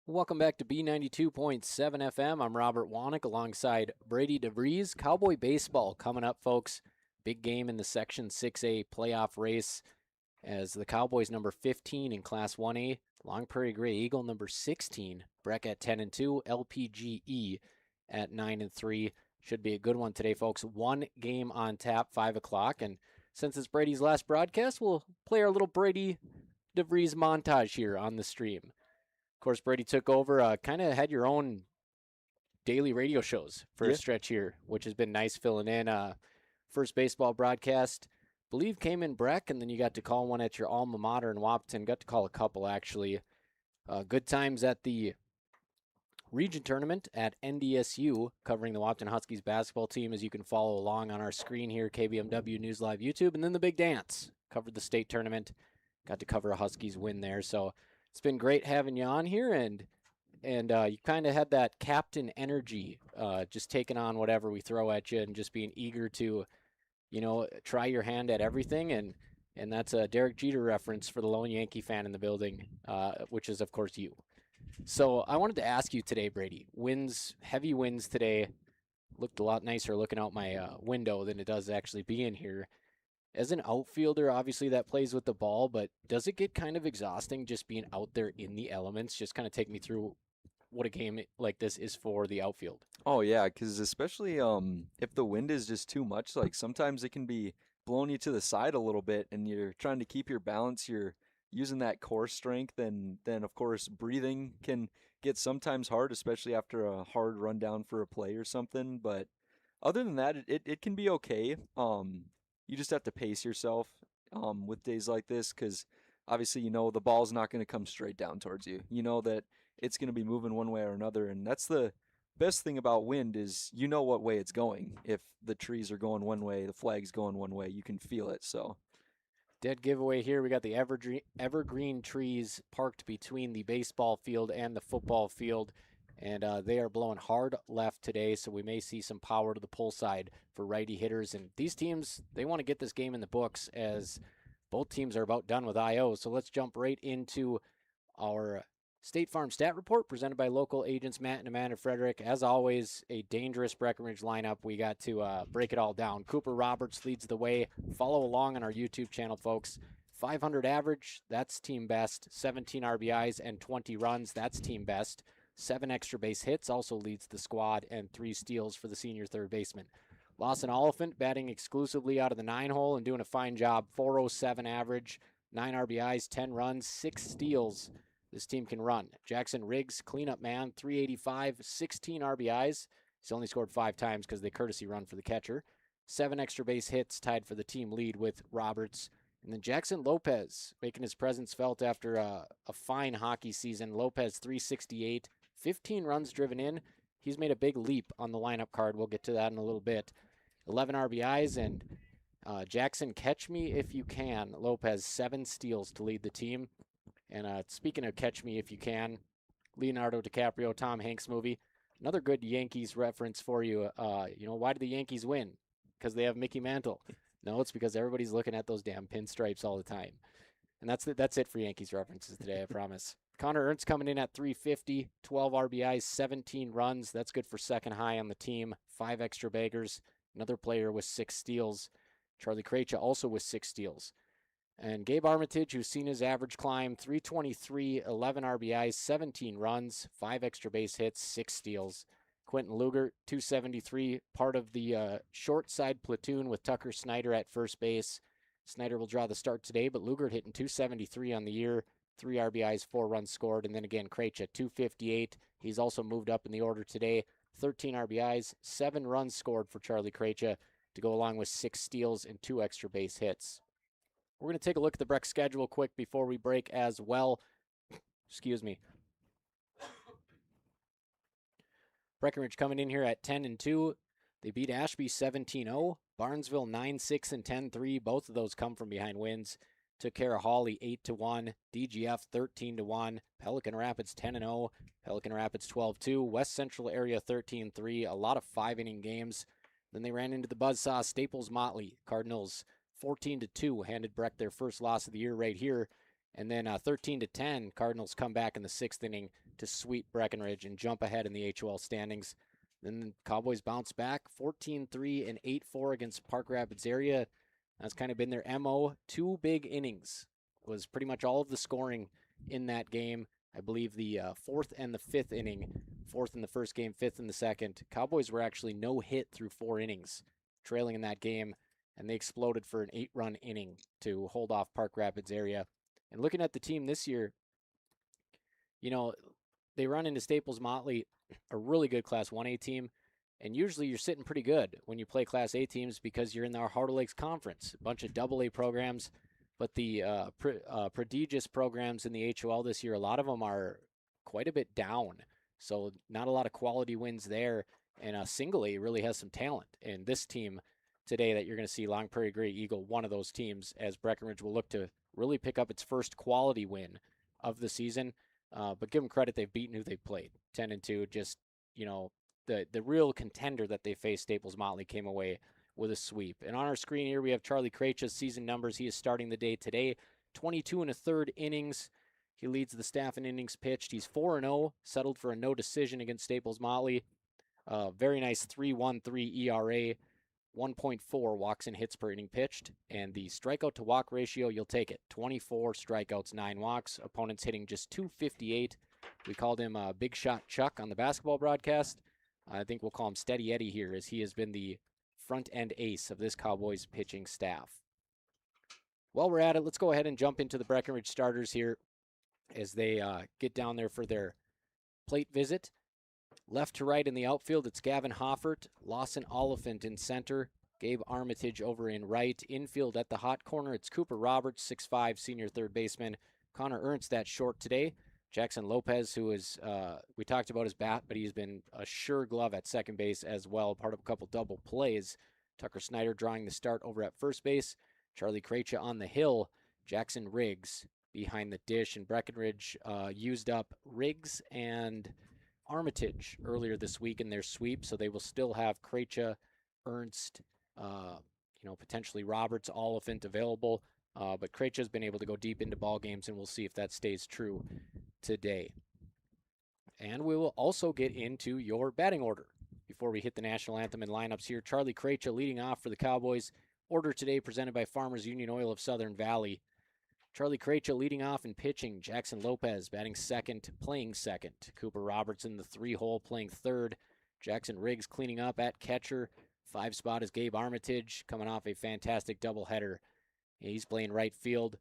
Welcome back to B92.7 FM. I'm Robert Wanick alongside Brady DeVries. Cowboy baseball coming up, folks. Big game in the Section 6A playoff race as the Cowboys number 15 in Class 1A, Long Prairie-Grey Eagle number 16, Breck at 10-2, LPGE at 9-3. Should be a good one today, folks. One game on tap, 5 o'clock. And since it's Brady's last broadcast, we'll play our little Brady DeVries montage here on the stream. Of course, Brady took over, kind of had your own daily radio shows for a stretch here, which has been nice filling in. First baseball broadcast, believe came in Breck, and then you got to call one at your alma mater in Wapton. Got to call a couple, actually. Good times at the region tournament at NDSU, covering the Wapton Huskies basketball team, as you can follow along on our screen here, KBMW News Live YouTube. And then the big dance, covered the state tournament. Got to cover a Huskies win there, so it's been great having you on here, and you kind of had that captain energy, just taking on whatever we throw at you and just being eager to, try your hand at everything. And that's a Derek Jeter reference for the lone Yankee fan in the building, which is, of course, you. So I wanted to ask you today, Brady, heavy winds today. Looked a lot nicer looking out my window than it does actually being here. As an outfielder, obviously that plays with the ball, but does it get kind of exhausting just being out there in the elements? Just kind of take me through what a game like this is for the outfield. Oh yeah, because especially if the wind is just too much, like sometimes it can be blowing you to the side a little bit, and you're trying to keep your balance. You're using that core strength, and then of course breathing can get sometimes hard, especially after a hard rundown for a play or something. But other than that, it can be okay. You just have to pace yourself with days like this, because obviously the ball's not going to come straight down towards you. You know that it's going to be moving one way or another, and that's the best thing about wind is what way it's going. If the trees are going one way, the flag's going one way, you can feel it. So Dead giveaway here. We got the evergreen trees parked between the baseball field and the football field, and they are blowing hard left today, so we may see some power to the pull side for righty hitters. And these teams, they want to get this game in the books, as both teams are about done with IO. So let's jump right into our State Farm Stat Report presented by local agents Matt and Amanda Frederick. As always, a dangerous Breckenridge lineup. We got to break it all down. Cooper Roberts leads the way. Follow along on our YouTube channel, folks. 500 average, that's team best. 17 RBIs and 20 runs, that's team best. 7 extra base hits, also leads the squad, and 3 steals for the senior third baseman. Lawson Oliphant batting exclusively out of the 9-hole and doing a fine job. 407 average, 9 RBIs, 10 runs, 6 steals. This team can run. Jackson Riggs, cleanup man, 385, 16 RBIs. He's only scored 5 times because they courtesy run for the catcher. 7 extra base hits, tied for the team lead with Roberts. And then Jackson Lopez making his presence felt after a fine hockey season. Lopez, 368, 15 runs driven in. He's made a big leap on the lineup card. We'll get to that in a little bit. 11 RBIs, and Jackson, catch me if you can. Lopez, 7 steals to lead the team. And speaking of catch me if you can, Leonardo DiCaprio, Tom Hanks movie. Another good Yankees reference for you. Why do the Yankees win? Because they have Mickey Mantle. No, it's because everybody's looking at those damn pinstripes all the time. And that's it for Yankees references today, I promise. Connor Ernst coming in at 350, 12 RBIs, 17 runs. That's good for second high on the team. 5 extra baggers. Another player with 6 steals. Charlie Krejci also with 6 steals. And Gabe Armitage, who's seen his average climb, 323, 11 RBIs, 17 runs, 5 extra base hits, 6 steals. Quentin Luger, 273, part of the short side platoon with Tucker Snyder at first base. Snyder will draw the start today, but Luger hitting 273 on the year, 3 RBIs, 4 runs scored. And then again, Krejci, 258. He's also moved up in the order today, 13 RBIs, 7 runs scored for Charlie Krejci to go along with 6 steals and 2 extra base hits. We're going to take a look at the Breck schedule quick before we break as well. Excuse me. Breckenridge coming in here at 10-2. They beat Ashby 17-0. Barnesville 9-6 and 10-3. Both of those come from behind wins. Took care of Hawley 8-1. DGF 13-1. Pelican Rapids 10-0. Pelican Rapids 12-2. West Central area 13-3. A lot of 5-inning games. Then they ran into the buzzsaw Staples Motley. Cardinals 14-2 handed Breck their first loss of the year right here. And then 13-10, Cardinals come back in the 6th inning to sweep Breckenridge and jump ahead in the HOL standings. Then the Cowboys bounce back 14-3 and 8-4 against Park Rapids area. That's kind of been their MO. 2 big innings was pretty much all of the scoring in that game. I believe the 4th and the 5th inning, 4th in the first game, 5th in the second. Cowboys were actually no hit through 4 innings, trailing in that game, and they exploded for an 8-run inning to hold off Park Rapids area. And looking at the team this year, you know, they run into Staples Motley, a really good Class 1A team, and usually you're sitting pretty good when you play Class A teams because you're in our Heart of Lakes Conference, a bunch of AA programs. But the prodigious programs in the HOL this year, a lot of them are quite a bit down. So not a lot of quality wins there. And single A really has some talent. And this team today that you're going to see, Long Prairie-Grey Eagle, one of those teams, as Breckenridge will look to really pick up its first quality win of the season. But give them credit, they've beaten who they've played. 10-2, just, you know, the real contender that they faced, Staples Motley, came away with a sweep. And on our screen here, we have Charlie Krejci's season numbers. He is starting the day today. 22 1/3 innings. He leads the staff in innings pitched. He's 4-0, settled for a no decision against Staples Motley. Very nice 3.13 ERA, 1.4 walks and hits per inning pitched. And the strikeout to walk ratio, you'll take it. 24 strikeouts, 9 walks. Opponents hitting just 258. We called him Big Shot Chuck on the basketball broadcast. I think we'll call him Steady Eddie here, as he has been the front-end ace of this Cowboys pitching staff. While we're at it, let's go ahead and jump into the Breckenridge starters here as they get down there for their plate visit. Left to right in the outfield, it's Gavin Hoffert, Lawson Oliphant in center, Gabe Armitage over in right. Infield at the hot corner, it's Cooper Roberts, 6'5", senior third baseman. Connor Ernst, that short today. Jackson Lopez, who is, we talked about his bat, but he's been a sure glove at second base as well, part of a couple double plays. Tucker Snyder drawing the start over at first base. Charlie Krejci on the hill. Jackson Riggs behind the dish. And Breckenridge used up Riggs and Armitage earlier this week in their sweep, so they will still have Krejci, Ernst, potentially Roberts, Oliphant available. But Krejci has been able to go deep into ball games, and we'll see if that stays true today. And we will also get into your batting order before we hit the national anthem and lineups here. Charlie Krejci leading off for the Cowboys. Order today presented by Farmers Union Oil of Southern Valley. Charlie Krejci leading off and pitching. Jackson Lopez batting second, playing second. Cooper Roberts in the 3-hole playing third. Jackson Riggs cleaning up at catcher. 5 spot is Gabe Armitage coming off a fantastic doubleheader. He's playing right field.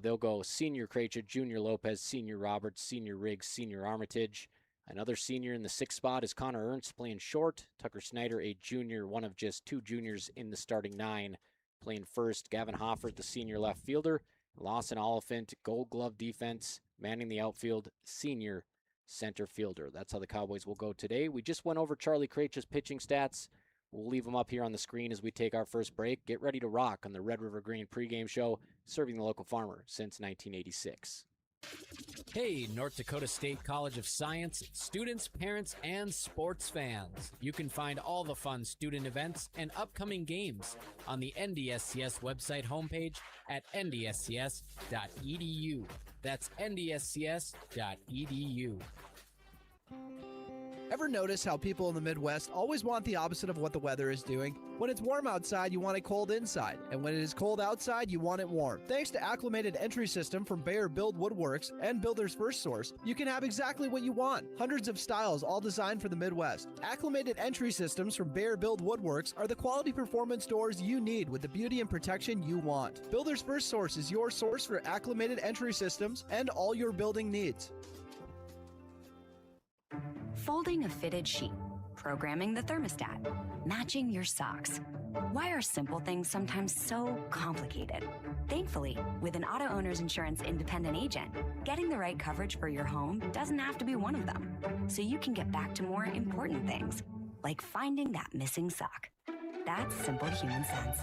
They'll go senior Krejci, junior Lopez, senior Roberts, senior Riggs, senior Armitage. Another senior in the 6th spot is Connor Ernst playing short. Tucker Snyder, a junior, one of just 2 juniors in the starting 9, playing first. Gavin Hoffert, the senior left fielder. Lawson Oliphant, Gold Glove defense, manning the outfield, senior center fielder. That's how the Cowboys will go today. We just went over Charlie Krejci's pitching stats. We'll leave them up here on the screen as we take our first break. Get ready to rock on the Red River Green pregame show, serving the local farmer since 1986. Hey, North Dakota State College of Science, students, parents, and sports fans. You can find all the fun student events and upcoming games on the NDSCS website homepage at ndscs.edu. That's ndscs.edu. Ever notice how people in the Midwest always want the opposite of what the weather is doing? When it's warm outside, you want it cold inside. And when it is cold outside, you want it warm. Thanks to Acclimated Entry System from Bayer Build Woodworks and Builder's First Source, you can have exactly what you want. Hundreds of styles, all designed for the Midwest. Acclimated Entry Systems from Bayer Build Woodworks are the quality performance doors you need with the beauty and protection you want. Builder's First Source is your source for acclimated entry systems and all your building needs. Folding a fitted sheet, programming the thermostat, matching your socks. Why are simple things sometimes so complicated? Thankfully, with an Auto Owners Insurance independent agent, getting the right coverage for your home doesn't have to be one of them. So you can get back to more important things, like finding that missing sock. That's simple human sense.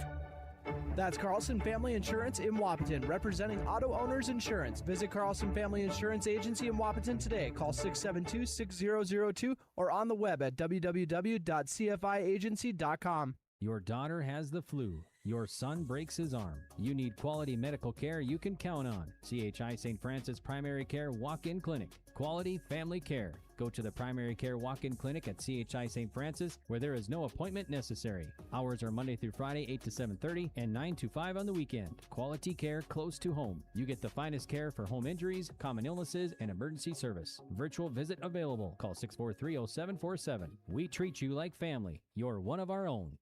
That's Carlson Family Insurance in Wapaton, representing Auto Owners Insurance. Visit Carlson Family Insurance Agency in Wapaton today. Call 672-6002 or on the web at www.cfiagency.com. Your daughter has the flu. Your son breaks his arm. You need quality medical care you can count on. CHI St. Francis Primary Care Walk-In Clinic. Quality family care. Go to the Primary Care Walk-In Clinic at CHI St. Francis, where there is no appointment necessary. Hours are Monday through Friday, 8 to 7:30 and 9 to 5 on the weekend. Quality care close to home. You get the finest care for home injuries, common illnesses, and emergency service. Virtual visit available. Call 643-0747. We treat you like family. You're one of our own.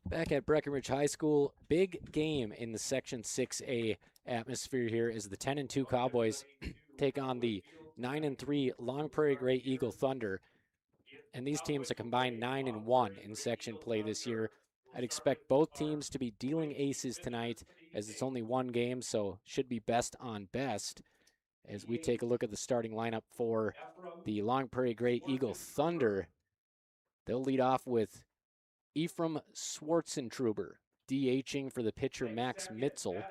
Back at Breckenridge High School, big game in the Section 6A atmosphere here as the 10-2 Cowboys take on the 9-3 Long Prairie-Grey Eagle Thunder. And these teams are combined 9-1 in section play this year. I'd expect both teams to be dealing aces tonight as it's only one game, so should be best on best. As we take a look at the starting lineup for the Long Prairie-Grey Eagle Thunder, they'll lead off with Ephraim Schwarzentruber, DHing for the pitcher Max Mitzel.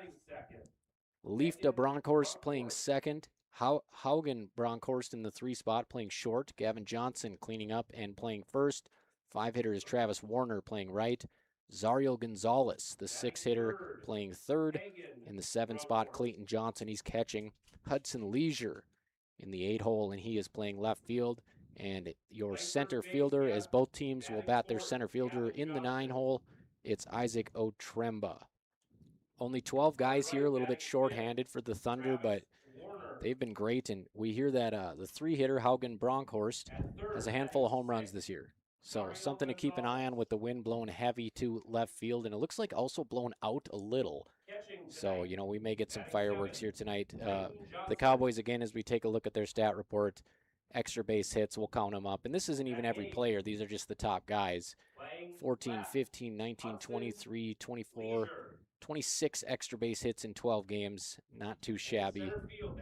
Leifta Bronkhorst playing second. Haugen Bronkhorst in the 3 spot playing short. Gavin Johnson cleaning up and playing first. 5-hitter is Travis Warner playing right. Zariel Gonzalez, the 6-hitter, playing third. In the 7 spot, Clayton Johnson, he's catching. Hudson Leisure in the 8-hole, and he is playing left field. And your center fielder, as both teams will bat their center fielder in the 9-hole, it's Isaac Otremba. Only 12 guys here, a little bit short-handed for the Thunder, but they've been great. And we hear that the 3-hitter, Haugen Bronkhorst, has a handful of home runs this year. So something to keep an eye on with the wind blowing heavy to left field. And it looks like also blown out a little. So, you know, we may get some fireworks here tonight. The Cowboys, again, as we take a look at their stat report, extra base hits, we'll count them up. And this isn't even every player. These are just the top guys. 14, 15, 19, 23, 24, 26 extra base hits in 12 games. Not too shabby.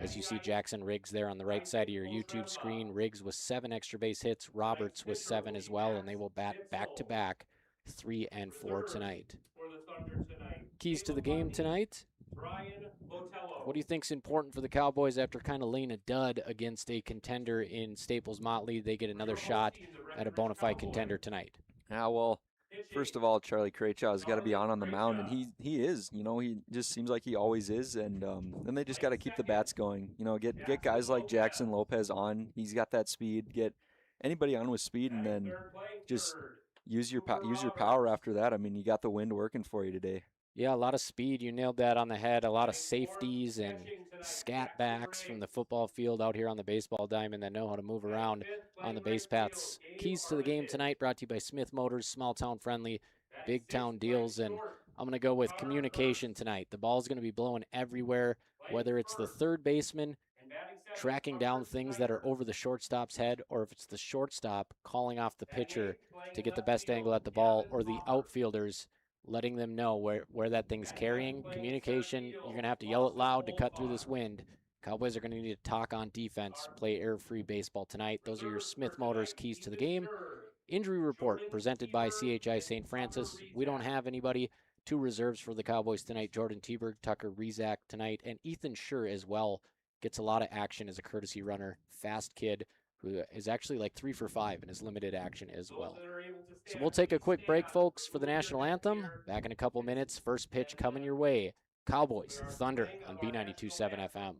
As you see Jackson Riggs there on the right side of your YouTube screen. Riggs with 7 extra base hits. Roberts with 7 as well. And they will bat back-to-back 3 and 4 tonight. Keys to the game tonight. What do you think's important for the Cowboys after kind of laying a dud against a contender in Staples Motley? They get another shot at a bona fide contender tonight. Yeah, well, first of all, Charlie Krejci's got to be on the mound, and he is. You know, he just seems like he always is, and then they just got to keep the bats going. You know, get guys like Jackson Lopez on. He's got that speed. Get anybody on with speed, and then just use your power after that. I mean, you got the wind working for you today. Yeah, a lot of speed. You nailed that on the head. A lot of safeties and scat backs from the football field out here on the baseball diamond that know how to move around on the base paths. Keys to the game tonight brought to you by Smith Motors, small town friendly, big town deals. And I'm going to go with communication tonight. The ball's going to be blowing everywhere, whether it's the third baseman tracking down things that are over the shortstop's head, or if it's the shortstop calling off the pitcher to get the best angle at the ball, or the outfielders letting them know where that thing's carrying. Communication, you're going to have to yell it loud to cut through this wind. Cowboys are going to need to talk on defense, play error-free baseball tonight. Those are your Smith Motors keys to the game. Injury report presented by CHI St. Francis. We don't have anybody. 2 reserves for the Cowboys tonight. Jordan Teberg, Tucker Rizak tonight, and Ethan Schur as well. Gets a lot of action as a courtesy runner. Fast kid who is actually like 3 for 5 in his limited action as well. So we'll take a quick break, folks, for the national anthem. Back in a couple minutes. First pitch coming your way. Cowboys, Thunder on B92.7 FM.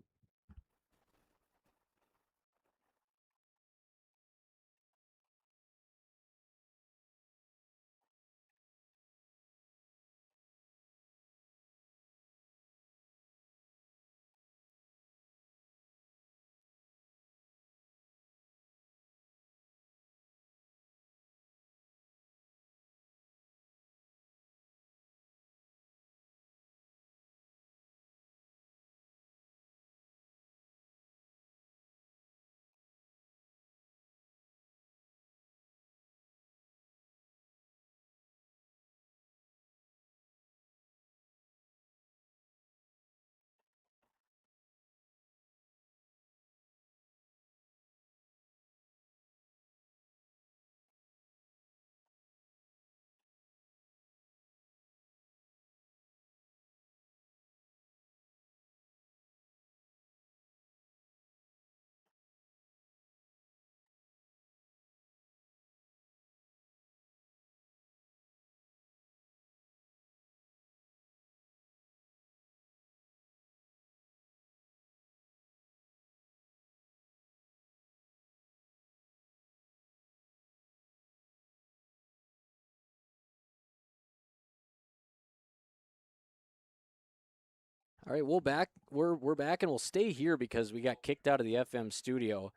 All right, we're back and we'll stay here because we got kicked out of the FM studio.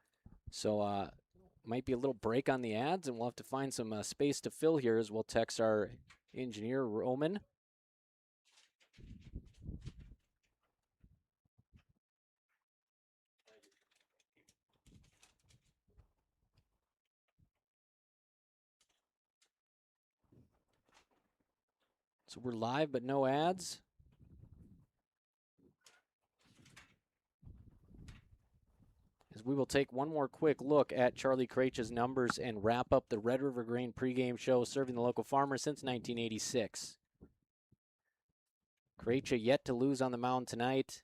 So might be a little break on the ads, and we'll have to find some space to fill here as we'll text our engineer, Roman. So we're live, but no ads. As we will take one more quick look at Charlie Krejci's numbers and wrap up the Red River Grain pregame show serving the local farmer since 1986. Krejci yet to lose on the mound tonight.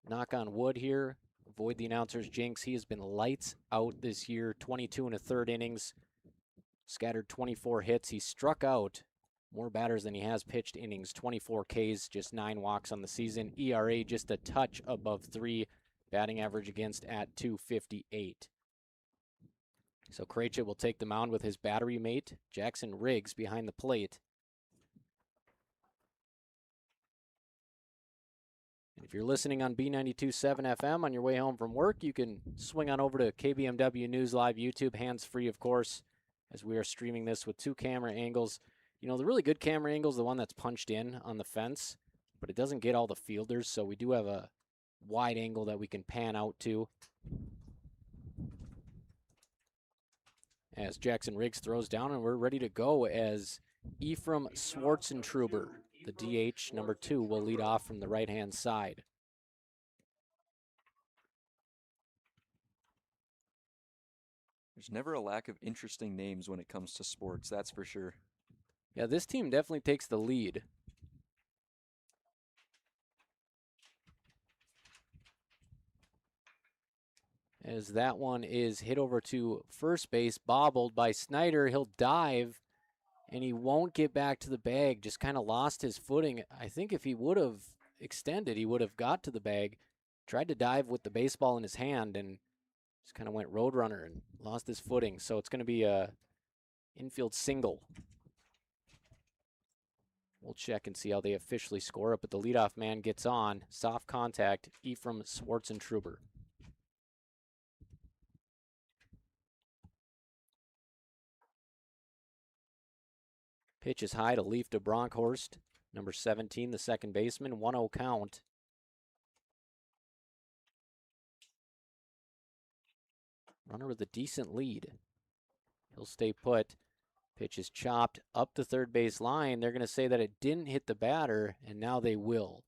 Knock on wood here. Avoid the announcer's jinx. He has been lights out this year. 22 1/3 innings. Scattered 24 hits. He struck out more batters than he has pitched innings. 24 Ks, just 9 walks on the season. ERA just a touch above 3. Batting average against at .258. So Krejci will take the mound with his battery mate, Jackson Riggs, behind the plate. And if you're listening on B92.7 FM on your way home from work, you can swing on over to KBMW News Live YouTube, hands-free, of course, as we are streaming this with 2 camera angles. You know, the really good camera angle is the one that's punched in on the fence, but it doesn't get all the fielders, so we do have a wide angle that we can pan out to. As Jackson Riggs throws down, and we're ready to go as Ephraim Schwartzentruber, the DH, number 2, will lead off from the right-hand side. There's never a lack of interesting names when it comes to sports, that's for sure. Yeah, this team definitely takes the lead. As that one is hit over to first base, bobbled by Snyder. He'll dive, and he won't get back to the bag. Just kind of lost his footing. I think if he would have extended, he would have got to the bag. Tried to dive with the baseball in his hand, and just kind of went roadrunner and lost his footing. So it's going to be a infield single. We'll check and see how they officially score it, but the leadoff man gets on. Soft contact, Ephraim Schwartzentruber. Pitch is high to Leaf to Bronkhorst, number 17, the second baseman, 1-0 count. Runner with a decent lead. He'll stay put. Pitch is chopped up the third base line. They're going to say that it didn't hit the batter, and now they will.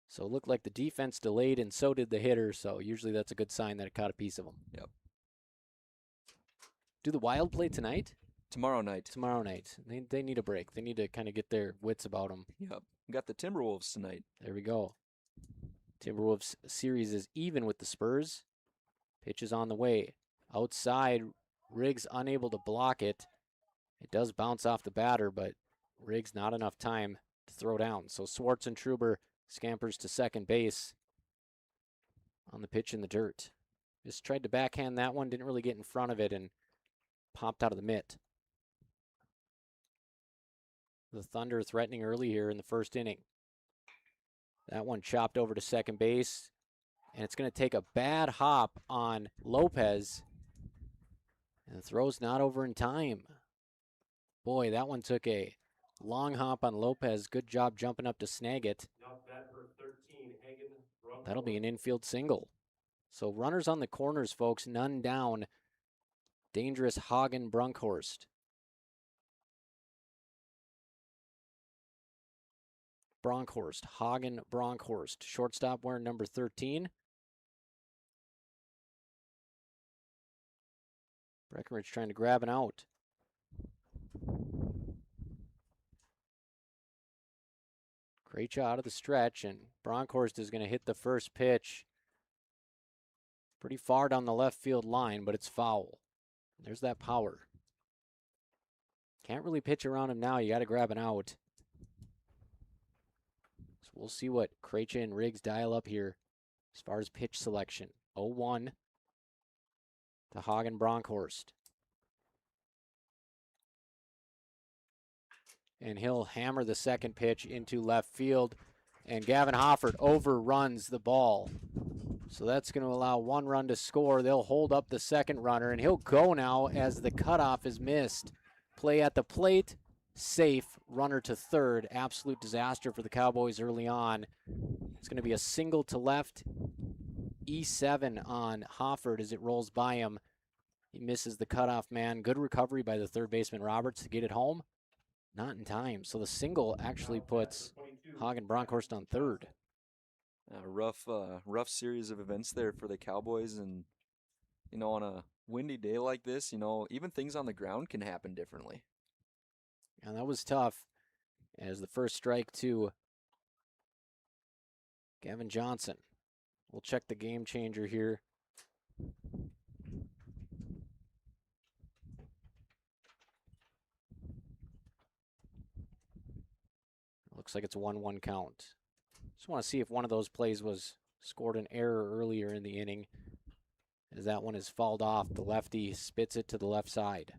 So it looked like the defense delayed, and so did the hitter, so usually that's a good sign that it caught a piece of him. Yep. Do the Wild play tonight? Tomorrow night. Tomorrow night. They need a break. They need to kind of get their wits about them. Yep. We got the Timberwolves tonight. There we go. Timberwolves series is even with the Spurs. Pitch is on the way. Outside, Riggs unable to block it. It does bounce off the batter, but Riggs not enough time to throw down. So Schwartzentruber scampers to second base on the pitch in the dirt. Just tried to backhand that one, didn't really get in front of it, and popped out of the mitt. The Thunder threatening early here in the first inning. That one chopped over to second base, and it's going to take a bad hop on Lopez, and the throw's not over in time. Boy, that one took a long hop on Lopez. Good job jumping up to snag it. That'll be an infield single. So runners on the corners, folks, none down. Dangerous Hagen Brunkhorst. Bronkhorst, Hagen Bronkhorst. Shortstop wearing number 13. Breckenridge trying to grab an out. Krejci out of the stretch, and Bronkhorst is going to hit the first pitch pretty far down the left field line, but it's foul. There's that power. Can't really pitch around him now. You got to grab an out. So we'll see what Krejci and Riggs dial up here as far as pitch selection. 0-1 to Hagen Bronkhorst. and he'll hammer the second pitch into left field. And Gavin Hofford overruns the ball. So that's going to allow 1 run to score. They'll hold up the second runner, and he'll go now as the cutoff is missed. Play at the plate, safe, runner to third. Absolute disaster for the Cowboys early on. It's going to be a single to left. E7 on Hofford as it rolls by him. He misses the cutoff man. Good recovery by the third baseman Roberts to get it home. Not in time. So the single actually puts Hagen Bronkhorst on third. Rough series of events there for the Cowboys. And, on a windy day like this, even things on the ground can happen differently. And that was tough as the first strike to Gavin Johnson. We'll check the game changer here. Looks like it's a 1-1 count. Just want to see if one of those plays was scored an error earlier in the inning, as that one is fouled off. The lefty spits it to the left side.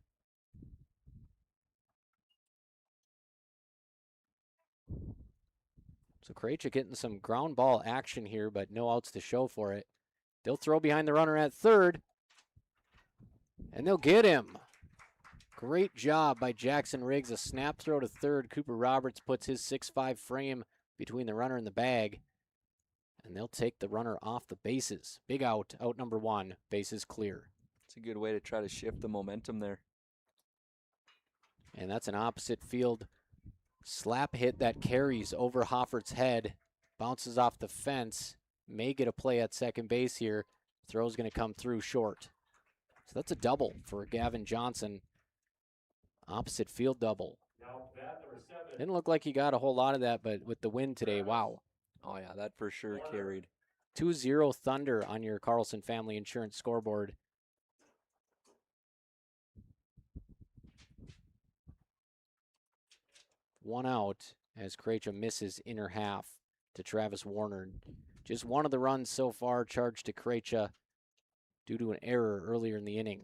So Krejci getting some ground ball action here, but no outs to show for it. They'll throw behind the runner at third, and they'll get him. Great job by Jackson Riggs. A snap throw to third. Cooper Roberts puts his 6'5" frame between the runner and the bag, and they'll take the runner off the bases. Big out number 1, bases clear. It's a good way to try to shift the momentum there. And that's an opposite field slap hit that carries over Hofford's head, bounces off the fence, may get a play at second base here. Throw's going to come through short. So that's a double for Gavin Johnson. Opposite field double. Didn't look like he got a whole lot of that, but with the win today, wow. Oh yeah, that for sure carried. 2-0 Thunder on your Carlson Family Insurance scoreboard. One out as Krejci misses inner half to Travis Warner. Just one of the runs so far charged to Krejci due to an error earlier in the inning.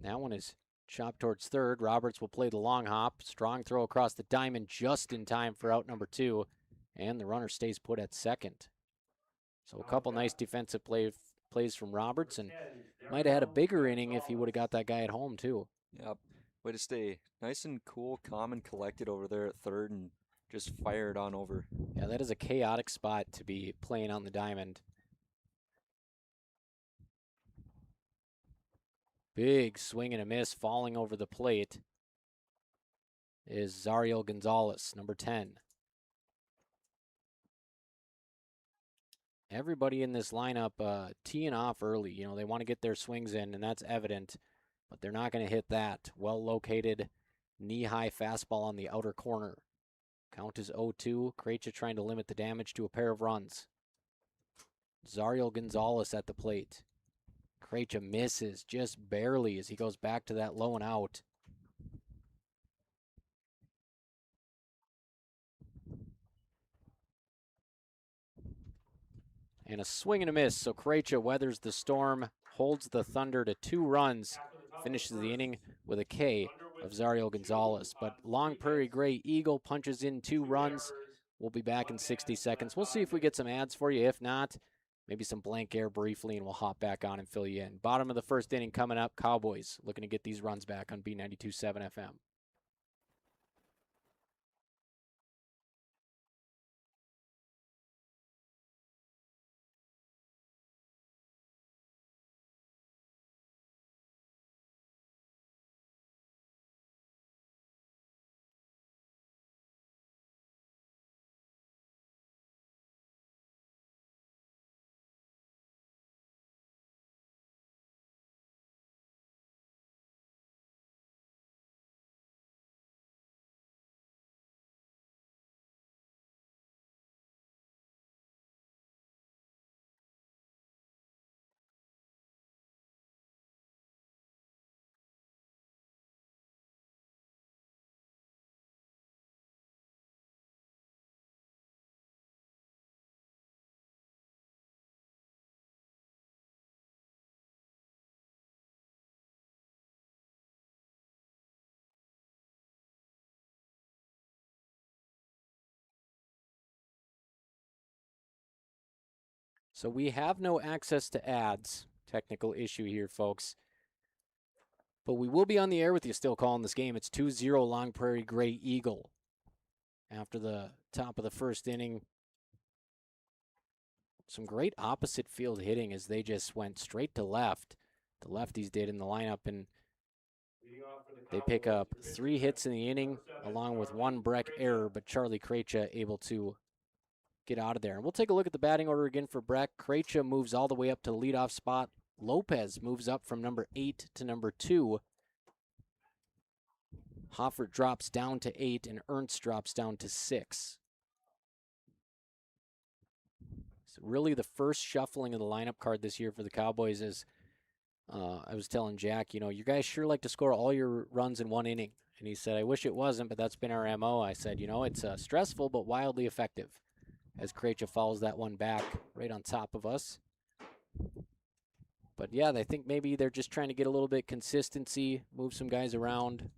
That one is chopped towards third. Roberts will play the long hop. Strong throw across the diamond just in time for out number 2. And the runner stays put at second. So a couple nice defensive plays from Roberts, and might have had a bigger inning if he would have got that guy at home too. Yep. Way to stay nice and cool, calm, and collected over there at third and just fire it on over. Yeah, that is a chaotic spot to be playing on the diamond. Big swing and a miss, falling over the plate is Zariel Gonzalez, number 10. Everybody in this lineup teeing off early. They want to get their swings in, and that's evident, but they're not going to hit that. Well-located, knee-high fastball on the outer corner. Count is 0-2. Krejci trying to limit the damage to a pair of runs. Zariel Gonzalez at the plate. Krejci misses just barely as he goes back to that low and out. And a swing and a miss, so Krejci weathers the storm, holds the Thunder to 2 runs, finishes the inning with a K of Zariel Gonzalez. But Long Prairie-Grey Eagle punches in 2 runs. We'll be back in 60 seconds. We'll see if we get some ads for you. If not, maybe some blank air briefly, and we'll hop back on and fill you in. Bottom of the first inning coming up. Cowboys looking to get these runs back on B92.7 FM. So we have no access to ads. Technical issue here, folks. But we will be on the air with you still calling this game. It's 2-0 Long Prairie-Grey Eagle. After the top of the first inning, some great opposite field hitting as they just went straight to left. The lefties did in the lineup, and they pick up 3 hits in the inning, along with 1 Breck error, but Charlie Krejcia able to get out of there. And we'll take a look at the batting order again for Breck. Krejcia moves all the way up to the leadoff spot. Lopez moves up from number 8 to number 2. Hoffer drops down to 8, and Ernst drops down to 6. So really the first shuffling of the lineup card this year for the Cowboys is, I was telling Jack, you know, you guys sure like to score all your runs in 1 inning. And he said, I wish it wasn't, but that's been our MO. I said, you know, it's stressful but wildly effective. As Krejcia follows that one back right on top of us. But yeah, I think maybe they're just trying to get a little bit consistency, move some guys around,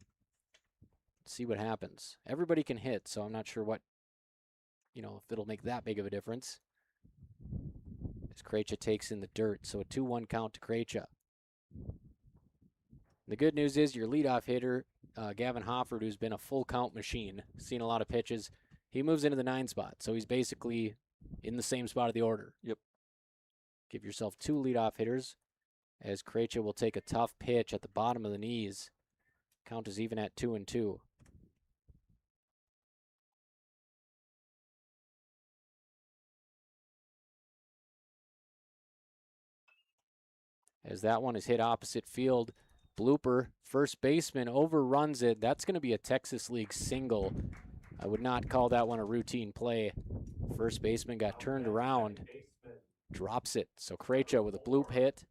see what happens. Everybody can hit, so I'm not sure what, you know, if it'll make that big of a difference. As Krejcia takes in the dirt, so a 2-1 count to Krejcia. The good news is your leadoff hitter, Gavin Hofford, who's been a full count machine, seen a lot of pitches, he moves into the 9 spot, so he's basically in the same spot of the order. Yep. Give yourself 2 leadoff hitters, as Krejcia will take a tough pitch at the bottom of the knees. Count is even at 2-2. As that one is hit opposite field. Blooper, first baseman overruns it. That's going to be a Texas League single. I would not call that one a routine play. First baseman got turned around, drops it. So Krejcia with a bloop hit.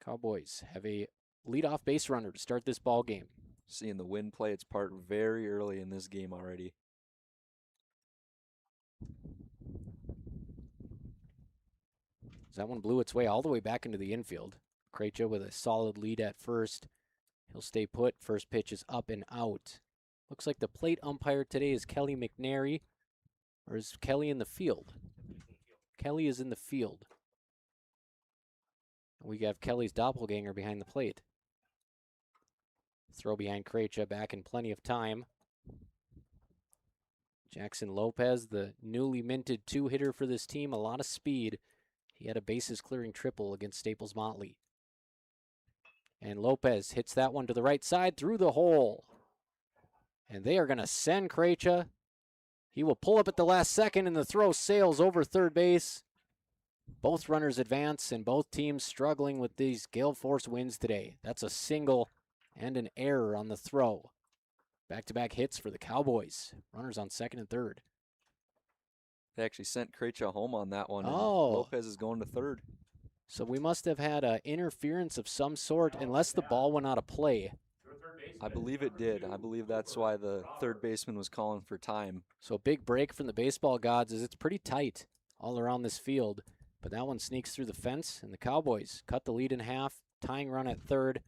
Cowboys have a leadoff base runner to start this ball game. Seeing the wind play its part very early in this game already. That one blew its way all the way back into the infield. Krejcia with a solid lead at first. He'll stay put. First pitch is up and out. Looks like the plate umpire today is Kelly McNary. Or is Kelly in the field? Kelly is in the field. We have Kelly's doppelganger behind the plate. Throw behind Krejcia, back in plenty of time. Jackson Lopez, the newly minted 2-hitter for this team. A lot of speed. He had a bases-clearing triple against Staples Motley. And Lopez hits that one to the right side through the hole. And they are going to send Krejcia. He will pull up at the last second, and the throw sails over third base. Both runners advance, and both teams struggling with these gale force winds today. That's a single and an error on the throw. Back-to-back hits for the Cowboys. Runners on second and third. They actually sent Krejcia home on that one. Oh. And Lopez is going to third. So we must have had interference of some sort, unless the ball went out of play. I believe it did. I believe that's why the third baseman was calling for time. So a big break from the baseball gods, as it's pretty tight all around this field. But that one sneaks through the fence, and the Cowboys cut the lead in half, tying run at third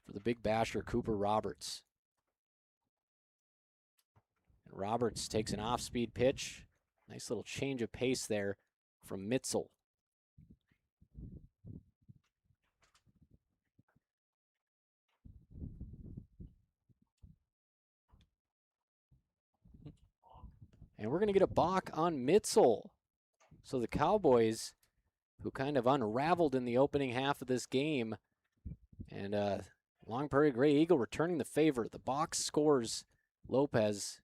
for the big basher, Cooper Roberts. And Roberts takes an off-speed pitch. Nice little change of pace there from Mitzel. And we're going to get a balk on Mitzel. So the Cowboys, who kind of unraveled in the opening half of this game, and Long Prairie-Grey Eagle returning the favor. The box scores Lopez,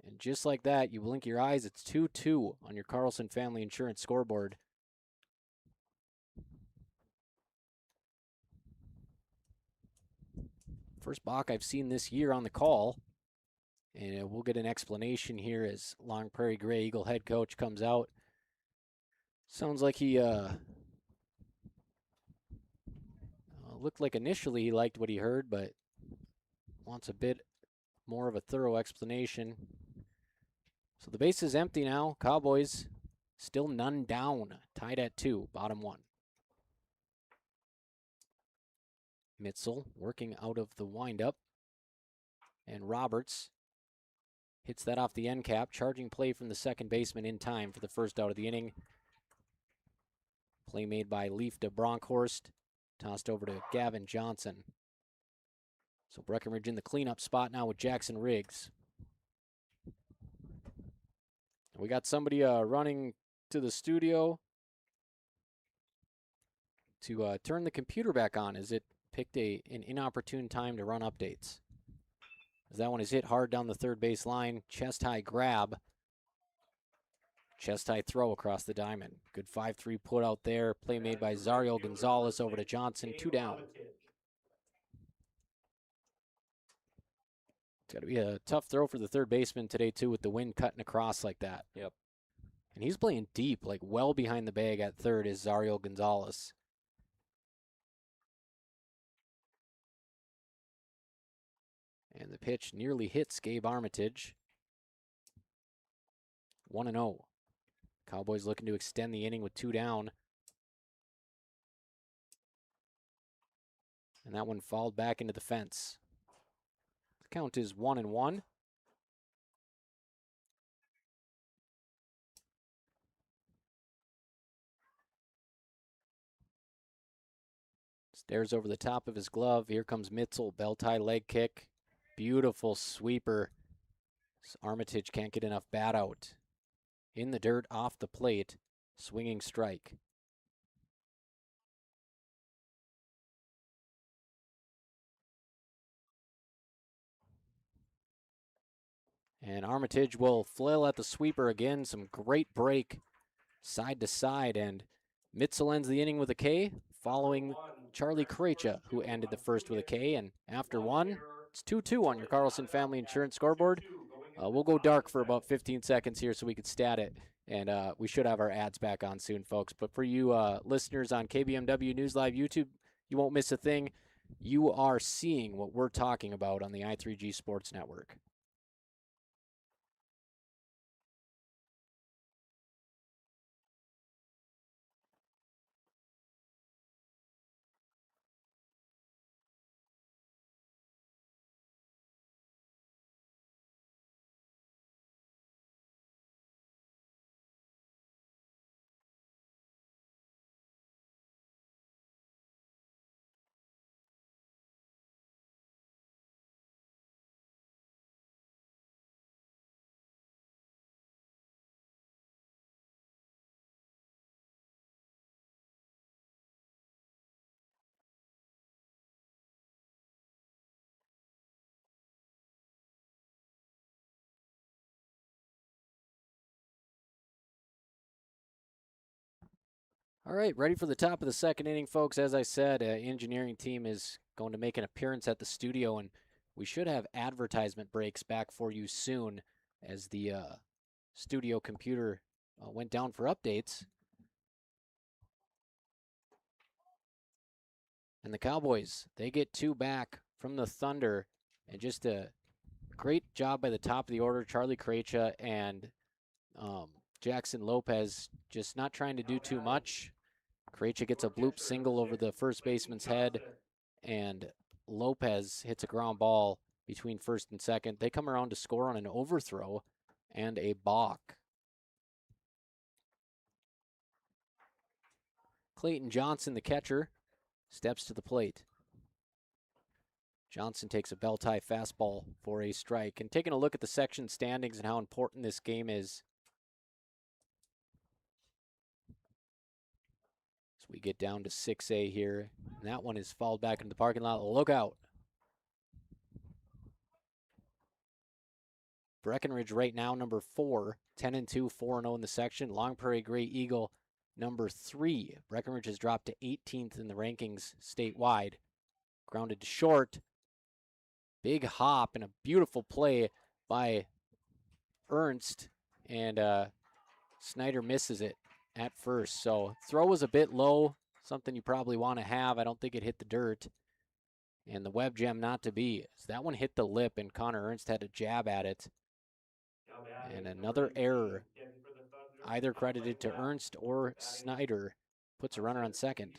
and just like that, you blink your eyes, it's 2-2 on your Carlson Family Insurance scoreboard. First balk I've seen this year on the call. And we'll get an explanation here as Long Prairie-Grey Eagle head coach comes out. Sounds like he looked like initially he liked what he heard, but wants a bit more of a thorough explanation. So the base is empty now. Cowboys still none down, tied at 2, bottom 1. Mitzel working out of the windup. And Roberts hits that off the end cap. Charging play from the second baseman in time for the first out of the inning. Play made by Leaf de Bronkhorst. Tossed over to Gavin Johnson. So Breckenridge in the cleanup spot now with Jackson Riggs. We got somebody running to the studio to turn the computer back on as it picked an inopportune time to run updates. As that one is hit hard down the third base line. Chest high grab. Chest high throw across the diamond. Good 5-3 put out there. Play made by Zario Gonzalez over to Johnson. 2 down. It's got to be a tough throw for the third baseman today, too, with the wind cutting across like that. Yep. And he's playing deep, like well behind the bag at third is Zario Gonzalez. And the pitch nearly hits Gabe Armitage. 1-0. Cowboys looking to extend the inning with 2 down. And that one fouled back into the fence. The count is 1-1. Stares over the top of his glove. Here comes Mitzel. Bell tie leg kick. Beautiful sweeper. Armitage can't get enough bat out. In the dirt, off the plate. Swinging strike. And Armitage will flail at the sweeper again. Some great break side to side. And Mitzel ends the inning with a K, following Charlie Krecha, who ended the first with a K. And after one, it's 2-2 on your Carlson Family Insurance scoreboard. We'll go dark for about 15 seconds here so we can stat it. And we should have our ads back on soon, folks. But for you listeners on KBMW News Live YouTube, you won't miss a thing. You are seeing what we're talking about on the I3G Sports Network. All right, ready for the top of the second inning, folks. As I said, engineering team is going to make an appearance at the studio, and we should have advertisement breaks back for you soon as the studio computer went down for updates. And the Cowboys, they get 2 back from the Thunder, and just a great job by the top of the order, Charlie Krecha and Jackson Lopez, just not trying to do too much. Krecha gets a bloop single over the first baseman's head, and Lopez hits a ground ball between first and second. They come around to score on an overthrow and a balk. Clayton Johnson, the catcher, steps to the plate. Johnson takes a bell tie fastball for a strike. And taking a look at the section standings and how important this game is, so we get down to 6A here. And that one is fouled back into the parking lot. Look out. Breckenridge right now, number 4, 10-2, 4-0 in the section. Long Prairie-Grey Eagle, number 3. Breckenridge has dropped to 18th in the rankings statewide. Grounded to short. Big hop and a beautiful play by Ernst, and Snyder misses it at first. So throw was a bit low, something you probably want to have. I don't think it hit the dirt. And the web gem not to be. So that one hit the lip, and Connor Ernst had a jab at it. And another error, either credited to Ernst or Snyder, puts a runner on second.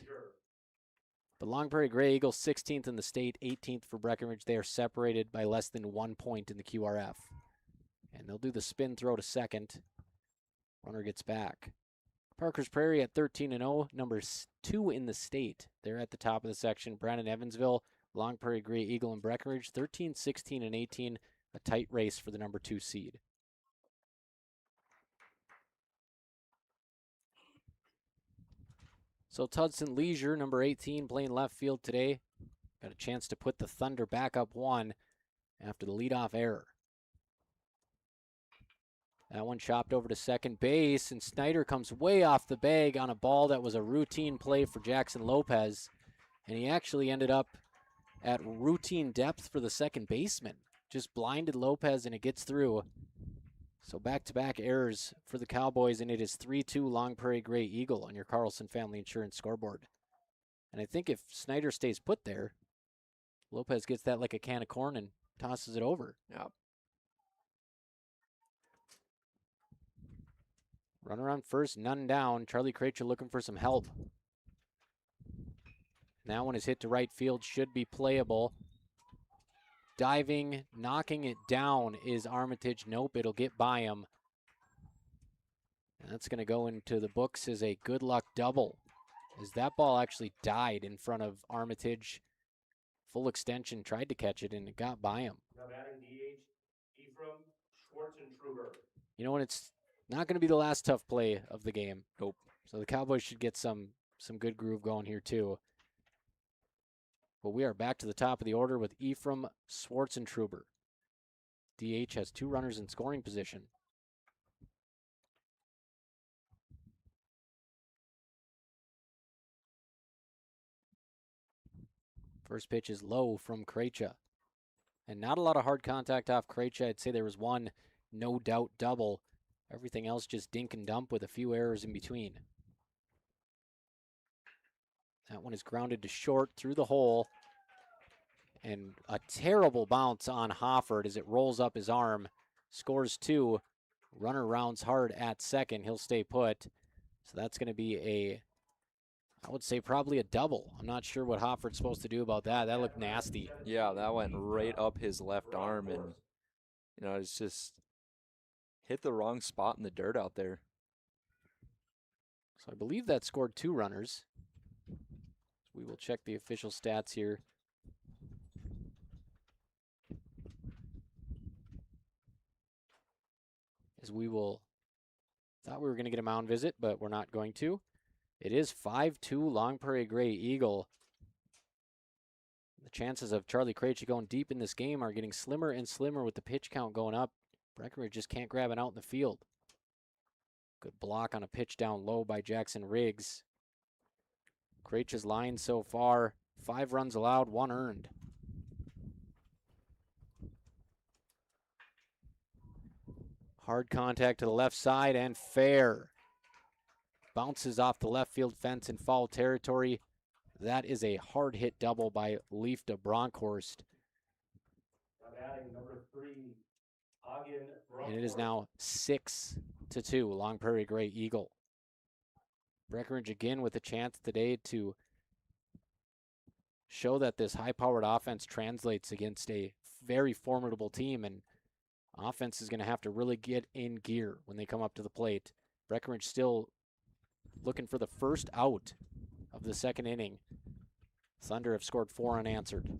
But Long Prairie-Grey Eagles 16th in the state, 18th for Breckenridge. They are separated by less than 1 point in the QRF. And they'll do the spin throw to second. Runner gets back. Parker's Prairie at 13-0, number 2 in the state. They're at the top of the section. Brandon, Evansville, Long Prairie-Grey Eagle, and Breckenridge, 13, 16, and 18. A tight race for the number 2 seed. So Tudson Leisure, number 18, playing left field today. Got a chance to put the Thunder back up 1 after the leadoff error. That one chopped over to second base, and Snyder comes way off the bag on a ball that was a routine play for Jackson Lopez. And he actually ended up at routine depth for the second baseman. Just blinded Lopez, and it gets through. So back-to-back errors for the Cowboys, and it is 3-2 Long Prairie-Grey Eagle on your Carlson Family Insurance scoreboard. And I think if Snyder stays put there, Lopez gets that like a can of corn and tosses it over. Yeah. Runner on first, none down. Charlie Krejci looking for some help. That one is hit to right field, should be playable. Diving, knocking it down is Armitage. Nope, it'll get by him. And that's going to go into the books as a good luck double, as that ball actually died in front of Armitage. Full extension, tried to catch it, and it got by him. Now batting DH, Ephraim Schwartzentruber. You know, and it's not going to be the last tough play of the game. Nope. So the Cowboys should get some good groove going here too. But we are back to the top of the order with Ephraim Schwartzentruber. DH has 2 runners in scoring position. First pitch is low from Krejci. And not a lot of hard contact off Krejci. I'd say there was one no doubt double. Everything else just dink and dump with a few errors in between. That one is grounded to short through the hole. And a terrible bounce on Hofford as it rolls up his arm. Scores 2. Runner rounds hard at second. He'll stay put. So that's going to be I would say probably a double. I'm not sure what Hofford's supposed to do about that. That looked nasty. Yeah, that went right up his left arm, and it's just hit the wrong spot in the dirt out there. So I believe that scored 2 runners. We will check the official stats here. Thought we were going to get a mound visit, but we're not going to. It is 5-2 Long Prairie-Grey Eagle. The chances of Charlie Krejci going deep in this game are getting slimmer and slimmer with the pitch count going up. Breckenridge just can't grab it out in the field. Good block on a pitch down low by Jackson Riggs. Krejci's line so far, 5 runs allowed, 1 earned. Hard contact to the left side and fair. Bounces off the left field fence in foul territory. That is a hard hit double by Leifta Bronkhorst. Now batting number 3, Hagen And it is now 6-2 Long Prairie-Grey Eagle. Breckenridge again with a chance today to show that this high-powered offense translates against a very formidable team, and offense is going to have to really get in gear when they come up to the plate. Breckenridge still looking for the first out of the second inning. Thunder have scored 4 unanswered.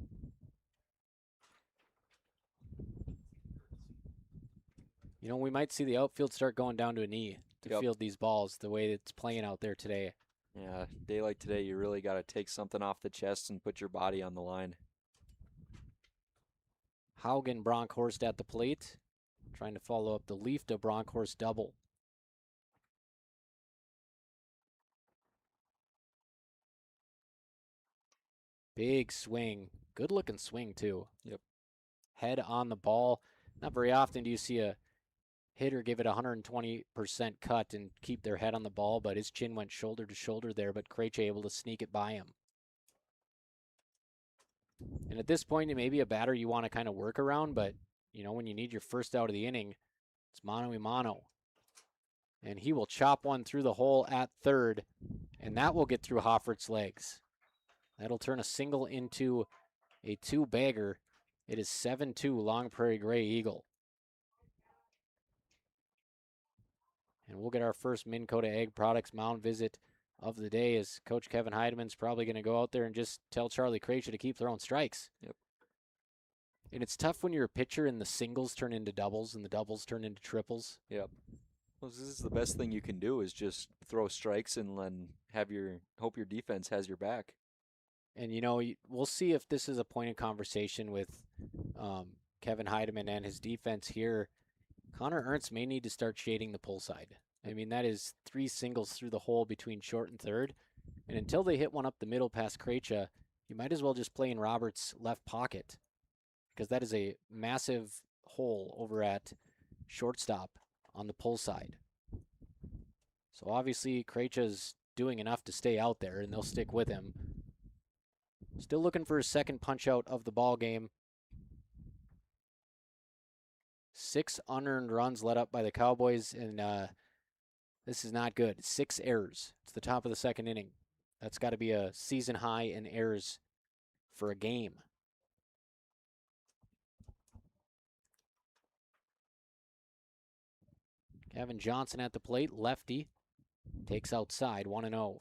You know, we might see the outfield start going down to a knee to field these balls the way it's playing out there today. Yeah, day like today, you really got to take something off the chest and put your body on the line. Haugen Bronkhorst at the plate, trying to follow up the Leifta Bronkhorst double. Big swing. Good looking swing, too. Yep. Head on the ball. Not very often do you see a hitter give it 120% cut and keep their head on the ball, but his chin went shoulder to shoulder there, but Krejci able to sneak it by him. And at this point, it may be a batter you want to kind of work around, but, you know, when you need your first out of the inning, it's mano-a-mano. And he will chop one through the hole at third, and that will get through Hofford's legs. That'll turn a single into a 2-bagger. It is 7-2 Long Prairie-Grey Eagle. And we'll get our first Minn Kota Ag Products mound visit of the day as Coach Kevin Heideman's probably going to go out there and just tell Charlie Krejci to keep throwing strikes. Yep. And it's tough when you're a pitcher and the singles turn into doubles and the doubles turn into triples. Yep. Well, this is the best thing you can do is just throw strikes and then hope your defense has your back. And, we'll see if this is a point of conversation with Kevin Heideman and his defense here. Connor Ernst may need to start shading the pull side. I mean, that is 3 singles through the hole between short and third. And until they hit one up the middle past Krejci, you might as well just play in Roberts' left pocket because that is a massive hole over at shortstop on the pull side. So obviously Krejci's doing enough to stay out there, and they'll stick with him. Still looking for his second punch out of the ball game. 6 unearned runs let up by the Cowboys, and this is not good. 6 errors. It's the top of the second inning. That's got to be a season high in errors for a game. Kevin Johnson at the plate, lefty, takes outside, 1-0.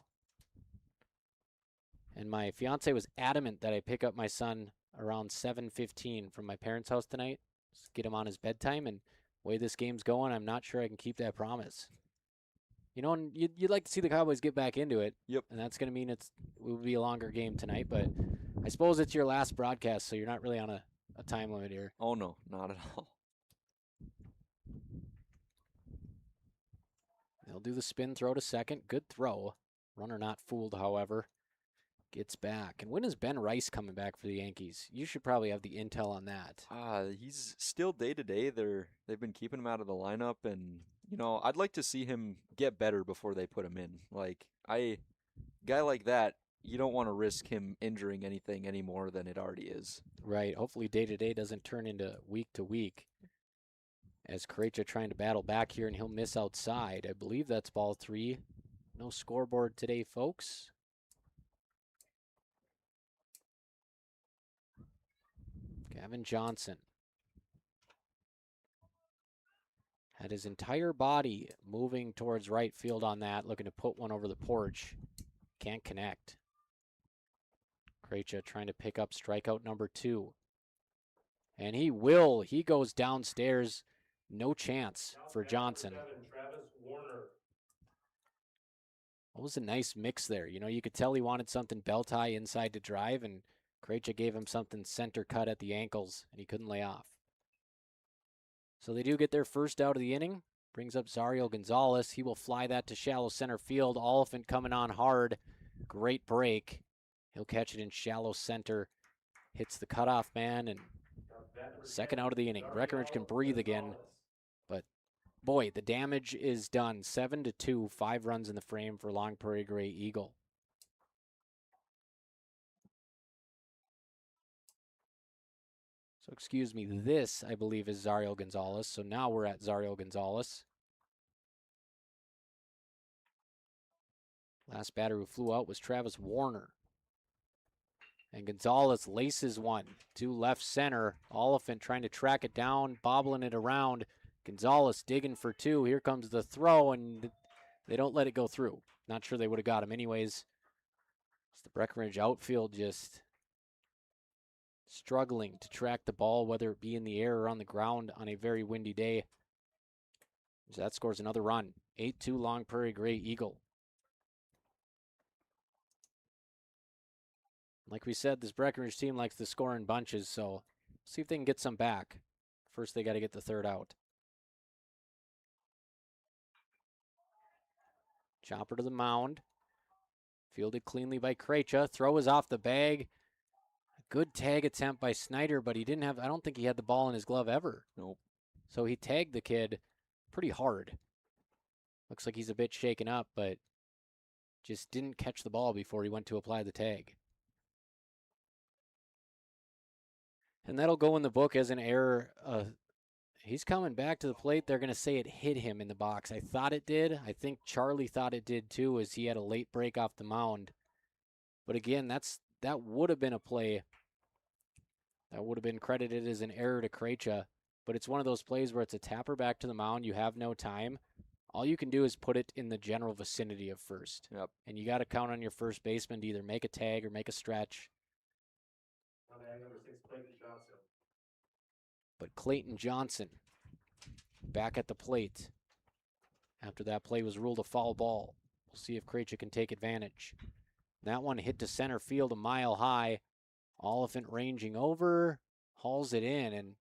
And my fiance was adamant that I pick up my son around 7:15 from my parents' house tonight. Just get him on his bedtime, and the way this game's going, I'm not sure I can keep that promise. And you'd like to see the Cowboys get back into it. Yep. And that's going to mean it will be a longer game tonight, but I suppose it's your last broadcast, so you're not really on a time limit here. Oh, no, not at all. They'll do the spin throw to second. Good throw. Runner not fooled, however. Gets back. And when is Ben Rice coming back for the Yankees? You should probably have the intel on that. He's still day-to-day. They've been keeping him out of the lineup, and, I'd like to see him get better before they put him in. Guy like that, you don't want to risk him injuring anything any more than it already is. Right. Hopefully day-to-day doesn't turn into week-to-week. As Krejci trying to battle back here, and he'll miss outside. I believe that's ball 3. No scoreboard today, folks. Kevin Johnson had his entire body moving towards right field on that, looking to put one over the porch. Can't connect. Krejci trying to pick up strikeout number 2. And he will. He goes downstairs. No chance for Johnson. What was a nice mix there? You could tell he wanted something belt high inside to drive, and Krejci gave him something center cut at the ankles, and he couldn't lay off. So they do get their first out of the inning. Brings up Zariel Gonzalez. He will fly that to shallow center field. Oliphant coming on hard. Great break. He'll catch it in shallow center. Hits the cutoff man, and second out of the inning. Breckenridge can breathe again. But, boy, the damage is done. 7-2, 5 runs in the frame for Long Prairie-Grey Eagle. So, excuse me, this, I believe, is Zariel Gonzalez. So now we're at Zariel Gonzalez. Last batter who flew out was Travis Warner. And Gonzalez laces one to left center. Oliphant trying to track it down, bobbling it around. Gonzalez digging for 2. Here comes the throw, and they don't let it go through. Not sure they would have got him anyways. It's the Breckenridge outfield just struggling to track the ball, whether it be in the air or on the ground on a very windy day. So that scores another run. 8-2 Long Prairie-Grey Eagle. Like we said, this Breckenridge team likes to score in bunches, so see if they can get some back. First, they got to get the third out. Chopper to the mound. Fielded cleanly by Krejci. Throw is off the bag. Good tag attempt by Snyder, but he didn't have, I don't think he had the ball in his glove ever. Nope. So he tagged the kid pretty hard. Looks like he's a bit shaken up, but just didn't catch the ball before he went to apply the tag. And that'll go in the book as an error. He's coming back to the plate. They're going to say it hit him in the box. I thought it did. I think Charlie thought it did too, as he had a late break off the mound. But again, that would have been a play that would have been credited as an error to Krejci. But it's one of those plays where it's a tapper back to the mound. You have no time. all you can do is put it in the general vicinity of first. Yep. And you got to count on your first baseman to either make a tag or make a stretch. On bag number 6, Clayton Johnson. But Clayton Johnson back at the plate after that play was ruled a foul ball. We'll see if Krejci can take advantage. That one hit to center field a mile high. Oliphant ranging over, hauls it in, and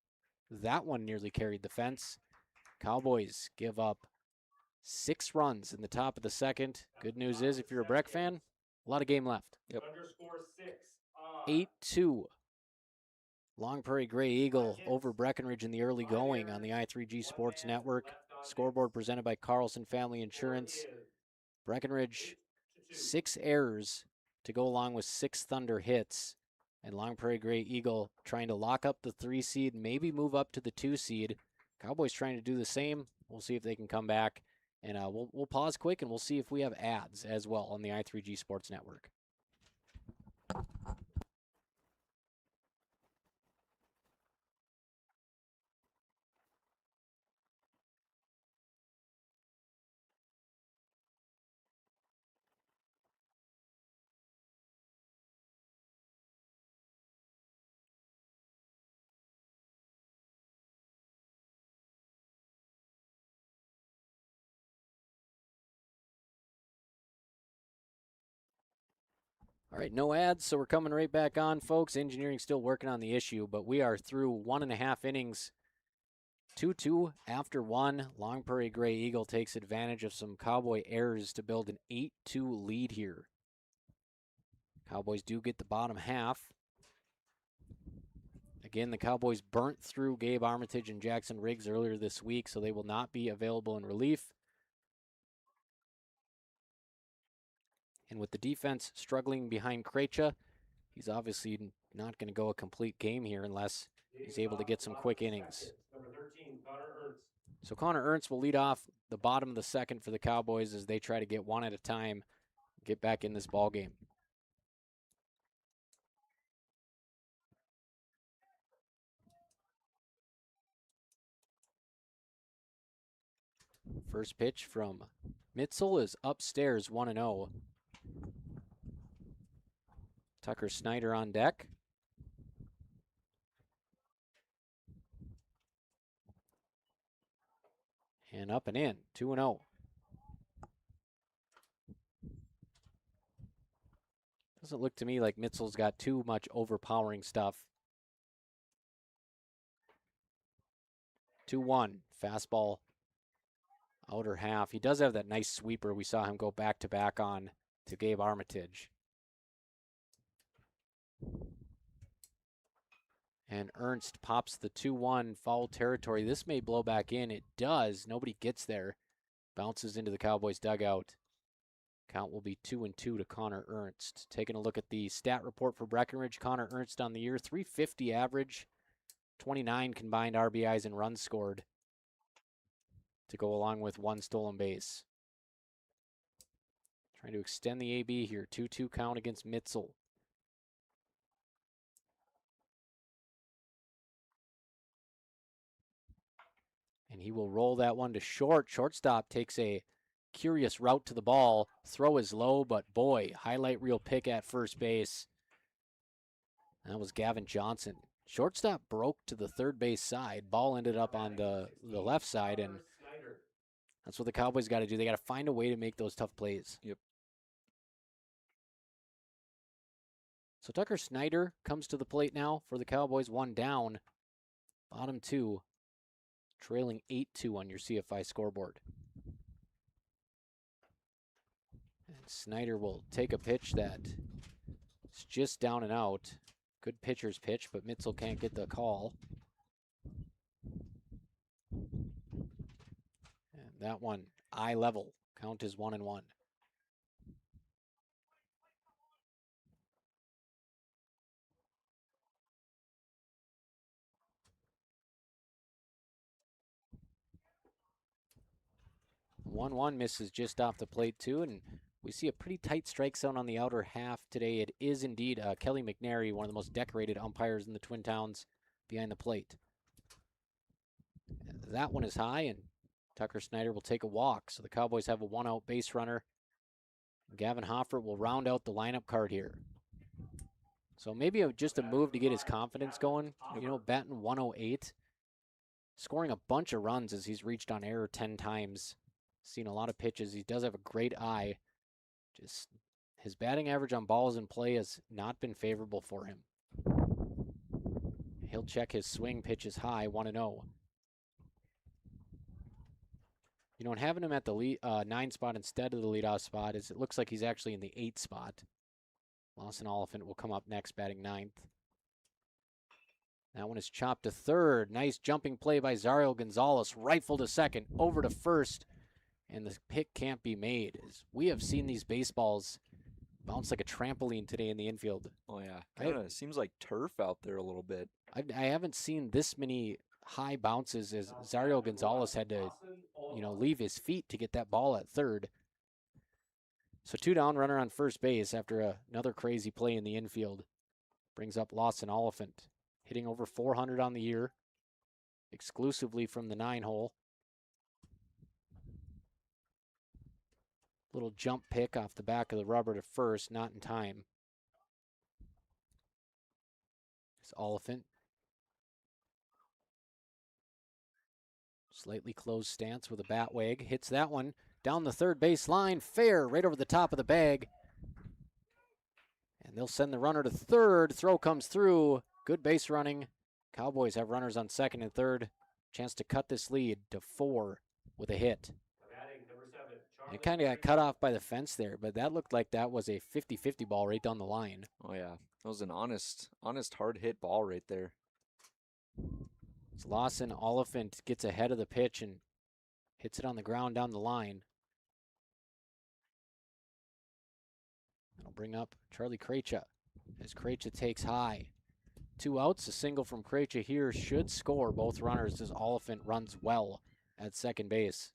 that one nearly carried the fence. Cowboys give up 6 runs in the top of the second. Good news is, if you're a Breck fan, a lot of game left. Yep. Underscore 6 on. 8-2. Long Prairie-Grey Eagle over Breckenridge in the early going on the I3G Sports Network. Scoreboard presented by Carlson Family Insurance. Breckenridge, 6 errors to go along with 6 Thunder hits. And Long Prairie-Grey Eagle trying to lock up the 3 seed, maybe move up to the 2 seed. Cowboys trying to do the same. We'll see if they can come back. And we'll pause quick, and we'll see if we have ads as well on the I3G Sports Network. All right, no ads, so we're coming right back on, folks. Engineering still working on the issue, but we are through 1.5 innings. 2-2 after 1. Long Prairie-Grey Eagle takes advantage of some Cowboy errors to build an 8-2 lead here. Cowboys do get the bottom half. Again, the Cowboys burnt through Gabe Armitage and Jackson Riggs earlier this week, so they will not be available in relief. And with the defense struggling behind Krejci, he's obviously not going to go a complete game here unless he's able to get some quick innings. Number 13, Connor Ernst. So Connor Ernst will lead off the bottom of the second for the Cowboys as they try to get one at a time, get back in this ball game. First pitch from Mitzel is upstairs, 1-0. Tucker Snyder on deck. And up and in, 2-0. Doesn't look to me like Mitzel's got too much overpowering stuff. 2-1, fastball, outer half. He does have that nice sweeper. We saw him go back-to-back on to Gabe Armitage. And Ernst pops the 2-1 foul territory. This may blow back in. It does. Nobody gets there. Bounces into the Cowboys dugout. Count will be 2-2 to Connor Ernst. Taking a look at the stat report for Breckenridge. Connor Ernst on the year, .350 average, 29 combined RBIs and runs scored to go along with 1 stolen base. Trying to extend the AB here. 2-2 count against Mitzel. And he will roll that one to short. Shortstop takes a curious route to the ball. Throw is low, but boy, highlight reel pick at first base. That was Gavin Johnson. Shortstop broke to the third base side. Ball ended up on the left side, and that's what the Cowboys got to do. They got to find a way to make those tough plays. Yep. So Tucker Snyder comes to the plate now for the Cowboys. 1 down. Bottom 2. Trailing 8-2 on your CFI scoreboard. And Snyder will take a pitch that is just down and out. Good pitcher's pitch, but Mitzel can't get the call. And that one, eye level. Count is 1-1. One misses just off the plate too, and we see a pretty tight strike zone on the outer half today. It is indeed Kelly McNary, one of the most decorated umpires in the Twin Towns, behind the plate. And that one is high, and Tucker Snyder will take a walk, so the Cowboys have a 1-out base runner. Gavin Hoffert will round out the lineup card here. So maybe just a move to get his confidence going. You know, batting 108, scoring a bunch of runs as he's reached on error 10 times. Seen a lot of pitches. He does have a great eye. Just his batting average on balls in play has not been favorable for him. He'll check his swing pitches high, 1-0. You know, and having him at the 9 spot instead of the leadoff spot is it looks like he's actually in the 8 spot. Lawson Oliphant will come up next, batting 9th. That one is chopped to third. Nice jumping play by Zariel Gonzalez. Rifle to second, over to first, and the pick can't be made. We have seen these baseballs bounce like a trampoline today in the infield. Oh, yeah. Kind of seems like turf out there a little bit. I haven't seen this many high bounces as Zariel Gonzalez had to, you know, leave his feet to get that ball at third. So 2 down, runner on first base after another crazy play in the infield. Brings up Lawson Oliphant, hitting over 400 on the year, exclusively from the 9-hole. Little jump pick off the back of the rubber to first, not in time. It's Oliphant. Slightly closed stance with a bat wag. Hits that one down the third base line. Fair, right over the top of the bag. And they'll send the runner to third. Throw comes through. Good base running. Cowboys have runners on second and third. Chance to cut this lead to 4 with a hit. And it kind of got cut off by the fence there, but that looked like that was a 50-50 ball right down the line. Oh, yeah. That was an honest, hard hit ball right there. So Lawson Oliphant gets ahead of the pitch and hits it on the ground down the line. That'll bring up Charlie Krejci as Krejci takes high. 2 outs, a single from Krejci here should score both runners as Oliphant runs well at second base.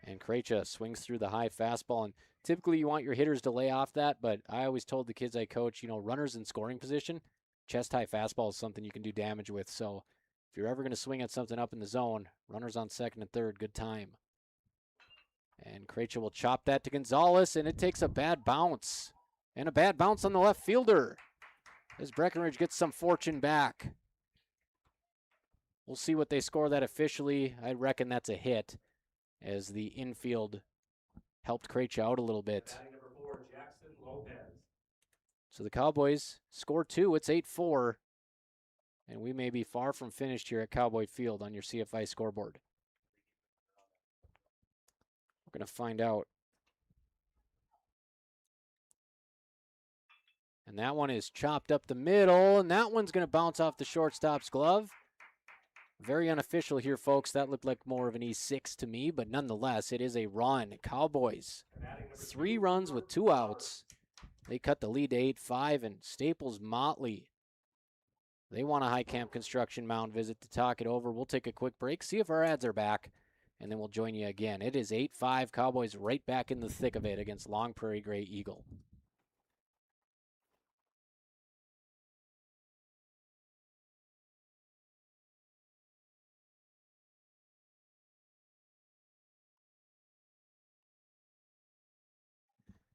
And Krejci swings through the high fastball, and typically you want your hitters to lay off that, but I always told the kids I coach, you know, runners in scoring position, chest-high fastball is something you can do damage with. So if you're ever going to swing at something up in the zone, runners on second and third, good time. And Krejci will chop that to Gonzalez, and it takes a bad bounce. And a bad bounce on the left fielder as Breckenridge gets some fortune back. We'll see what they score that officially. I reckon that's a hit, as the infield helped Krejci out a little bit. So the Cowboys score 2. It's 8-4. And we may be far from finished here at Cowboy Field on your CFI scoreboard. We're going to find out. And that one is chopped up the middle, and that one's going to bounce off the shortstop's glove. Very unofficial here, folks. That looked like more of an E6 to me, but nonetheless, it is a run. Cowboys, 3 runs with 2 outs. They cut the lead to 8-5, and Staples Motley, they want a high camp construction mound visit to talk it over. We'll take a quick break, see if our ads are back, and then we'll join you again. It is 8-5, Cowboys right back in the thick of it against Long Prairie-Grey Eagle.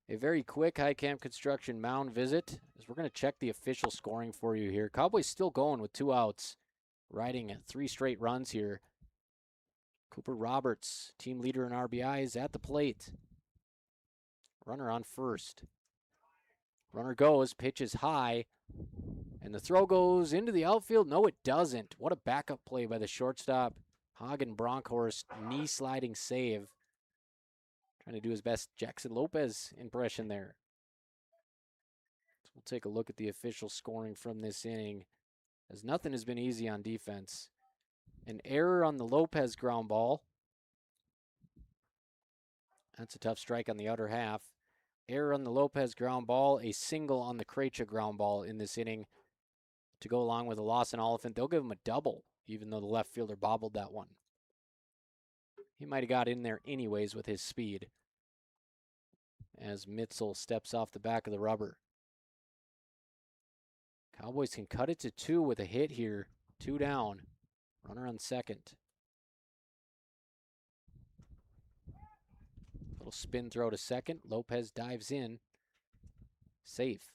A very quick high camp construction mound visit as we're going to check the official scoring for you here. Cowboys still going with 2 outs, riding 3 straight runs here. Cooper Roberts, team leader in RBIs, at the plate. Runner on first. Runner goes, pitches high, and the throw goes into the outfield. No, it doesn't. What a backup play by the shortstop. Hagen Bronkhorst, knee sliding save. Trying to do his best Jackson Lopez impression there. So we'll take a look at the official scoring from this inning, as nothing has been easy on defense. An error on the Lopez ground ball. That's a tough strike on the outer half. Error on the Lopez ground ball, a single on the Krejci ground ball in this inning to go along with a Lawson Oliphant. They'll give him a double, even though the left fielder bobbled that one. He might have got in there anyways with his speed as Mitzel steps off the back of the rubber. Cowboys can cut it to 2 with a hit here. 2 down. Runner on second. Little spin throw to second. Lopez dives in. Safe.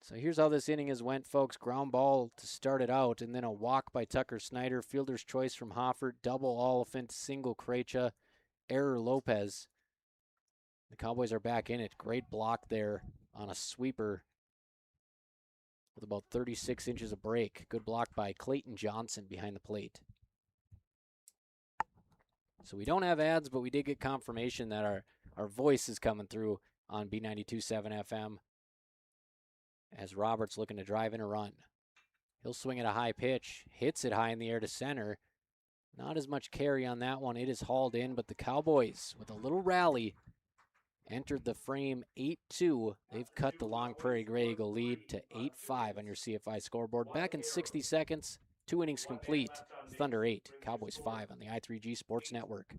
So here's how this inning has went, folks. Ground ball to start it out, and then a walk by Tucker Snyder. Fielder's choice from Hoffert. Double Oliphant. Single Krejci. Error Lopez. The Cowboys are back in it. Great block there on a sweeper with about 36 inches of break. Good block by Clayton Johnson behind the plate. So we don't have ads, but we did get confirmation that our voice is coming through on B92.7 FM. As Roberts looking to drive in a run. He'll swing at a high pitch. Hits it high in the air to center. Not as much carry on that one. It is hauled in, but the Cowboys, with a little rally, entered the frame 8-2. They've cut the Long Prairie-Grey Eagle lead to 8-5 on your CFI scoreboard. Back in 60 seconds, 2 innings complete. Thunder 8, Cowboys 5 on the I3G Sports Network.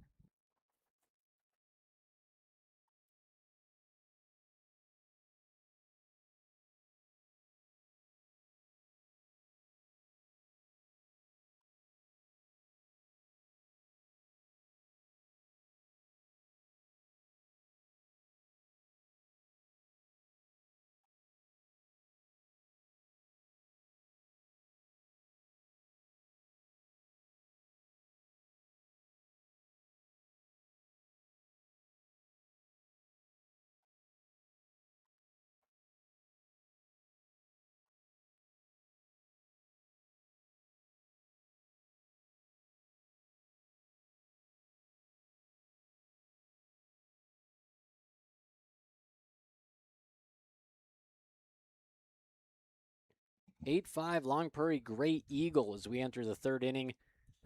(8-5) Long Prairie-Grey Eagle as we enter the third inning.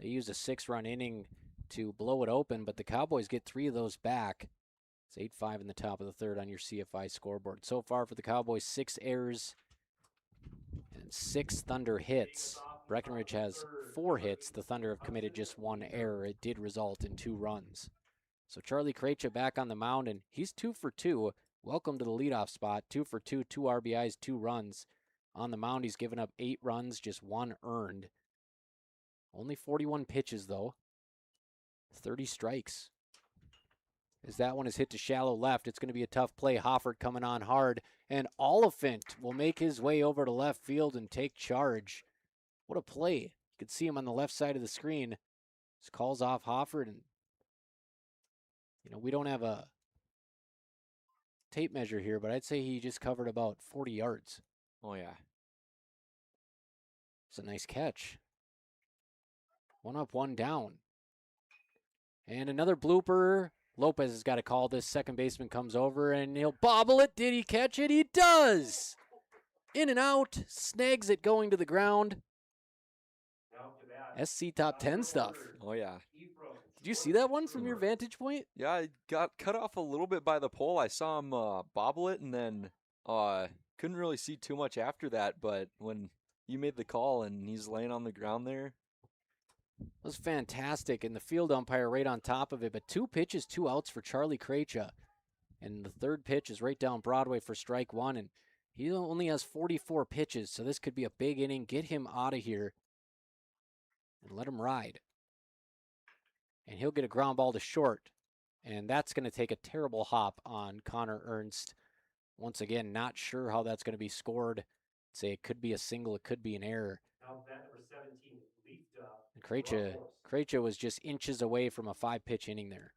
They use a 6-run inning to blow it open, but the Cowboys get 3 of those back. It's 8-5 in the top of the third on your CFI scoreboard. So far for the Cowboys, 6 errors and 6 Thunder hits. Breckenridge has 4 hits. The Thunder have committed just 1 error. It did result in 2 runs. So Charlie Krejci back on the mound, and he's 2 for 2. Welcome to the leadoff spot. 2 for 2, 2 RBIs, 2 runs. On the mound, he's given up 8 runs, just 1 earned. Only 41 pitches, though. 30 strikes. As that one is hit to shallow left, it's going to be a tough play. Hoffert coming on hard, and Oliphant will make his way over to left field and take charge. What a play. You can see him on the left side of the screen. Just calls off Hoffert, and we don't have a tape measure here, but I'd say he just covered about 40 yards. Oh, yeah. It's a nice catch. 1 up, 1 down. And another blooper. Lopez has got to call this. Second baseman comes over, and he'll bobble it. Did he catch it? He does! In and out. Snags it going to the ground. SC Top 10 stuff. Oh, yeah. Did you see that one from your vantage point? Yeah, I got cut off a little bit by the pole. I saw him bobble it, and then couldn't really see too much after that. But when you made the call and he's laying on the ground there. It was fantastic, and the field umpire right on top of it. But 2 pitches, 2 outs for Charlie Krejci. And the third pitch is right down Broadway for strike 1. And he only has 44 pitches, so this could be a big inning. Get him out of here and let him ride. And he'll get a ground ball to short. And that's going to take a terrible hop on Connor Ernst. Once again, not sure how that's going to be scored. Say it could be a single, it could be an error. Now that number 17, And Krejci was just inches away from a 5-pitch inning there.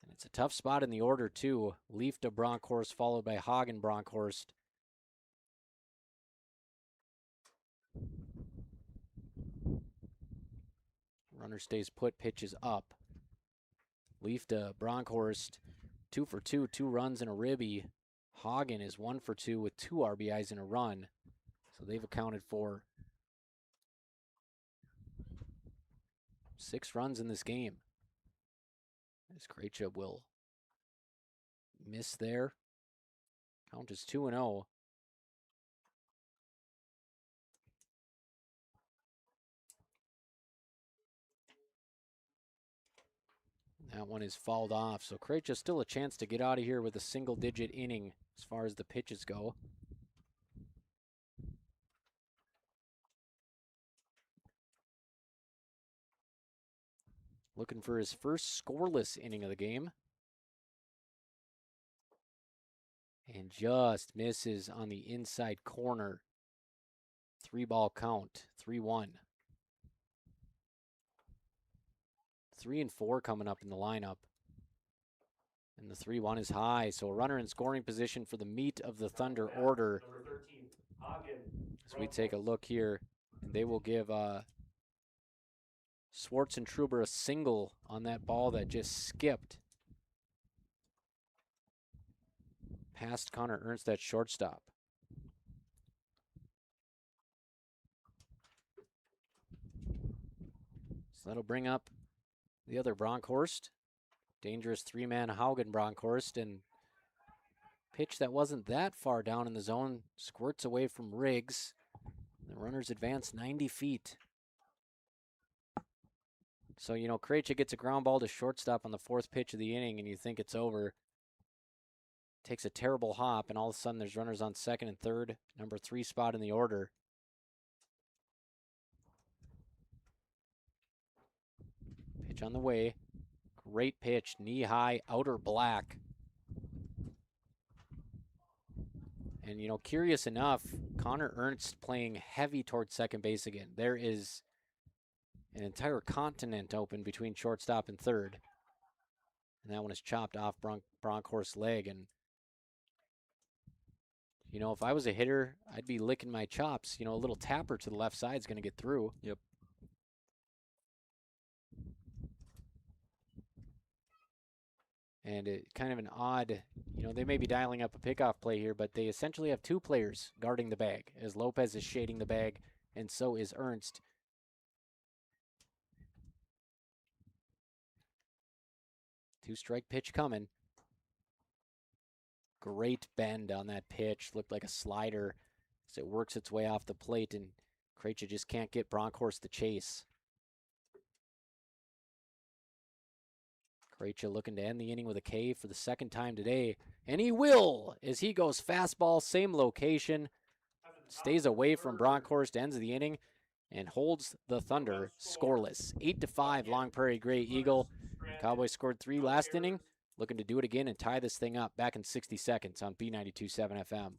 And it's a tough spot in the order, too. Leaf to Bronkhorst, followed by Hagen Bronkhorst. Runner stays put, pitches up. Leaf to Bronkhorst, 2 for 2, 2 runs and a ribby. Hagen is 1 for 2 with 2 RBIs and a run. So they've accounted for 6 runs in this game. As Krejci will miss there. Count is 2-0. That one is fouled off. So Krejci still a chance to get out of here with a single-digit inning as far as the pitches go. Looking for his first scoreless inning of the game. And just misses on the inside corner. 3-ball count, 3-1. 3 and 4 coming up in the lineup. And the 3-1 is high, so a runner in scoring position for the meat of the Thunder order. Number 13, Hagen. As we take a look here, and they will give Schwartz and Truber a single on that ball that just skipped past Connor Ernst at shortstop. So that'll bring up the other Bronkhorst. Dangerous 3-man Haugen Bronkhorst, and pitch that wasn't that far down in the zone. Squirts away from Riggs. The runners advance 90 feet. So, you know, Krejci gets a ground ball to shortstop on the 4th pitch of the inning, and you think it's over. Takes a terrible hop, and all of a sudden there's runners on 2nd and 3rd, number 3 spot in the order. Pitch on the way. Great pitch, knee-high, outer black. And, you know, curious enough, Connor Ernst playing heavy towards second base again. There is an entire continent open between shortstop and third. And that one is chopped off Bronkhorst's leg. And, you know, if I was a hitter, I'd be licking my chops. You know, a little tapper to the left side is going to get through. Yep. And it kind of an odd, you know, they may be dialing up a pickoff play here, but they essentially have 2 players guarding the bag, as Lopez is shading the bag, and so is Ernst. Two-strike pitch coming. Great bend on that pitch. Looked like a slider as it works its way off the plate, and Krejci just can't get Bronkhorst to chase. Krejci looking to end the inning with a K for the 2nd time today, and he will as he goes fastball, same location, stays away from Bronkhorst, ends the inning, and holds the Thunder scoreless. 8-5 Long Prairie-Grey Eagle. Cowboys scored 3 last inning, looking to do it again and tie this thing up back in 60 seconds on B92.7 FM.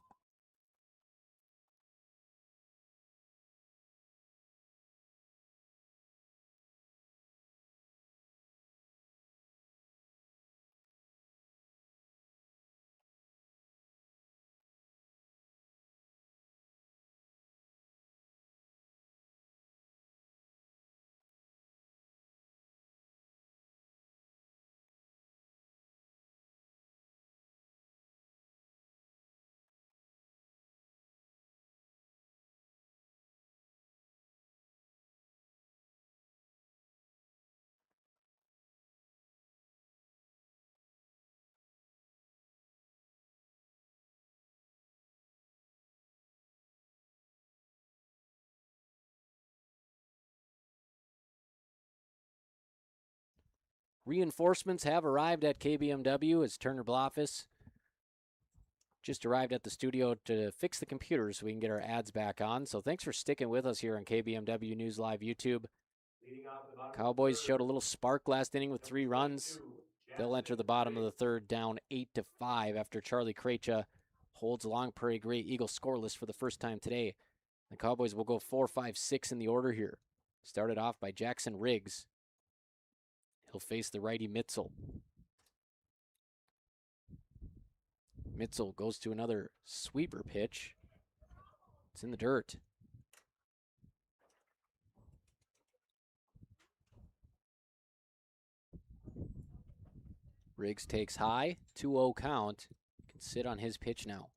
Reinforcements have arrived at KBMW as Turner Bloffice just arrived at the studio to fix the computer so we can get our ads back on. So thanks for sticking with us here on KBMW News Live YouTube. Cowboys showed a little spark last inning with 3 runs. They'll enter the bottom of the 3rd down 8-5 after Charlie Krejci holds Long Prairie-Grey Eagle scoreless for the first time today. The Cowboys will go 4, 5, 6 in the order here. Started off by Jackson Riggs. He'll face the righty Mitzel. Mitzel goes to another sweeper pitch. It's in the dirt. Riggs takes high, 2-0 count. Can sit on his pitch now.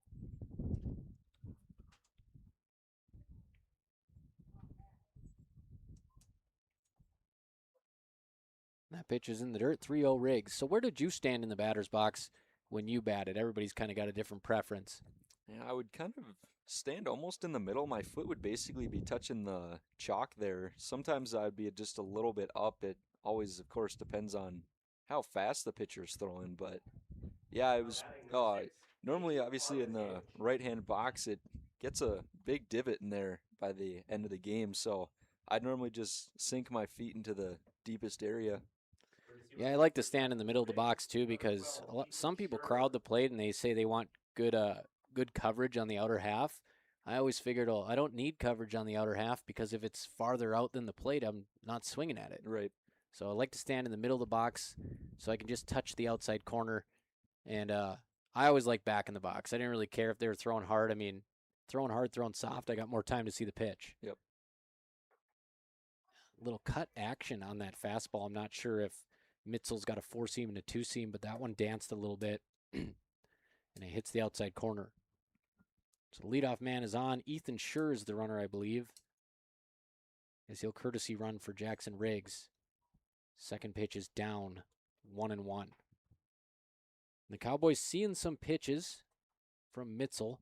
That pitch is in the dirt, 3-0 Riggs. So where did you stand in the batter's box when you batted? Everybody's kind of got a different preference. Yeah, I would kind of stand almost in the middle. My foot would basically be touching the chalk there. Sometimes I'd be just a little bit up. It always, of course, depends on how fast the pitcher's throwing. But yeah, it was normally obviously in the right-hand box it gets a big divot in there by the end of the game. So I'd normally just sink my feet into the deepest area. Yeah, I like to stand in the middle of the box too because some people crowd the plate and they say they want good coverage on the outer half. I always figured, oh, I don't need coverage on the outer half because if it's farther out than the plate, I'm not swinging at it. Right. So I like to stand in the middle of the box so I can just touch the outside corner. And I always like back in the box. I didn't really care if they were throwing hard. I mean, throwing hard, throwing soft, I got more time to see the pitch. Yep. Little cut action on that fastball. I'm not sure if Mitzel's got a 4-seam and a 2-seam, but that one danced a little bit, and it hits the outside corner. So the leadoff man is on. Ethan Schur is the runner, I believe, as he'll courtesy run for Jackson Riggs. Second pitch is down, 1-1. The Cowboys seeing some pitches from Mitzel.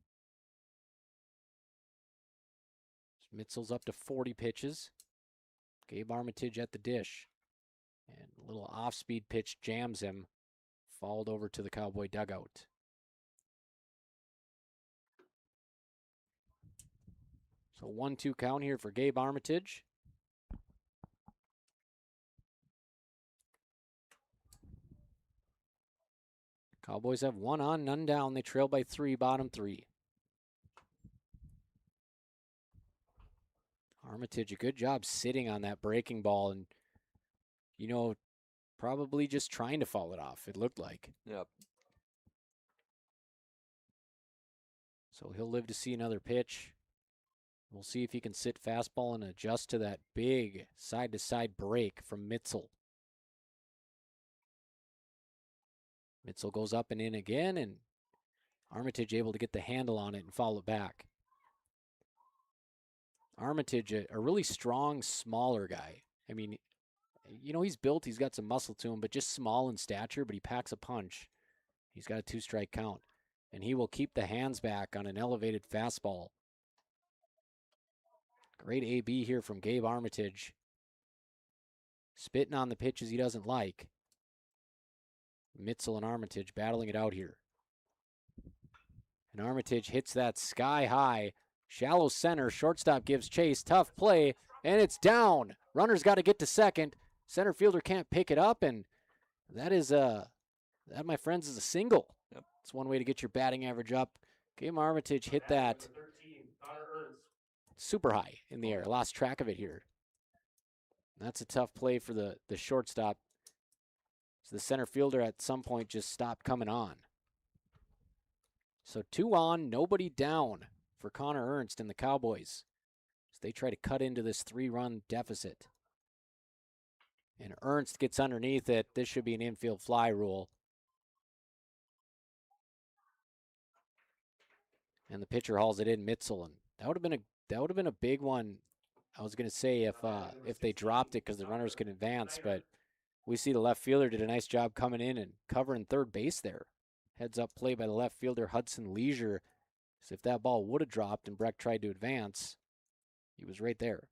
Mitzel's up to 40 pitches. Gabe Armitage at the dish. And a little off-speed pitch jams him. Fouled over to the Cowboy dugout. So 1-2 count here for Gabe Armitage. Cowboys have 1 on, none down. They trail by 3, bottom 3. Armitage, a good job sitting on that breaking ball and, you know, probably just trying to foul it off, it looked like. Yep. So he'll live to see another pitch. We'll see if he can sit fastball and adjust to that big side-to-side break from Mitzel. Mitzel goes up and in again, and Armitage able to get the handle on it and foul it back. Armitage, a really strong, smaller guy. I mean, you know, he's built, he's got some muscle to him, but just small in stature, but he packs a punch. He's got a 2-strike count, and he will keep the hands back on an elevated fastball. Great AB here from Gabe Armitage. Spitting on the pitches he doesn't like. Mitzel and Armitage battling it out here. And Armitage hits that sky high. Shallow center. Shortstop gives chase. Tough play. And it's down. Runner's got to get to second. Center fielder can't pick it up. And that is that, my friends, is a single. Yep. It's one way to get your batting average up. Gabe Armitage hit that super high in the air. Lost track of it here. That's a tough play for the shortstop. So the center fielder at some point just stopped coming on. So 2 on, nobody down for Connor Ernst and the Cowboys as they try to cut into this 3-run deficit. And Ernst gets underneath it. This should be an infield fly rule. And the pitcher hauls it in, Mitzel, and that would have been a big one. I was going to say if they dropped it because the runners could advance, but we see the left fielder did a nice job coming in and covering third base there. Heads up play by the left fielder, Hudson Leisure. So if that ball would have dropped and Breck tried to advance, he was right there.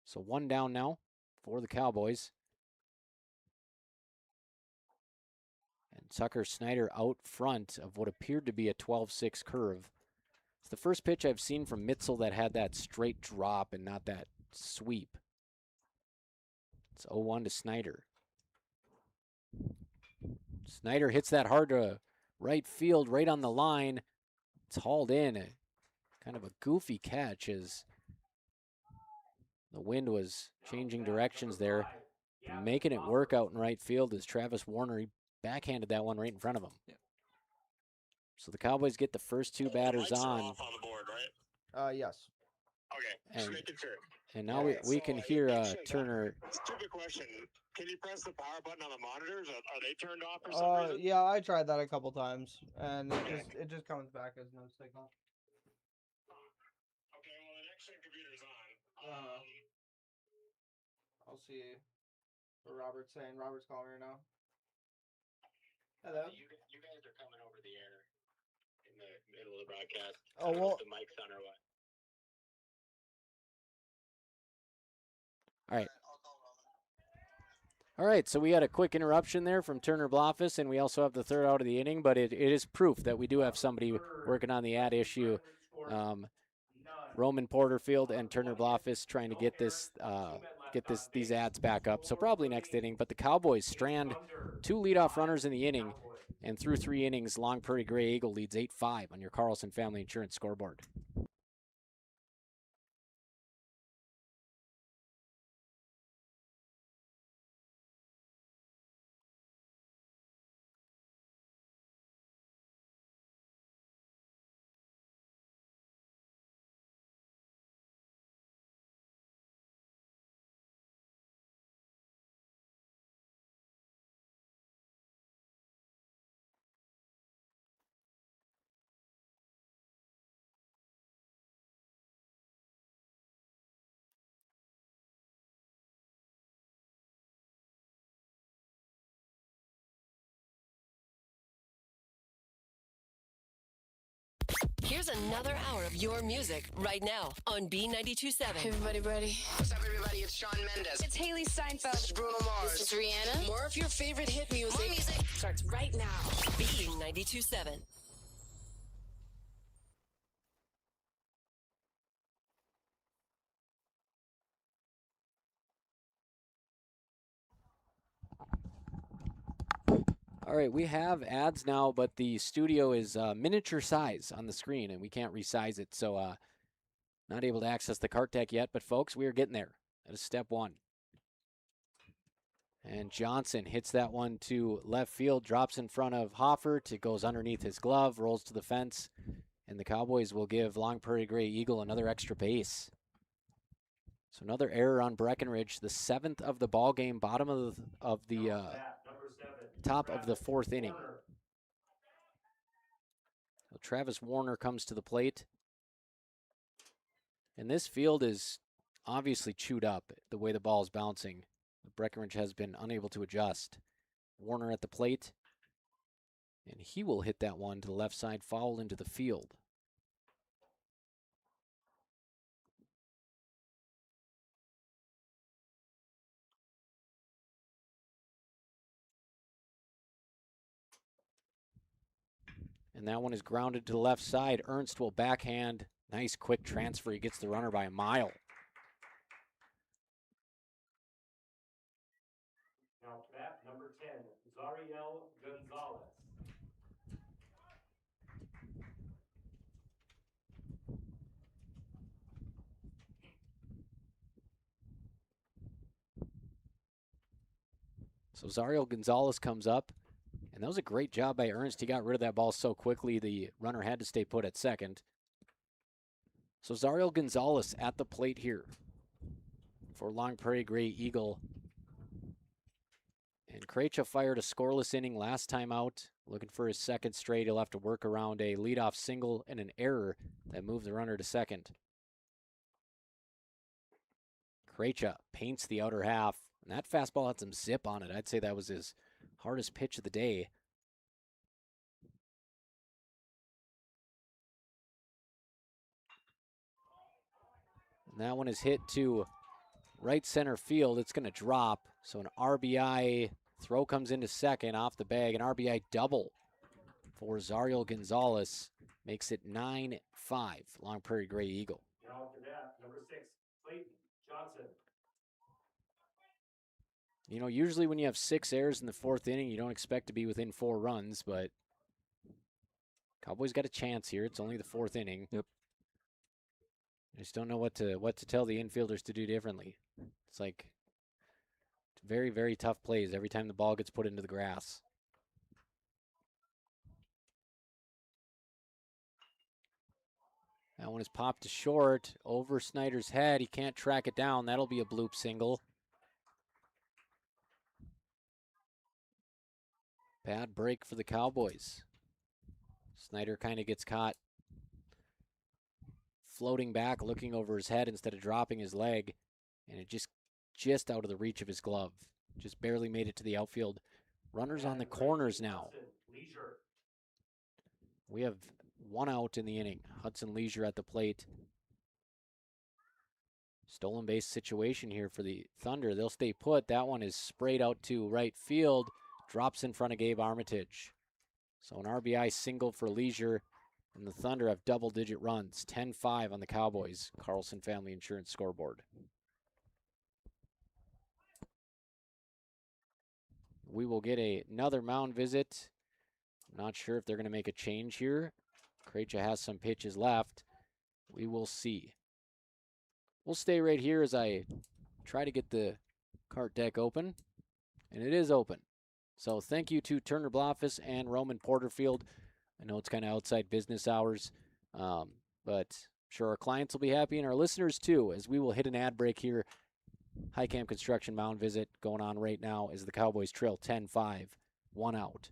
So 1 down now for the Cowboys. And Tucker Snyder out front of what appeared to be a 12-6 curve. It's the first pitch I've seen from Mitzel that had that straight drop and not that sweep. It's 0-1 to Snyder. Snyder hits that hard to right field, right on the line. It's hauled in. Kind of a goofy catch as the wind was changing directions there. Making it work out in right field as Travis Warner, he backhanded that one right in front of him. Yeah. So the Cowboys get the first 2 batters on. Off on the board, right? Yes. Okay, just making sure. And now we can hear Turner. Stupid question. Can you press the power button on the monitors? Are they turned off for some reason? Yeah, I tried that a couple times, and it just comes back as no signal. Okay, well, the next computer's on. I'll see what Robert's saying. Robert's calling me right now. Hello. You guys are coming over the air in the middle of the broadcast. Oh, well. The mic's on or what? All right. All right, so we had a quick interruption there from Turner Bloffus, and we also have the third out of the inning, but it is proof that we do have somebody working on the ad issue. Roman Porterfield and Turner Bloffus trying to get these ads back up. So probably next inning, but the Cowboys strand 2 leadoff runners in the inning, and through 3 innings, Long Prairie-Grey Eagle leads 8-5 on your Carlson Family Insurance scoreboard. Here's another hour of your music right now on B92.7. Everybody ready? What's up, everybody? It's Shawn Mendes. It's Haley Steinfeld. This is Bruno Mars. This is Rihanna. More of your favorite hit music. More music starts right now. B92.7. All right, we have ads now, but the studio is miniature size on the screen, and we can't resize it, so not able to access the cart deck yet. But, folks, we are getting there. That is step 1. And Johnson hits that one to left field, drops in front of Hoffert. It goes underneath his glove, rolls to the fence, and the Cowboys will give Long Prairie-Grey Eagle another extra base. So another error on Breckenridge, the 7th of the ball game, bottom of the top of the 4th inning. So Travis Warner comes to the plate. And this field is obviously chewed up the way the ball is bouncing. Breckenridge has been unable to adjust. Warner at the plate. And he will hit that one to the left side, foul into the field. And that one is grounded to the left side. Ernst will backhand. Nice quick transfer. He gets the runner by a mile. Now bat number 10, Zariel Gonzalez. So Zariel Gonzalez comes up. And that was a great job by Ernst. He got rid of that ball so quickly, the runner had to stay put at second. So Zariel Gonzalez at the plate here for Long Prairie-Grey Eagle. And Krejci fired a scoreless inning last time out. Looking for his second straight. He'll have to work around a leadoff single and an error that moved the runner to second. Krejci paints the outer half. And that fastball had some zip on it. I'd say that was his hardest pitch of the day. And that one is hit to right center field. It's going to drop. So an RBI throw comes into second off the bag. An RBI double for Zariel Gonzalez makes it 9-5. Long Prairie-Grey Eagle. Now after that, number 6, Clayton Johnson. You know, usually when you have 6 errors in the 4th inning, you don't expect to be within 4 runs, but Cowboys got a chance here. It's only the 4th inning. Yep. I just don't know what to tell the infielders to do differently. It's like very, very tough plays every time the ball gets put into the grass. That one is popped to short over Snyder's head. He can't track it down. That'll be a bloop single. Bad break for the Cowboys. Snyder kind of gets caught floating back, looking over his head instead of dropping his leg, and it just out of the reach of his glove. Just barely made it to the outfield. Runners on the corners now. We have 1 out in the inning. Hudson Leisure at the plate. Stolen base situation here for the Thunder. They'll stay put. That one is sprayed out to right field. Drops in front of Gabe Armitage. So an RBI single for Leisure. And the Thunder have double-digit runs. 10-5 on the Cowboys. Carlson Family Insurance scoreboard. We will get another mound visit. I'm not sure if they're going to make a change here. Krejci has some pitches left. We will see. We'll stay right here as I try to get the cart deck open. And it is open. So thank you to Turner Bloffice and Roman Porterfield. I know it's kind of outside business hours, but I'm sure our clients will be happy and our listeners too, as we will hit an ad break here. High Camp Construction mound visit going on right now as the Cowboys trail 10-5, 1 out.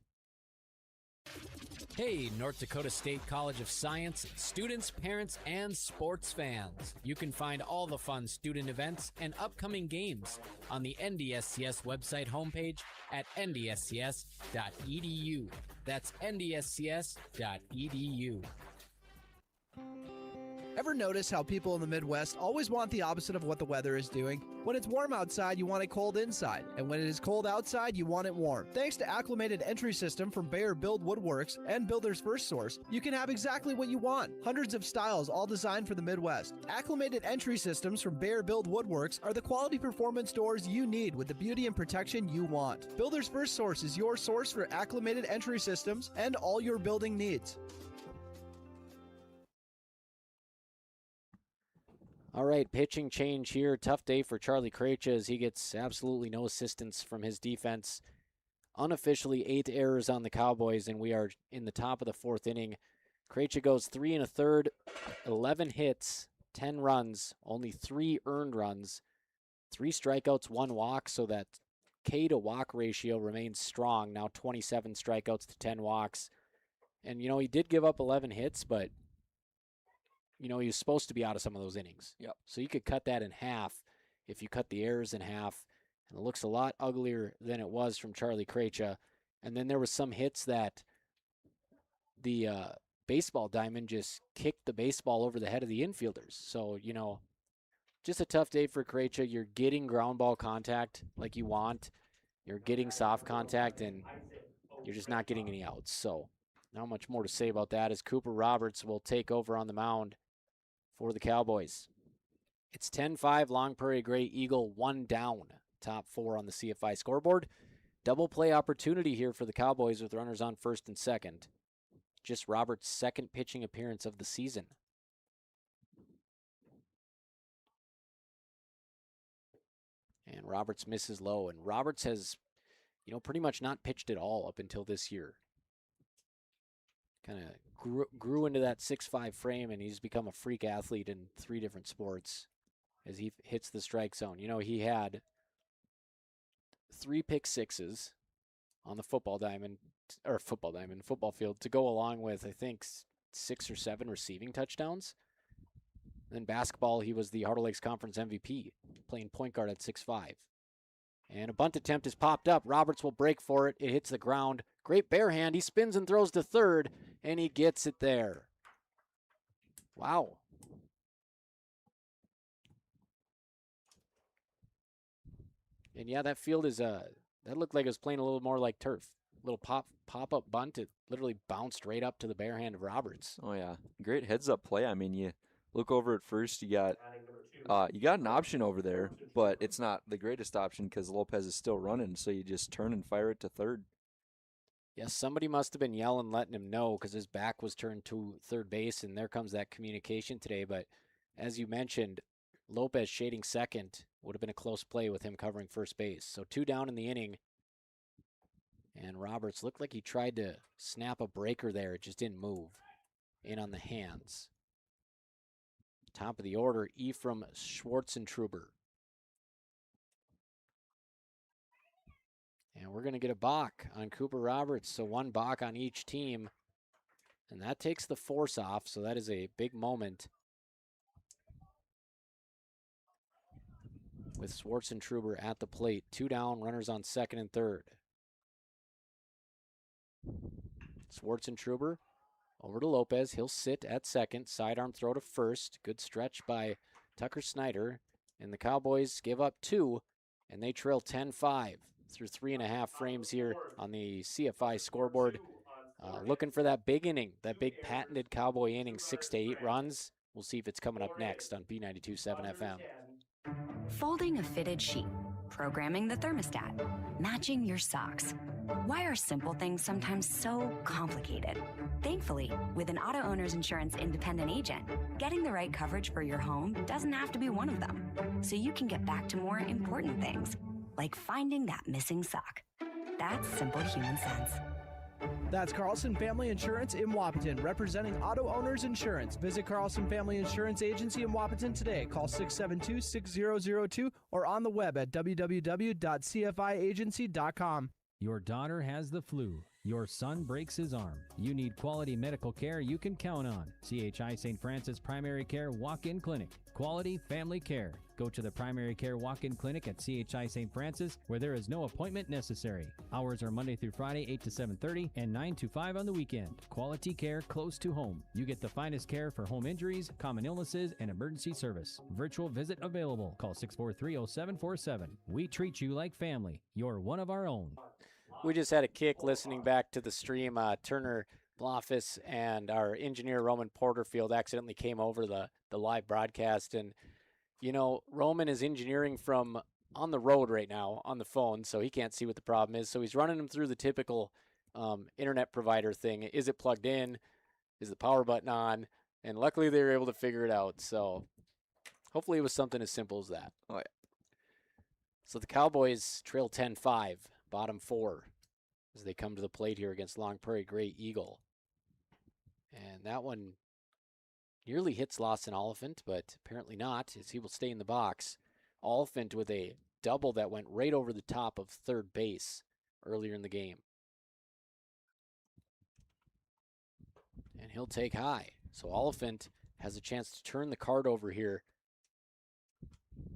Hey, North Dakota State College of Science, students, parents, and sports fans. You can find all the fun student events and upcoming games on the NDSCS website homepage at ndscs.edu. That's ndscs.edu. Ever notice how people in the Midwest always want the opposite of what the weather is doing? When it's warm outside, you want it cold inside. And when it is cold outside, you want it warm. Thanks to Acclimated Entry System from Bayer Build Woodworks and Builder's First Source, you can have exactly what you want. Hundreds of styles, all designed for the Midwest. Acclimated Entry Systems from Bayer Build Woodworks are the quality performance doors you need with the beauty and protection you want. Builder's First Source is your source for acclimated entry systems and all your building needs. All right, pitching change here. Tough day for Charlie Krejci as he gets absolutely no assistance from his defense. Unofficially 8 errors on the Cowboys, and we are in the top of the 4th inning. Krejci goes 3 1/3, 11 hits, 10 runs, only 3 earned runs, 3 strikeouts, 1 walk, so that K to walk ratio remains strong. Now 27 strikeouts to 10 walks. And, you know, he did give up 11 hits, but he was supposed to be out of some of those innings. Yep. So you could cut that in half if you cut the errors in half. And it looks a lot uglier than it was from Charlie Krejci. And then there was some hits that the baseball diamond just kicked the baseball over the head of the infielders. So, just a tough day for Krejci. You're getting ground ball contact like you want. You're getting soft contact, and you're just not getting any outs. So not much more to say about that as Cooper Roberts will take over on the mound for the Cowboys. It's 10-5, Long Prairie-Grey Eagle, 1 down. Top 4 on the CFI scoreboard. Double play opportunity here for the Cowboys with runners on first and second. Just Roberts' second pitching appearance of the season. And Roberts misses low. And Roberts has, pretty much not pitched at all up until this year. Kind of grew into that 6'5" frame, and he's become a freak athlete in 3 different sports as he hits the strike zone. He had 3 pick sixes on the football field to go along with, I think, 6 or 7 receiving touchdowns. And then basketball, he was the Heart Lakes Conference MVP, playing point guard at 6'5". And a bunt attempt is popped up. Roberts will break for it. It hits the ground. Great bare hand. He spins and throws to third, and he gets it there. Wow. And yeah, that field is that looked like it was playing a little more like turf. Little pop-up bunt. It literally bounced right up to the bare hand of Roberts. Oh yeah, great heads-up play. I mean, you look over at first, you got an option over there, but it's not the greatest option because Lopez is still running, so you just turn and fire it to third. Yes, somebody must have been yelling, letting him know, because his back was turned to third base, and there comes that communication today. But as you mentioned, Lopez shading second would have been a close play with him covering first base. So 2 down in the inning, and Roberts looked like he tried to snap a breaker there. It just didn't move. In on the hands. Top of the order, Ephraim Schwartzentruber. And we're going to get a balk on Cooper Roberts, so 1 balk on each team. And that takes the force off, so that is a big moment with Schwartzentruber at the plate. 2 down, runners on second and third. Schwartzentruber over to Lopez. He'll sit at second. Sidearm throw to first. Good stretch by Tucker Snyder. And the Cowboys give up 2, and they trail 10-5 through 3.5 frames here on the CFI scoreboard. Looking for that big inning, that big patented Cowboy inning, 6 to 8 runs. We'll see if it's coming up next on B92.7 FM. Folding a fitted sheet, programming the thermostat, matching your socks. Why are simple things sometimes so complicated? Thankfully, with an auto owner's insurance independent agent, getting the right coverage for your home doesn't have to be one of them. So you can get back to more important things, like finding that missing sock. That's simple human sense. That's Carlson Family Insurance in Wapaton, representing auto owners insurance. Visit Carlson Family Insurance Agency in Wapaton today. Call 672-6002 or on the web at www.cfiagency.com. Your daughter has the flu. Your son breaks his arm. You need quality medical care you can count on. CHI St. Francis Primary Care Walk-In Clinic. Quality family care. Go to the Primary Care Walk-In Clinic at CHI St. Francis, where there is no appointment necessary. Hours are Monday through Friday, 8 to 7:30 and 9 to 5 on the weekend. Quality care close to home. You get the finest care for home injuries, common illnesses, and emergency service. Virtual visit available. Call 643-0747. We treat you like family. You're one of our own. We just had a kick listening back to the stream. Turner Bloffis and our engineer Roman Porterfield accidentally came over the live broadcast. And, you know, Roman is engineering from on the road right now on the phone, so he can't see what the problem is. So he's running him through the typical internet provider thing. Is it plugged in? Is the power button on? And luckily they were able to figure it out. So hopefully it was something as simple as that. Oh, yeah. So the Cowboys trail 10-5, bottom 4, as they come to the plate here against Long Prairie-Grey Eagle. And that one nearly hits Lawson Oliphant, but apparently not, as he will stay in the box. Oliphant with a double that went right over the top of third base earlier in the game. And he'll take high. So Oliphant has a chance to turn the card over here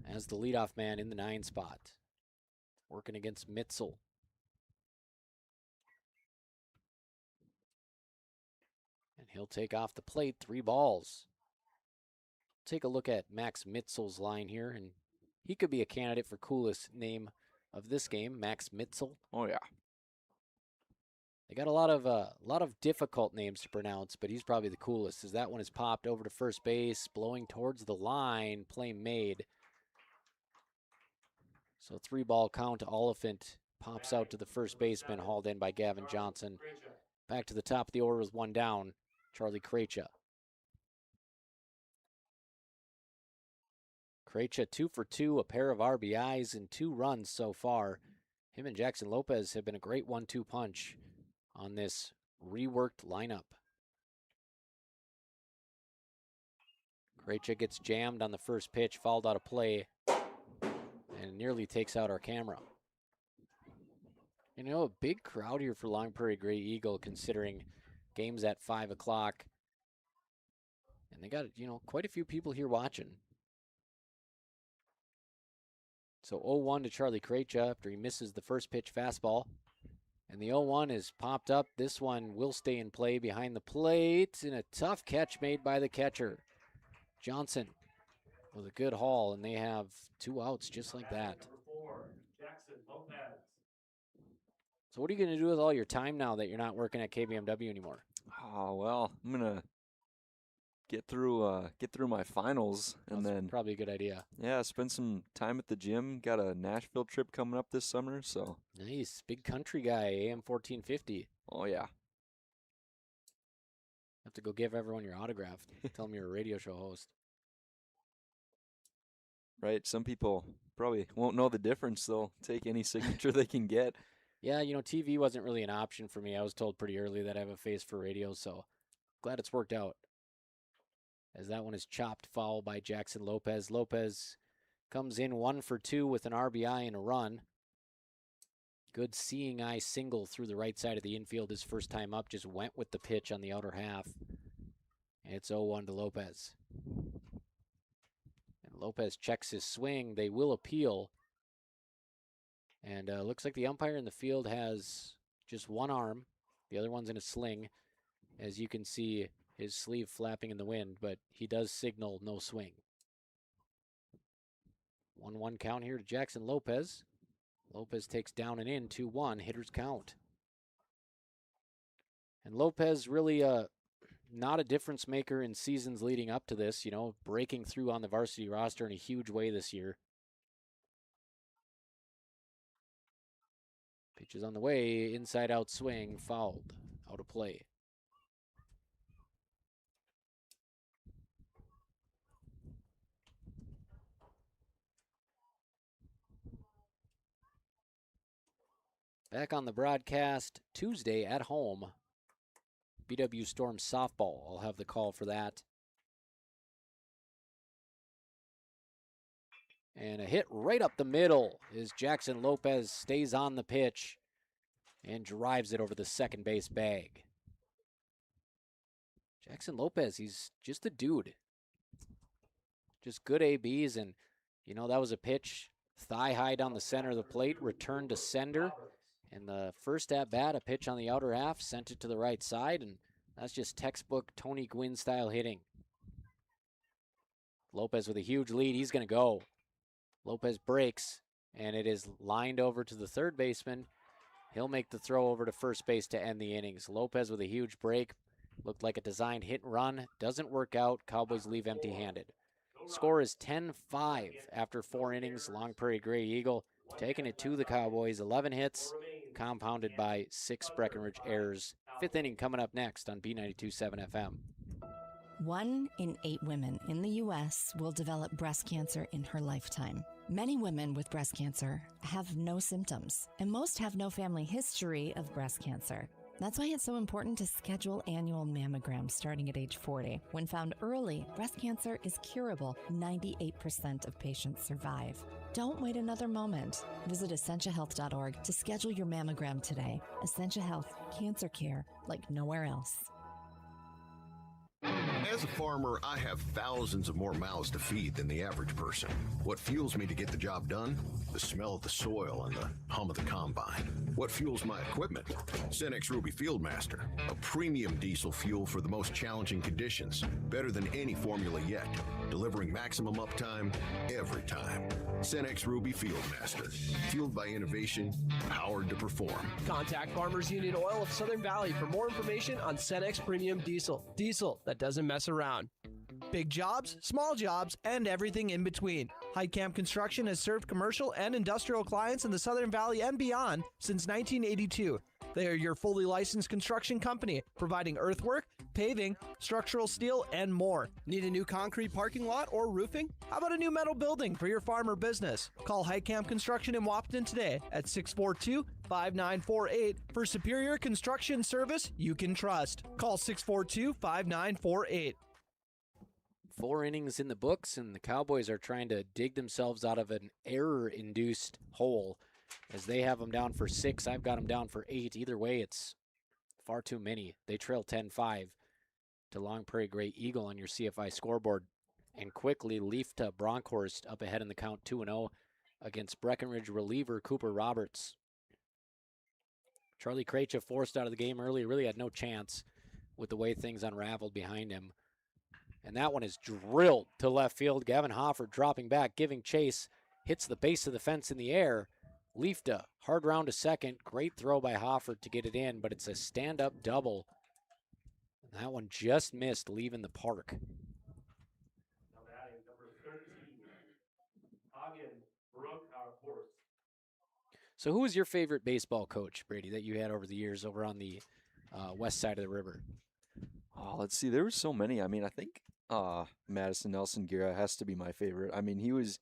as the leadoff man in the 9 spot. Working against Mitzel. And he'll take off the plate, 3 balls. Take a look at Max Mitzel's line here, and he could be a candidate for coolest name of this game, Max Mitzel. Oh, yeah. They got a lot of difficult names to pronounce, but he's probably the coolest, as that one is popped over to first base, blowing towards the line, play made. So 3-ball count. Oliphant pops out to the first baseman, hauled in by Gavin Johnson. Back to the top of the order with 1 down, Charlie Krejci. Krejci 2 for 2, a pair of RBIs and 2 runs so far. Him and Jackson Lopez have been a great 1-2 punch on this reworked lineup. Krejci gets jammed on the first pitch, fouled out of play, and nearly takes out our camera. You know, a big crowd here for Long Prairie-Grey Eagle, considering games at 5 o'clock. And they got, you know, quite a few people here watching. So 0-1 to Charlie Krejci after he misses the first pitch fastball. And the 0-1 is popped up. This one will stay in play behind the plate. And a tough catch made by the catcher, Johnson, with a good haul. And they have 2 outs just like that. So what are you going to do with all your time now that you're not working at KBMW anymore? Oh, well, I'm going to get through my finals, and That's then probably a good idea. Yeah, spend some time at the gym. Got a Nashville trip coming up this summer, so Nice. Big country guy, AM 1450. oh yeah. Have to go give everyone your autograph. Tell them you're a radio show host. Right, some people probably won't know the difference. They'll take any signature they can get. Yeah, you know, TV wasn't really an option for me. I was told pretty early that I have a face for radio, so glad it's worked out. As that one is chopped foul by Jackson Lopez. Lopez comes in 1 for 2 with an RBI and a run. Good seeing eye single through the right side of the infield his first time up. Just went with the pitch on the outer half. And it's 0-1 to Lopez. And Lopez checks his swing. They will appeal. And looks like the umpire in the field has just one arm. The other one's in a sling. As you can see, his sleeve flapping in the wind, but he does signal no swing. 1-1 count here to Jackson Lopez. Lopez takes down and in 2-1, hitters count. And Lopez really not a difference maker in seasons leading up to this, you know, breaking through on the varsity roster in a huge way this year. Pitch is on the way, inside out swing, fouled, out of play. Back on the broadcast Tuesday at home. BW Storm softball. I'll have the call for that. And a hit right up the middle as Jackson Lopez stays on the pitch and drives it over the second base bag. Jackson Lopez, he's just a dude. Just good ABs, and, you know, that was a pitch thigh high down the center of the plate, returned to sender. And the first at bat, a pitch on the outer half, sent it to the right side, and that's just textbook Tony Gwynn style hitting. Lopez with a huge lead, he's going to go. Lopez breaks, and it is lined over to the third baseman. He'll make the throw over to first base to end the innings. Lopez with a huge break, looked like a designed hit and run, doesn't work out. Cowboys leave empty-handed. Score is 10-5 after 4 innings. Long Prairie-Grey Eagle taking it to the Cowboys. 11 hits, compounded by 6 Breckenridge errors. 5th inning coming up next on B92.7 FM. 1 in 8 women in the U.S. will develop breast cancer in her lifetime. Many women with breast cancer have no symptoms, and most have no family history of breast cancer. That's why it's so important to schedule annual mammograms starting at age 40. When found early, breast cancer is curable. 98% of patients survive. Don't wait another moment. Visit essentiahealth.org to schedule your mammogram today. Essentia Health, cancer care like nowhere else. As a farmer, I have thousands of more mouths to feed than the average person. What fuels me to get the job done? The smell of the soil and the hum of the combine. What fuels my equipment? Cenex Ruby Fieldmaster, a premium diesel fuel for the most challenging conditions. Better than any formula yet, delivering maximum uptime every time. Cenex Ruby Fieldmaster, fueled by innovation, powered to perform. Contact Farmers Union Oil of Southern Valley for more information on Cenex Premium Diesel. Diesel that doesn't mess around. Big jobs, small jobs, and everything in between. Heitkamp Construction has served commercial and industrial clients in the Southern Valley and beyond since 1982. They are your fully licensed construction company, providing earthwork, paving, structural steel, and more. Need a new concrete parking lot or roofing? How about a new metal building for your farm or business? Call Heitkamp Construction in Wapton today at 642-5948 for superior construction service you can trust. Call 642-5948. 4 innings in the books, and the Cowboys are trying to dig themselves out of an error-induced hole as they have them down for 6. I've got them down for 8. Either way, it's far too many. They trail 10-5 to Long Prairie-Grey Eagle on your CFI scoreboard. And quickly, Leifta Bronkhorst up ahead in the count 2-0 against Breckenridge reliever Cooper Roberts. Charlie Krejci forced out of the game early, really had no chance with the way things unraveled behind him. And that one is drilled to left field. Gavin Hofford dropping back, giving chase, hits the base of the fence in the air. Leifta, hard round to second. Great throw by Hofford to get it in, but it's a stand-up double. And that one just missed, leaving the park. Now batting number 13, Hagen Brookhorst. So who was your favorite baseball coach, Brady, that you had over the years over on the west side of the river? Oh, let's see. There were so many. I mean, I think Madison Nelson Guerra has to be my favorite. I mean, he was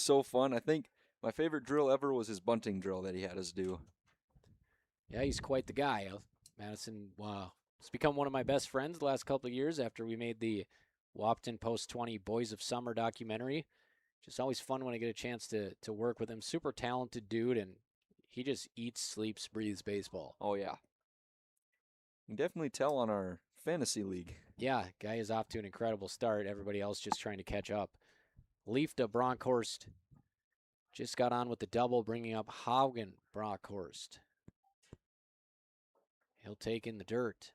so fun. I think my favorite drill ever was his bunting drill that he had us do. Yeah, he's quite the guy. Madison, wow. He's become one of my best friends the last couple of years after we made the Wapton Post 20 Boys of Summer documentary. Just always fun when I get a chance to work with him. Super talented dude, and he just eats, sleeps, breathes baseball. Oh, yeah. You can definitely tell on our fantasy league. Yeah, guy is off to an incredible start. Everybody else just trying to catch up. Leifta Bronkhorst just got on with the double, bringing up Haugen Bronkhorst. He'll take in the dirt.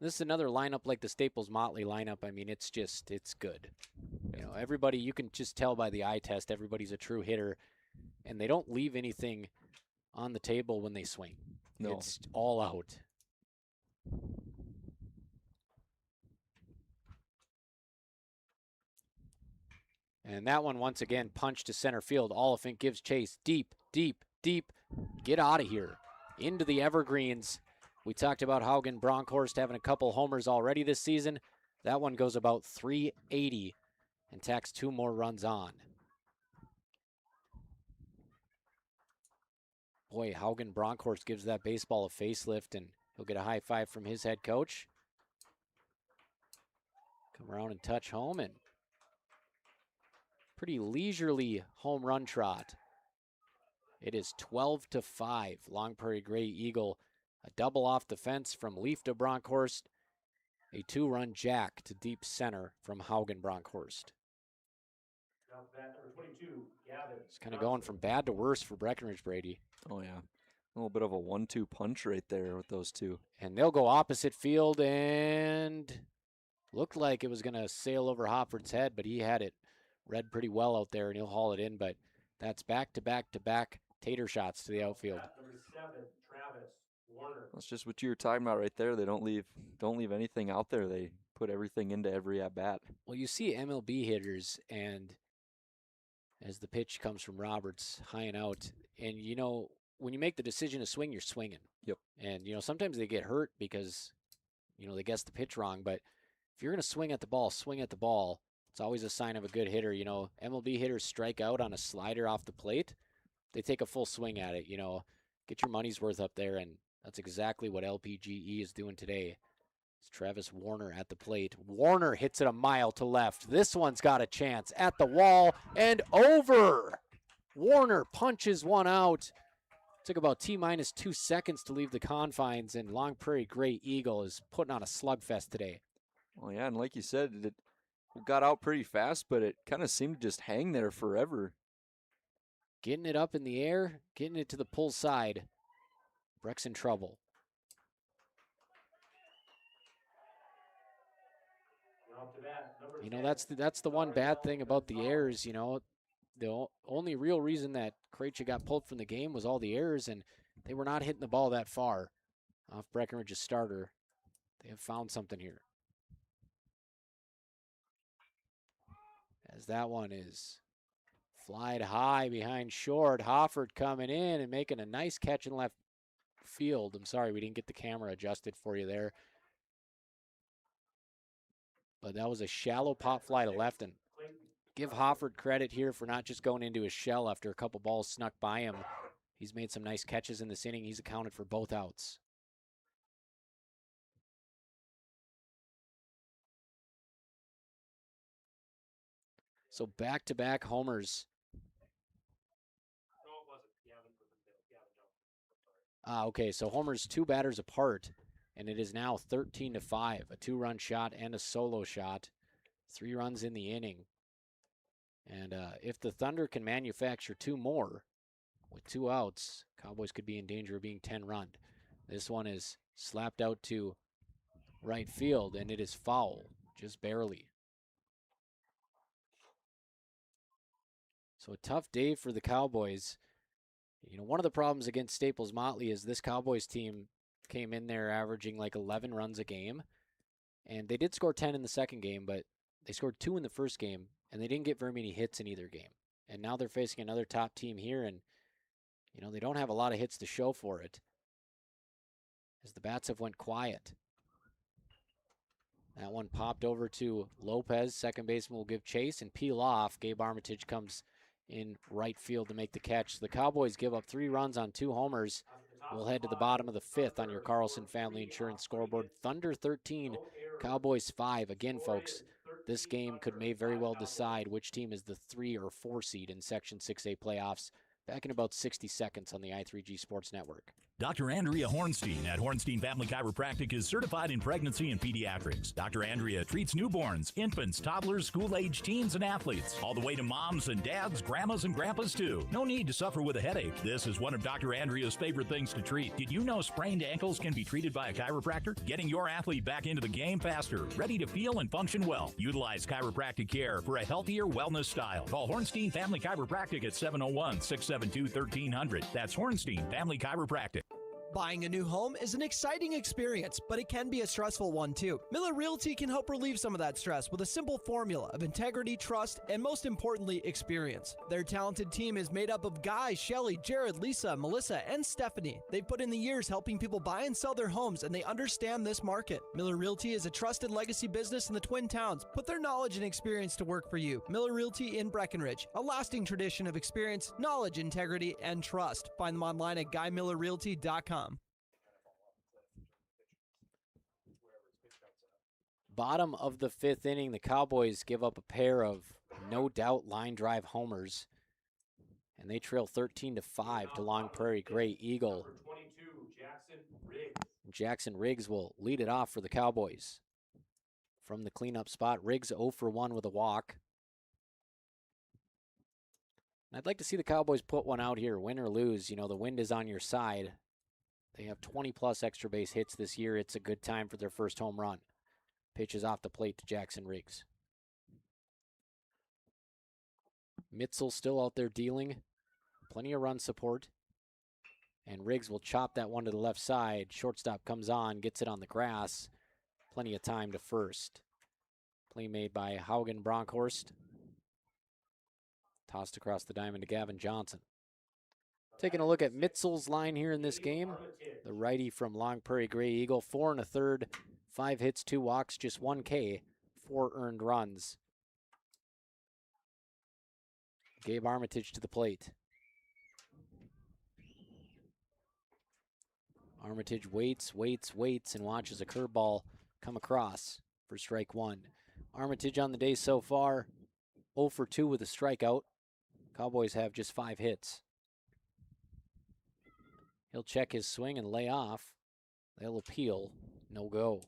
This is another lineup like the Staples Motley lineup. I mean, it's good. You know, everybody, you can just tell by the eye test, everybody's a true hitter, and they don't leave anything on the table when they swing. No. It's all out. And that one, once again, punched to center field. Oliphant gives chase. Deep, deep, deep. Get out of here. Into the evergreens. We talked about Haugen Bronkhorst having a couple homers already this season. That one goes about 380 and tacks 2 more runs on. Boy, Haugen Bronkhorst gives that baseball a facelift, and he'll get a high five from his head coach. Come around and touch home, and pretty leisurely home run trot. It is 12-5. Long Prairie-Grey Eagle, a double off the fence from Leaf to Bronkhorst, a 2-run jack to deep center from Haugen Bronkhorst. Now bat number 22, Gavin. It's kind of going from bad to worse for Breckenridge, Brady. Oh, yeah. A little bit of a 1-2 punch right there with those two. And they'll go opposite field, and looked like it was going to sail over Hofford's head, but he had it read pretty well out there, and he'll haul it in. But that's back-to-back-to-back tater shots to the outfield. Bat number 7, Travis Warner. That's just what you were talking about right there. They don't leave anything out there. They put everything into every at-bat. Well, you see MLB hitters, and as the pitch comes from Roberts, high and out, and you know, when you make the decision to swing, you're swinging. Yep. And, you know, sometimes they get hurt because, you know, they guess the pitch wrong. But if you're going to swing at the ball, swing at the ball. It's always a sign of a good hitter. You know, MLB hitters strike out on a slider off the plate. They take a full swing at it, you know. Get your money's worth up there, and that's exactly what LPGE is doing today. It's Travis Warner at the plate. Warner hits it a mile to left. This one's got a chance at the wall and over. Warner punches one out. Took about T-minus 2 seconds to leave the confines, and Long Prairie-Grey Eagle is putting on a slugfest today. Well, yeah, and like you said, it got out pretty fast, but it kind of seemed to just hang there forever. Getting it up in the air, getting it to the pull side. Breck's in trouble. You know, that's the one bad thing about the errors, you know. The only real reason that Krejci got pulled from the game was all the errors, and they were not hitting the ball that far off Breckenridge's starter. They have found something here. As that one is flied high behind short. Hofford coming in and making a nice catch in left field. I'm sorry we didn't get the camera adjusted for you there. But that was a shallow pop fly to left, and give Hofford credit here for not just going into his shell after a couple balls snuck by him. He's made some nice catches in this inning. He's accounted for both outs. So back-to-back homers. Okay, so homers 2 batters apart, and it is now 13-5. A 2-run shot and a solo shot. 3 runs in the inning. And if the Thunder can manufacture 2 more with 2 outs, Cowboys could be in danger of being 10-run. This one is slapped out to right field, and it is foul, just barely. So a tough day for the Cowboys. You know, one of the problems against Staples Motley is this Cowboys team came in there averaging like 11 runs a game. And they did score 10 in the second game, but they scored 2 in the first game, and they didn't get very many hits in either game. And now they're facing another top team here, and, you know, they don't have a lot of hits to show for it, as the bats have went quiet. That one popped over to Lopez. Second baseman will give chase and peel off. Gabe Armitage comes in right field to make the catch. The Cowboys give up 3 runs on 2 homers. We'll head to the bottom of the 5th on your Carlson Family Insurance scoreboard. Thunder 13, Cowboys 5. Again, folks, this game may very well decide which team is the 3 or 4 seed in Section 6A playoffs. Back in about 60 seconds on the i3G Sports Network. Dr. Andrea Hornstein at Hornstein Family Chiropractic is certified in pregnancy and pediatrics. Dr. Andrea treats newborns, infants, toddlers, school-age teens, and athletes, all the way to moms and dads, grandmas and grandpas too. No need to suffer with a headache. This is one of Dr. Andrea's favorite things to treat. Did you know sprained ankles can be treated by a chiropractor? Getting your athlete back into the game faster, ready to feel and function well. Utilize chiropractic care for a healthier wellness style. Call Hornstein Family Chiropractic at 701-672-1300. That's Hornstein Family Chiropractic. Buying a new home is an exciting experience, but it can be a stressful one too. Miller Realty can help relieve some of that stress with a simple formula of integrity, trust, and most importantly, experience. Their talented team is made up of Guy, Shelly, Jared, Lisa, Melissa, and Stephanie. They've put in the years helping people buy and sell their homes, and they understand this market. Miller Realty is a trusted legacy business in the Twin Towns. Put their knowledge and experience to work for you. Miller Realty in Breckenridge, a lasting tradition of experience, knowledge, integrity, and trust. Find them online at GuyMillerRealty.com. Bottom of the 5th inning, the Cowboys give up a pair of no doubt line drive homers, and they trail 13-5 to Long Prairie-Grey Eagle. Number 22, Jackson Riggs. Jackson Riggs will lead it off for the Cowboys. From the cleanup spot, Riggs 0 for 1 with a walk. And I'd like to see the Cowboys put one out here, win or lose. You know, the wind is on your side. They have 20-plus extra base hits this year. It's a good time for their first home run. Pitches off the plate to Jackson Riggs. Mitzel still out there dealing. Plenty of run support. And Riggs will chop that one to the left side. Shortstop comes on, gets it on the grass. Plenty of time to first. Play made by Haugen Bronkhorst. Tossed across the diamond to Gavin Johnson. Taking a look at Mitzel's line here in this game. The righty from Long Prairie-Grey Eagle, 4 1/3. 5 hits, 2 walks, just 1 K, 4 earned runs. Gabe Armitage to the plate. Armitage waits, and watches a curveball come across for strike 1. Armitage on the day so far, 0 for 2 with a strikeout. Cowboys have just 5 hits. He'll check his swing and lay off. They'll appeal, no go.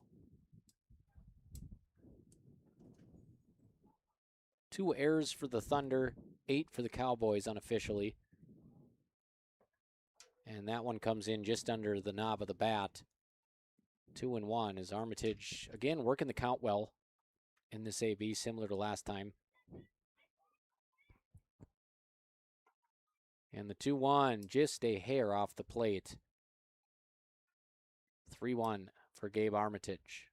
2 errors for the Thunder, 8 for the Cowboys unofficially. And that one comes in just under the knob of the bat. 2-1 as Armitage, again, working the count well in this AB, similar to last time. And the 2-1, just a hair off the plate. 3-1 for Gabe Armitage.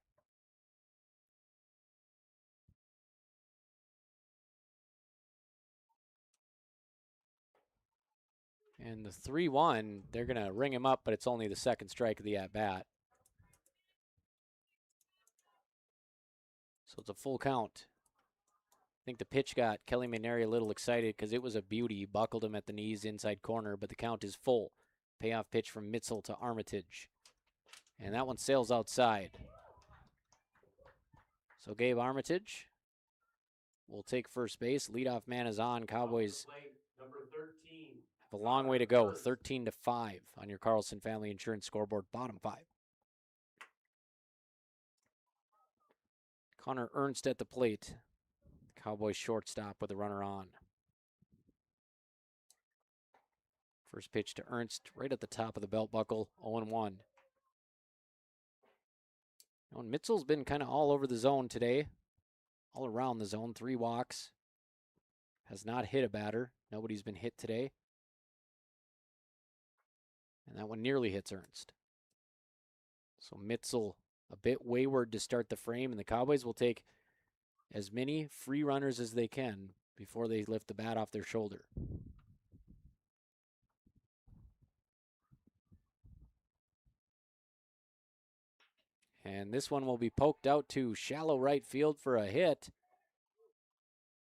And the 3-1, they're going to ring him up, but it's only the second strike of the at-bat. So it's a full count. I think the pitch got Kelly McNary a little excited because it was a beauty. Buckled him at the knees, inside corner, but the count is full. Payoff pitch from Mitzel to Armitage. And that one sails outside. So Gabe Armitage will take first base. Leadoff man is on. Cowboys Number 13. have a long way to go. 13-5 on your Carlson Family Insurance scoreboard, bottom 5. Connor Ernst at the plate. Cowboys shortstop with a runner on. First pitch to Ernst, right at the top of the belt buckle, 0-1. And Mitzel's been kind of all over the zone today. All around the zone, 3 walks. Has not hit a batter. Nobody's been hit today. And that one nearly hits Ernst. So Mitzel a bit wayward to start the frame, and the Cowboys will take as many free runners as they can before they lift the bat off their shoulder. And this one will be poked out to shallow right field for a hit.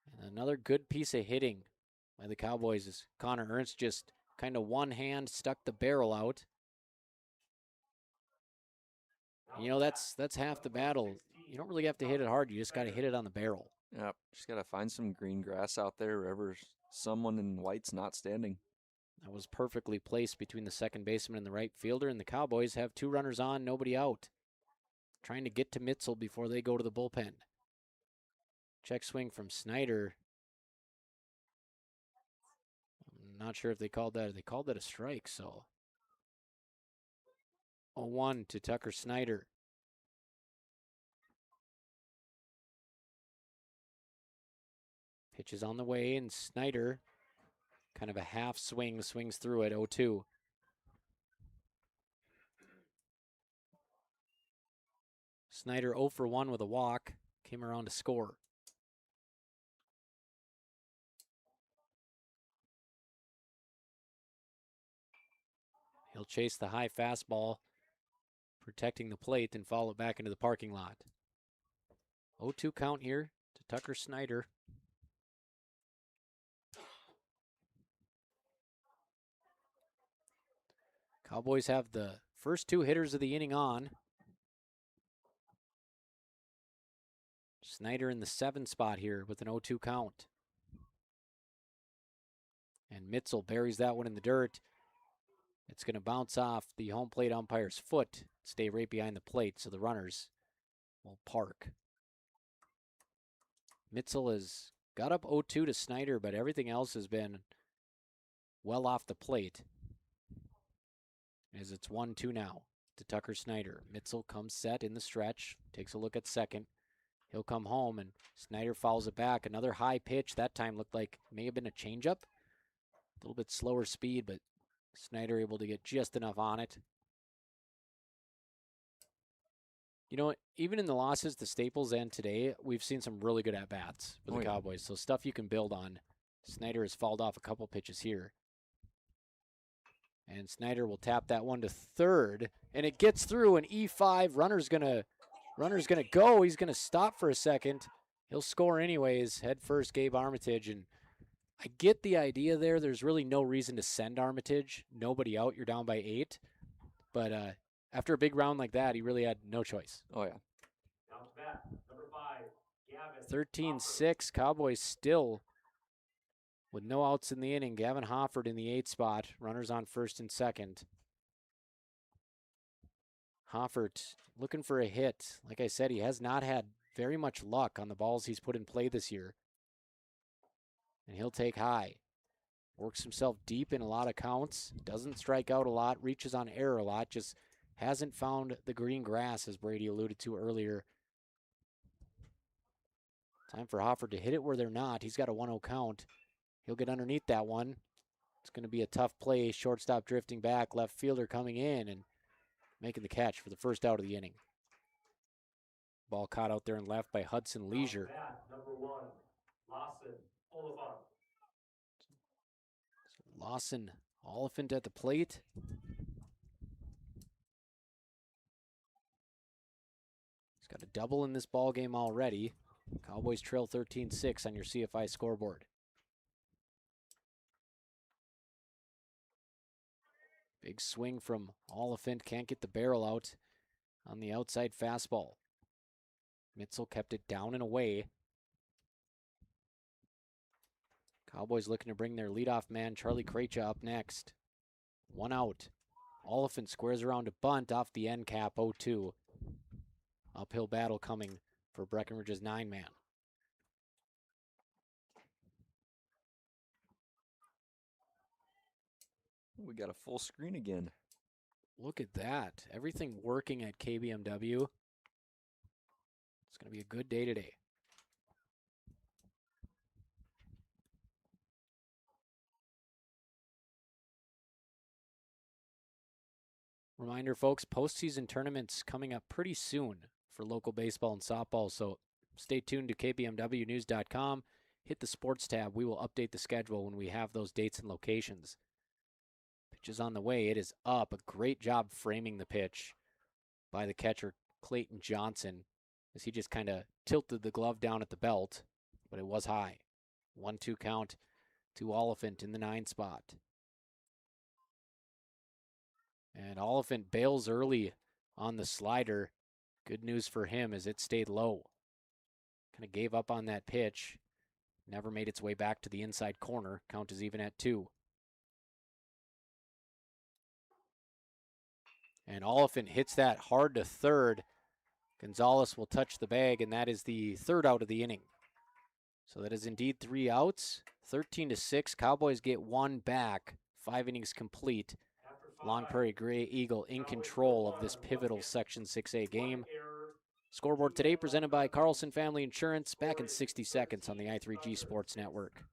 And another good piece of hitting by the Cowboys as Connor Ernst just kind of one hand stuck the barrel out. You know, that's half the battle. You don't really have to hit it hard. You just got to hit it on the barrel. Yep, just got to find some green grass out there wherever someone in white's not standing. That was perfectly placed between the second baseman and the right fielder, and the Cowboys have 2 runners on, nobody out. Trying to get to Mitzel before they go to the bullpen. Check swing from Snyder. I'm not sure if they called that. They called that a strike, so 0-1 to Tucker Snyder. Pitch is on the way, and Snyder, kind of a half swing, swings through it, 0-2. Snyder 0 for 1 with a walk, came around to score. He'll chase the high fastball, protecting the plate, and follow it back into the parking lot. 0-2 count here to Tucker Snyder. Cowboys have the first 2 hitters of the inning on. Snyder in the 7 spot here with an 0-2 count. And Mitzel buries that one in the dirt. It's going to bounce off the home plate umpire's foot, stay right behind the plate, so the runners will park. Mitzel has got up 0-2 to Snyder, but everything else has been well off the plate. As it's 1-2 now to Tucker Snyder. Mitzel comes set in the stretch, takes a look at second. He'll come home, and Snyder fouls it back. Another high pitch. That time looked like may have been a changeup. A little bit slower speed, but Snyder able to get just enough on it. You know what? Even in the losses to Staples and today, we've seen some really good at-bats with the Cowboys. So stuff you can build on. Snyder has fouled off a couple pitches here. And Snyder will tap that one to third. And it gets through an E5. Runner's gonna go. He's gonna stop for a second. He'll score anyways. Head first, Gabe Armitage. And I get the idea there. There's really no reason to send Armitage. Nobody out. You're down by 8. But after a big round like that, he really had no choice. Oh, yeah. Down to bat, number 5, Gavin. 13-6. Cowboys still with no outs in the inning. Gavin Hofford in the 8 spot. Runners on first and second. Hofford looking for a hit. Like I said, he has not had very much luck on the balls he's put in play this year. And he'll take high. Works himself deep in a lot of counts. Doesn't strike out a lot. Reaches on error a lot. Just hasn't found the green grass, as Brady alluded to earlier. Time for Hofford to hit it where they're not. He's got a 1-0 count. He'll get underneath that one. It's going to be a tough play. Shortstop drifting back. Left fielder coming in and making the catch for the first out of the inning. Ball caught out there and left by Hudson Leisure. Number 1, Lawson Oliphant. Lawson Oliphant at the plate. He's got a double in this ball game already. Cowboys trail 13-6 on your CFI scoreboard. Big swing from Oliphant. Can't get the barrel out on the outside fastball. Mitzel kept it down and away. Cowboys looking to bring their leadoff man, Charlie Krejci, up next. 1 out. Oliphant squares around a bunt off the end cap, 0-2. Uphill battle coming for Breckenridge's 9-man. We got a full screen again. Look at that. Everything working at KBMW. It's going to be a good day today. Reminder, folks, postseason tournaments coming up pretty soon for local baseball and softball, so stay tuned to kbmwnews.com. Hit the sports tab. We will update the schedule when we have those dates and locations. Pitch is on the way. It is up. A great job framing the pitch by the catcher, Clayton Johnson, as he just kind of tilted the glove down at the belt, but it was high. 1-2 count to Oliphant in the 9 spot. And Oliphant bails early on the slider. Good news for him as it stayed low. Kind of gave up on that pitch. Never made its way back to the inside corner. Count is even at 2. And Oliphant hits that hard to third. Gonzalez will touch the bag, and that is the third out of the inning. So that is indeed 3 outs. 13-6. Cowboys get 1 back. 5 innings complete. Long Prairie-Grey Eagle in control of this pivotal Section 6A game. Scoreboard today presented by Carlson Family Insurance. Back in 60 seconds on the I3G Sports Network.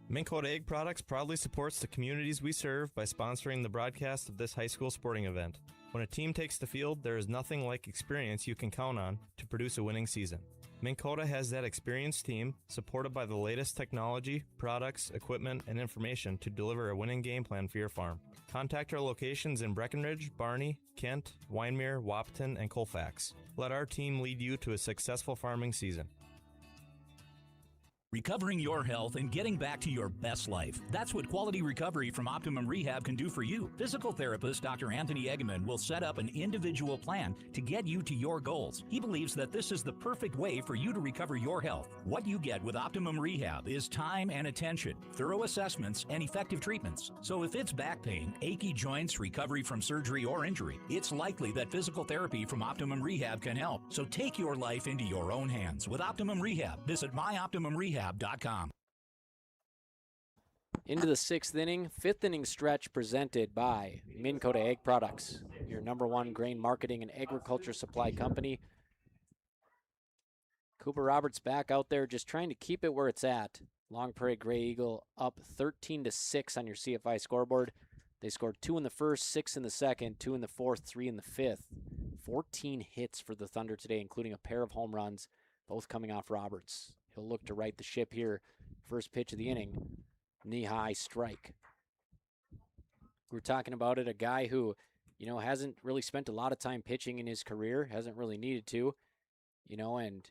Minn Kota Egg Products proudly supports the communities we serve by sponsoring the broadcast of this high school sporting event. When a team takes the field, there is nothing like experience you can count on to produce a winning season. Minn Kota has that experienced team, supported by the latest technology, products, equipment, and information to deliver a winning game plan for your farm. Contact our locations in Breckenridge, Barney, Kent, Wyndmere, Wahpeton, and Colfax. Let our team lead you to a successful farming season. Recovering your health and getting back to your best life. That's what Quality Recovery from Optimum Rehab can do for you. Physical therapist Dr. Anthony Eggeman will set up an individual plan to get you to your goals. He believes that this is the perfect way for you to recover your health. What you get with Optimum Rehab is time and attention, thorough assessments, and effective treatments. So if it's back pain, achy joints, recovery from surgery or injury, it's likely that physical therapy from Optimum Rehab can help. So take your life into your own hands with Optimum Rehab. Visit myoptimumrehab.com. Into the 6th inning, 5th inning stretch presented by Minn Kota Egg Products, your #1 grain marketing and agriculture supply company. Cooper Roberts back out there just trying to keep it where it's at. Long Prairie-Grey Eagle up 13-6 on your CFI scoreboard. They scored 2 in the first, 6 in the second, 2 in the fourth, 3 in the fifth. 14 hits for the Thunder today, including a pair of home runs, both coming off Roberts. He'll look to right the ship here. First pitch of the inning, knee-high strike. We're talking about it, a guy who, hasn't really spent a lot of time pitching in his career, hasn't really needed to, and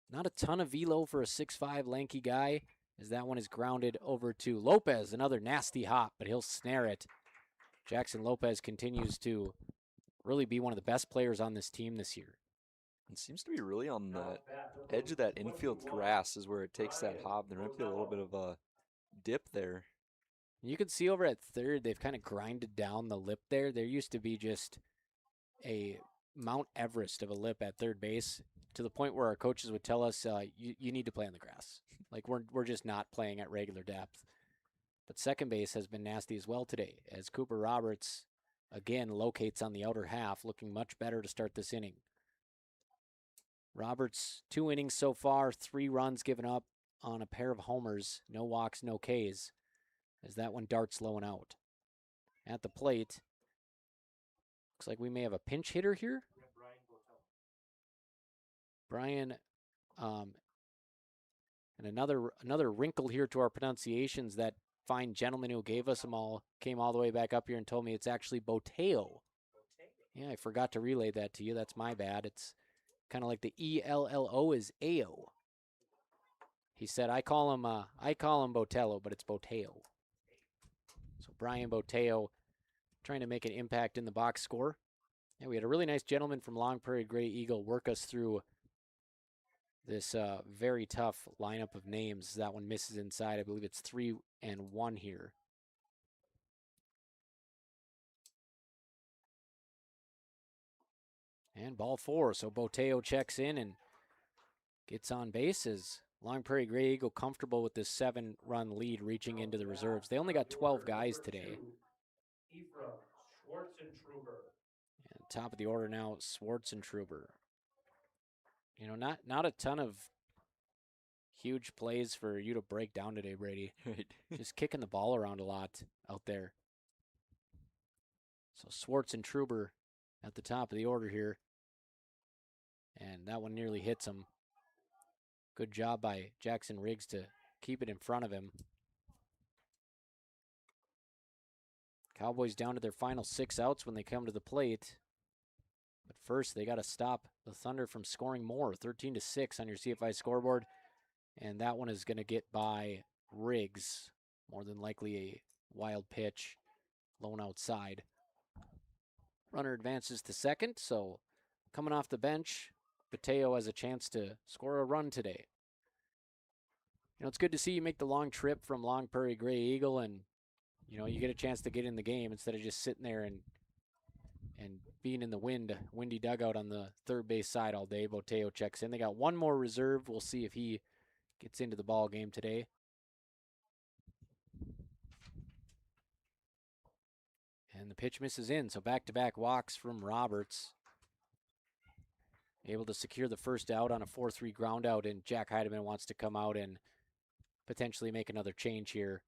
not a ton of velo for a 6'5" lanky guy, as that one is grounded over to Lopez, another nasty hop, but he'll snare it. Jackson Lopez continues to really be one of the best players on this team this year. It seems to be really on the edge of that infield grass is where it takes that hop. There might be a little bit of a dip there. You can see over at third, they've kind of grinded down the lip there. There used to be just a Mount Everest of a lip at third base, to the point where our coaches would tell us, you need to play on the grass. Like, we're just not playing at regular depth. But second base has been nasty as well today, as Cooper Roberts, again, locates on the outer half, looking much better to start this inning. Roberts, 2 innings so far, 3 runs given up on a pair of homers. No walks, no Ks, as that one darts low and out. At the plate, looks like we may have a pinch hitter here. Brian, and another wrinkle here to our pronunciations. That fine gentleman who gave us them all came all the way back up here and told me it's actually Boteo. Yeah, I forgot to relay that to you. That's my bad. It's kind of like the ELLO is AO. He said, I call him Botello, but it's Boteo. So Brian Boteo trying to make an impact in the box score. And we had a really nice gentleman from Long Prairie-Grey Eagle work us through this very tough lineup of names. That one misses inside. I believe it's 3-1 here. And ball 4, so Boteo checks in and gets on bases. Long Prairie-Grey Eagle comfortable with this 7-run lead reaching into the reserves. They only got 12 guys today. And top of the order now, Schwartzentruber. Not a ton of huge plays for you to break down today, Brady. Right. Just kicking the ball around a lot out there. So Schwartzentruber at the top of the order here. And that one nearly hits him. Good job by Jackson Riggs to keep it in front of him. Cowboys down to their final 6 outs when they come to the plate. But first, they got to stop the Thunder from scoring more. 13-6 on your CFI scoreboard. And that one is going to get by Riggs. More than likely a wild pitch. Lone outside. Runner advances to second, so coming off the bench, Boteo has a chance to score a run today. It's good to see you make the long trip from Long Prairie-Grey Eagle, and you get a chance to get in the game instead of just sitting there and being in the windy dugout on the third base side all day. Boteo checks in. They got one more reserve. We'll see if he gets into the ball game today. And the pitch misses in, so back-to-back walks from Roberts. Able to secure the first out on a 4-3 ground out, and Jack Heidemann wants to come out and potentially make another change here.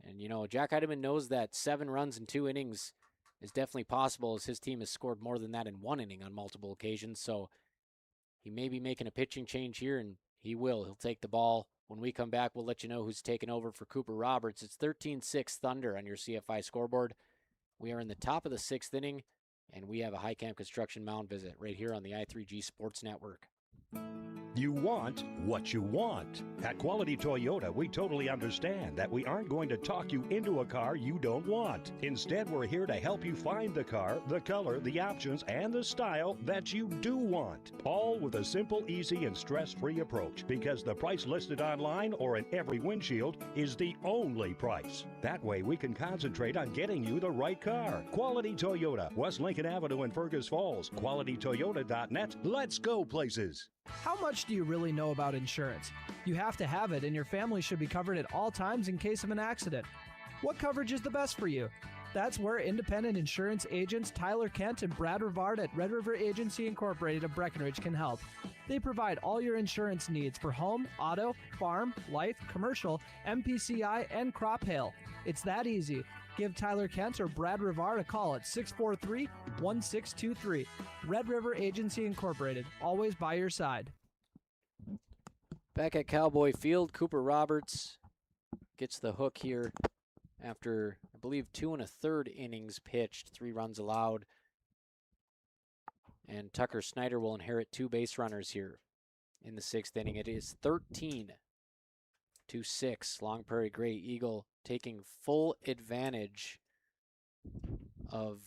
And, Jack Heidemann knows that 7 runs in 2 innings is definitely possible, as his team has scored more than that in 1 inning on multiple occasions. So he may be making a pitching change here, and he will. He'll take the ball. When we come back, we'll let you know who's taking over for Cooper Roberts. It's 13-6 Thunder on your CFI scoreboard. We are in the top of the 6th inning, and we have a High Camp Construction mound visit right here on the I3G Sports Network. You want what you want. At Quality Toyota, we totally understand that we aren't going to talk you into a car you don't want. Instead, we're here to help you find the car, the color, the options, and the style that you do want. All with a simple, easy, and stress-free approach, because the price listed online or in every windshield is the only price. That way, we can concentrate on getting you the right car. Quality Toyota, West Lincoln Avenue in Fergus Falls. QualityToyota.net. Let's go places. How much do you really know about insurance? You have to have it, and your family should be covered at all times in case of an accident. What coverage is the best for you? That's where independent insurance agents Tyler Kent and Brad Rivard at Red River Agency Incorporated of Breckenridge can help. They provide all your insurance needs for home, auto, farm, life, commercial, MPCI, and crop hail. It's that easy. Give Tyler Kent or Brad Rivard a call at 643-1623. Red River Agency Incorporated, always by your side. Back at Cowboy Field, Cooper Roberts gets the hook here after, I believe, 2 1/3 innings pitched, 3 runs allowed. And Tucker Snyder will inherit 2 base runners here in the 6th inning. It is 13-6. Long Prairie-Grey Eagle taking full advantage of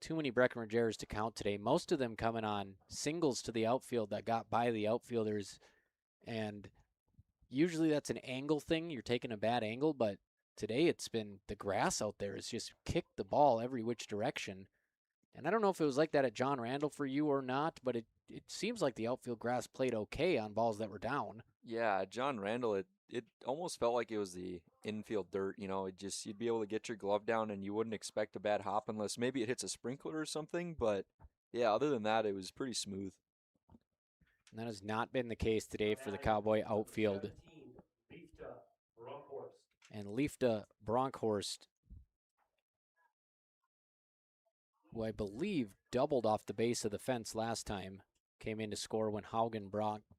too many Breckenridge errors to count today. Most of them coming on singles to the outfield that got by the outfielders. And usually that's an angle thing. You're taking a bad angle, but today it's been the grass out there. It's just kicked the ball every which direction. And I don't know if it was like that at John Randall for you or not, but it seems like the outfield grass played okay on balls that were down. Yeah, John Randall, it almost felt like it was the infield dirt, you'd be able to get your glove down and you wouldn't expect a bad hop unless maybe it hits a sprinkler or something, but yeah, other than that, it was pretty smooth. And that has not been the case today for the Cowboy outfield. And Leifta Bronkhorst, who I believe doubled off the base of the fence last time, came in to score when Haugen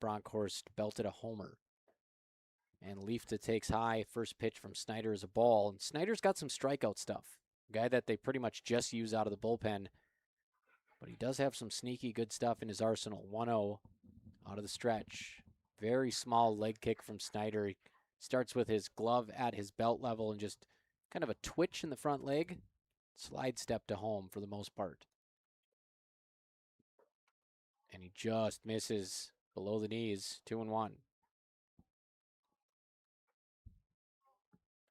Bronkhorst belted a homer. And Leifta takes high. First pitch from Snyder is a ball. And Snyder's got some strikeout stuff. A guy that they pretty much just use out of the bullpen. But he does have some sneaky good stuff in his arsenal. 1-0 out of the stretch. Very small leg kick from Snyder. He starts with his glove at his belt level and just kind of a twitch in the front leg. Slide step to home for the most part. And he just misses below the knees. 2-1.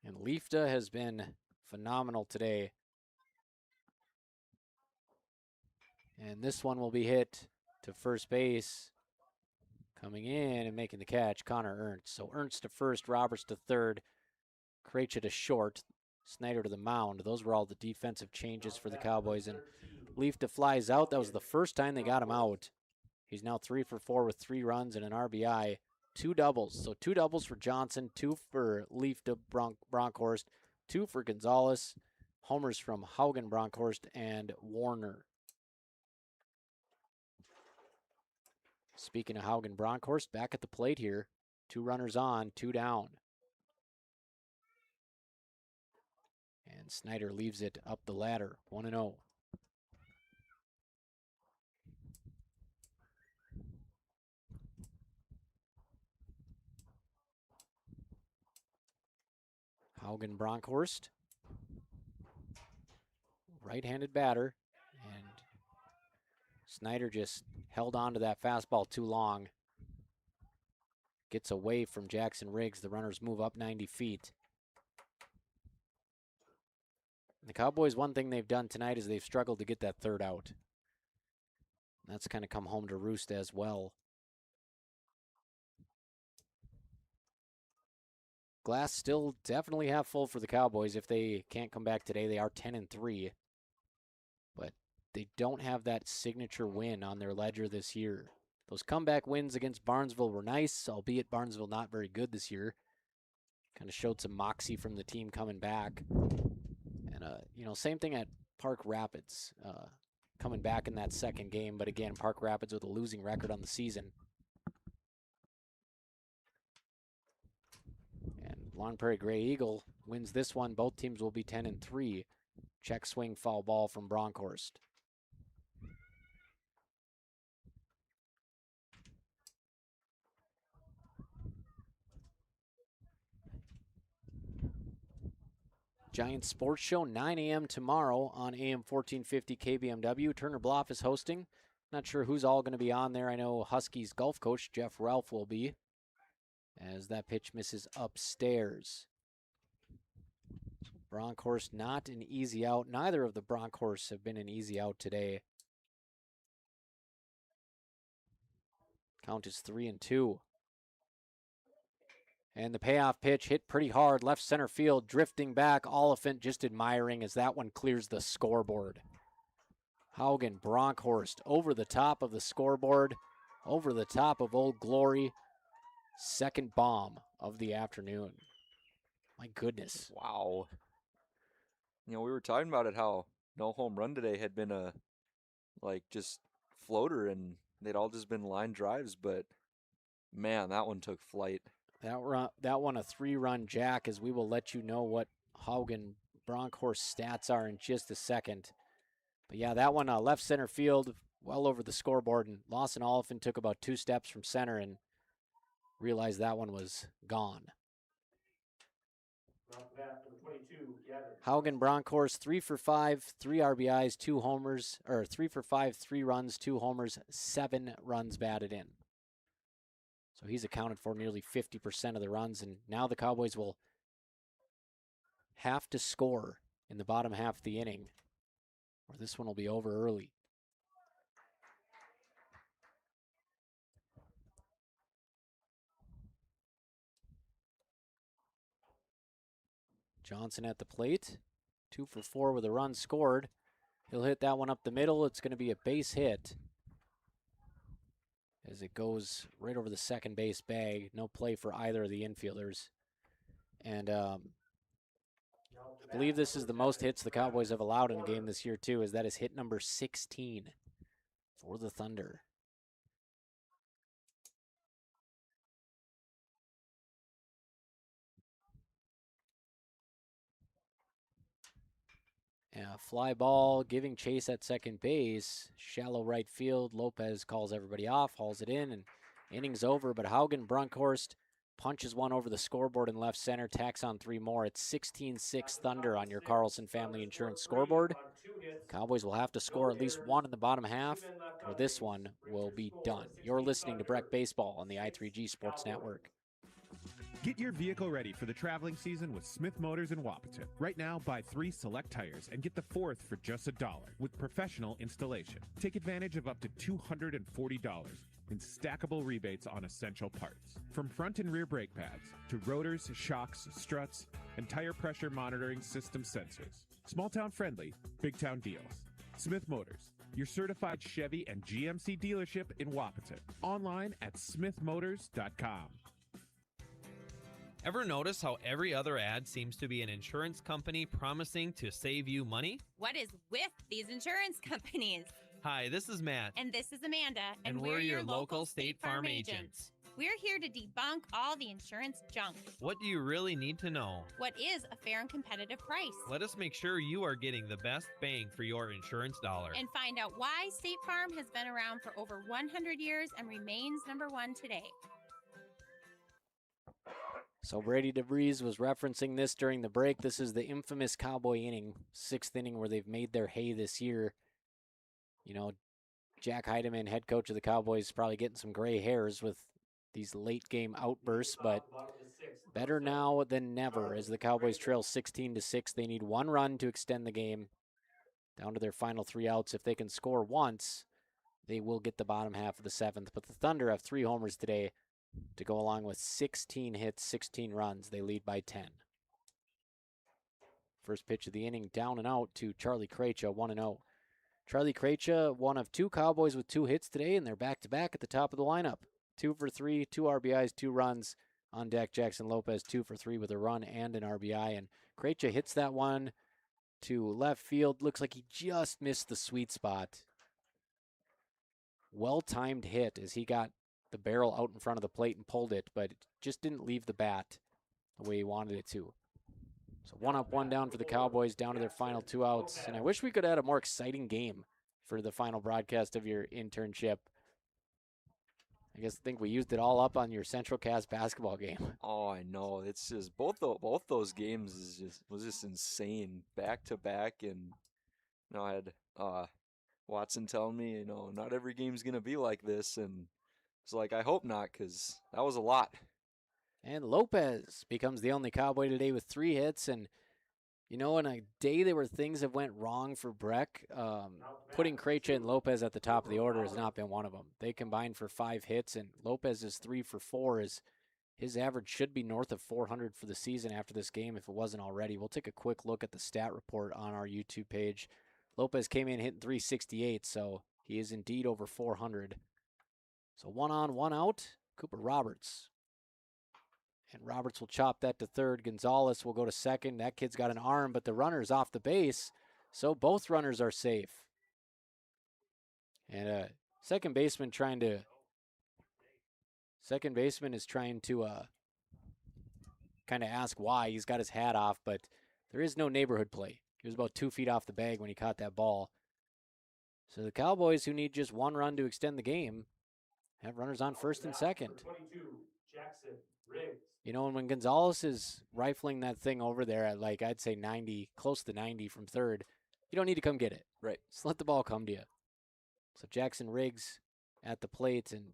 And Leifta has been phenomenal today. And this one will be hit to first base. Coming in and making the catch, Connor Ernst. So Ernst to first, Roberts to third, Krejci to short, Snyder to the mound. Those were all the defensive changes for the Cowboys. And Leifta flies out. That was the first time they got him out. He's now 3 for 4 with 3 runs and an RBI. 2 doubles. So 2 doubles for Johnson, 2 for Leifta Bronkhorst, 2 for Gonzalez. Homers from Haugen Bronkhorst and Warner. Speaking of Haugen Bronkhorst, back at the plate here. 2 runners on, 2 down. And Snyder leaves it up the ladder, 1-0. Haugen Bronkhorst, right-handed batter, and Snyder just held on to that fastball too long. Gets away from Jackson Riggs. The runners move up 90 feet. The Cowboys, one thing they've done tonight is they've struggled to get that third out. That's kind of come home to roost as well. Glass still definitely half full for the Cowboys. If they can't come back today, they are 10-3. But they don't have that signature win on their ledger this year. Those comeback wins against Barnesville were nice, albeit Barnesville not very good this year. Kind of showed some moxie from the team coming back. And, same thing at Park Rapids. Coming back in that second game, but again, Park Rapids with a losing record on the season. And Long Prairie-Grey Eagle wins this one. Both teams will be 10-3. Check swing foul ball from Bronkhorst. Giants Sports Show, 9 a.m. tomorrow on AM 1450 KBMW. Turner Bluff is hosting. Not sure who's all going to be on there. I know Huskies golf coach Jeff Ralph will be, as that pitch misses upstairs. Bronkhorst not an easy out. Neither of the Bronkhorsts have been an easy out today. Count is 3-2. And the payoff pitch hit pretty hard, left center field, drifting back. Oliphant just admiring as that one clears the scoreboard. Haugen Bronkhorst over the top of the scoreboard, over the top of Old Glory. Second bomb of the afternoon. My goodness. Wow. We were talking about it, how no home run today had been a, just floater, and they'd all just been line drives, but man, that one took flight. That one a 3-run jack, as we will let you know what Haugen Bronkhorst stats are in just a second. But yeah, that one left center field, well over the scoreboard, and Lawson Oliphant took about 2 steps from center and realized that one was gone. Haugen Bronkhorst 3 for 5, 3 RBIs, 2 homers, or 3 for 5, 3 runs, 2 homers, 7 runs batted in. So he's accounted for nearly 50% of the runs, and now the Cowboys will have to score in the bottom half of the inning, or this one will be over early. Johnson at the plate, 2 for 4 with a run scored. He'll hit that one up the middle. It's going to be a base hit, as it goes right over the second base bag. No play for either of the infielders. And I believe this is the most hits the Cowboys have allowed in a game this year, too, as that is hit number 16 for the Thunder. Yeah, fly ball, giving chase at second base. Shallow right field. Lopez calls everybody off, hauls it in, and inning's over. But Haugen Bronkhorst punches one over the scoreboard in left center, tacks on 3 more. It's 16-6 Thunder on your Carlson Family Insurance scoreboard. Cowboys will have to score at least 1 in the bottom half, or this one will be done. You're listening to Breck Baseball on the I3G Sports Network. Get your vehicle ready for the traveling season with Smith Motors in Wapaton. Right now, buy 3 select tires and get the 4th for just $1 with professional installation. Take advantage of up to $240 in stackable rebates on essential parts. From front and rear brake pads to rotors, shocks, struts, and tire pressure monitoring system sensors. Small town friendly, big town deals. Smith Motors, your certified Chevy and GMC dealership in Wapaton. Online at smithmotors.com. Ever notice how every other ad seems to be an insurance company promising to save you money? What is with these insurance companies? Hi, this is Matt. And this is Amanda. And we're your local State Farm agents. We're here to debunk all the insurance junk. What do you really need to know? What is a fair and competitive price? Let us make sure you are getting the best bang for your insurance dollar. And find out why State Farm has been around for over 100 years and remains #1 today. So Brady DeVries was referencing this during the break. This is the infamous Cowboy inning, 6th inning where they've made their hay this year. Jack Heidemann, head coach of the Cowboys, probably getting some gray hairs with these late game outbursts, but Better now than never as the Cowboys trail 16-6. They need 1 run to extend the game down to their final 3 outs. If they can score once, they will get the bottom half of the 7th. But the Thunder have 3 homers today to go along with 16 hits, 16 runs. They lead by 10. First pitch of the inning, down and out to Charlie Krejci, 1-0. Charlie Krejci, one of 2 Cowboys with 2 hits today, and they're back-to-back at the top of the lineup. 2 for 3, 2 RBIs, 2 runs. On deck, Jackson Lopez, 2 for 3 with a run and an RBI. And Krejci hits that one to left field. Looks like he just missed the sweet spot. Well-timed hit as he got the barrel out in front of the plate and pulled it, but it just didn't leave the bat the way he wanted it to. So 1 up, 1 down for the Cowboys, down to their final 2 outs. And I wish we could add a more exciting game for the final broadcast of your internship. I think we used it all up on your Central Cast basketball game. Oh, I know. It's just both those games was just insane, back to back, and I had Watson telling me, not every game's gonna be like this, and it's like I hope not, because that was a lot. And Lopez becomes the only Cowboy today with 3 hits, and on a day there were things that went wrong for Breck, putting Krejci and Lopez at the top of the order has not been one of them. They combined for 5 hits, and Lopez is 3 for 4. His average should be north of 400 for the season after this game if it wasn't already. We'll take a quick look at the stat report on our YouTube page. Lopez came in hitting 368, so he is indeed over 400. So 1 on, 1 out, Cooper Roberts. And Roberts will chop that to third. Gonzalez will go to second. That kid's got an arm, but the runner's off the base, so both runners are safe. And second baseman is trying to kind of ask why. He's got his hat off, but there is no neighborhood play. He was about 2 feet off the bag when he caught that ball. So the Cowboys, who need just 1 run to extend the game, have runners on first and second. 22, Jackson Riggs. And when Gonzalez is rifling that thing over there at I'd say 90, close to 90 from third, you don't need to come get it. Right. Just let the ball come to you. So Jackson Riggs at the plate, and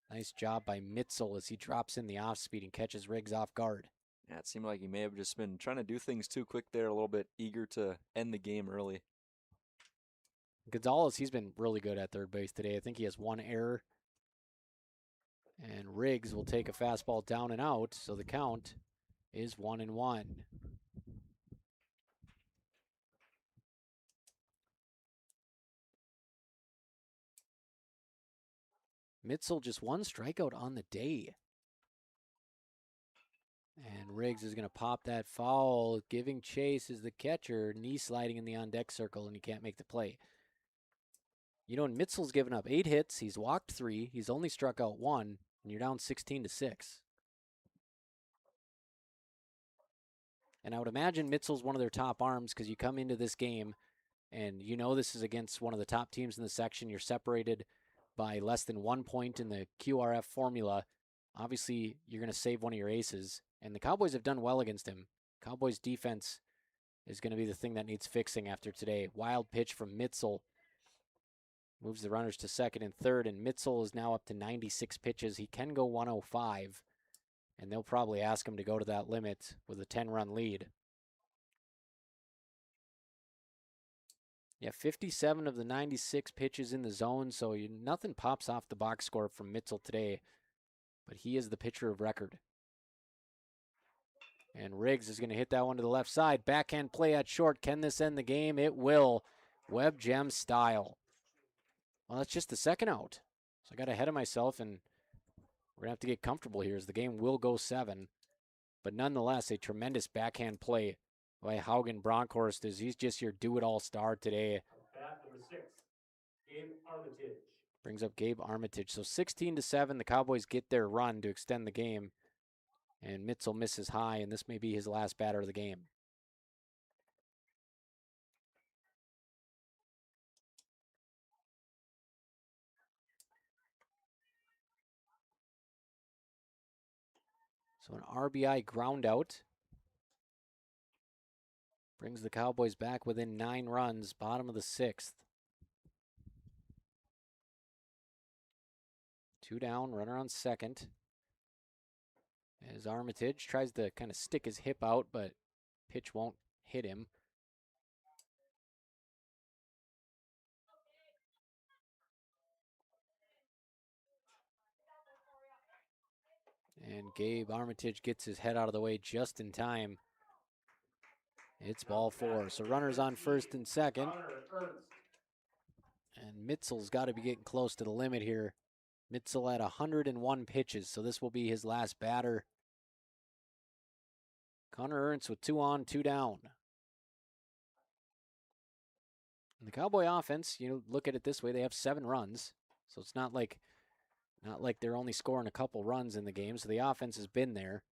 nice job by Mitzel as he drops in the off speed and catches Riggs off guard. Yeah, it seemed like he may have just been trying to do things too quick there, a little bit eager to end the game early. Gonzalez, he's been really good at third base today. I think he has 1 error. And Riggs will take a fastball down and out, so the count is 1-1. Mitzel just 1 strikeout on the day. And Riggs is going to pop that foul. Giving chase is the catcher, knee sliding in the on-deck circle, and he can't make the play. And Mitzel's given up 8 hits. He's walked 3. He's only struck out 1. And you're down 16-6. And I would imagine Mitzel's one of their top arms because you come into this game and this is against one of the top teams in the section. You're separated by less than 1 point in the QRF formula. Obviously, you're going to save one of your aces. And the Cowboys have done well against him. Cowboys defense is going to be the thing that needs fixing after today. Wild pitch from Mitzel. Moves the runners to second and third, and Mitzel is now up to 96 pitches. He can go 105, and they'll probably ask him to go to that limit with a 10-run lead. Yeah, 57 of the 96 pitches in the zone, so nothing pops off the box score from Mitzel today, but he is the pitcher of record. And Riggs is going to hit that one to the left side. Backhand play at short. Can this end the game? It will. Webb Gem style. Well, that's just the second out. So I got ahead of myself, and we're going to have to get comfortable here as the game will go 7. But nonetheless, a tremendous backhand play by Haugen Bronkhorst as he's just your do-it-all star today. Bat number 6, Gabe Armitage. Brings up Gabe Armitage. So 16-7, the Cowboys get their run to extend the game. And Mitzel misses high, and this may be his last batter of the game. So an RBI ground out brings the Cowboys back within 9 runs, bottom of the 6th. 2 down, runner on second. As Armitage tries to kind of stick his hip out, but pitch won't hit him. And Gabe Armitage gets his head out of the way just in time. It's ball 4. So runners on first and second. And Mitzel's got to be getting close to the limit here. Mitzel at 101 pitches, so this will be his last batter. Connor Ernst with 2 on, 2 down. And the Cowboy offense, look at it this way, they have 7 runs. So it's not like they're only scoring a couple runs in the game, so the offense has been there.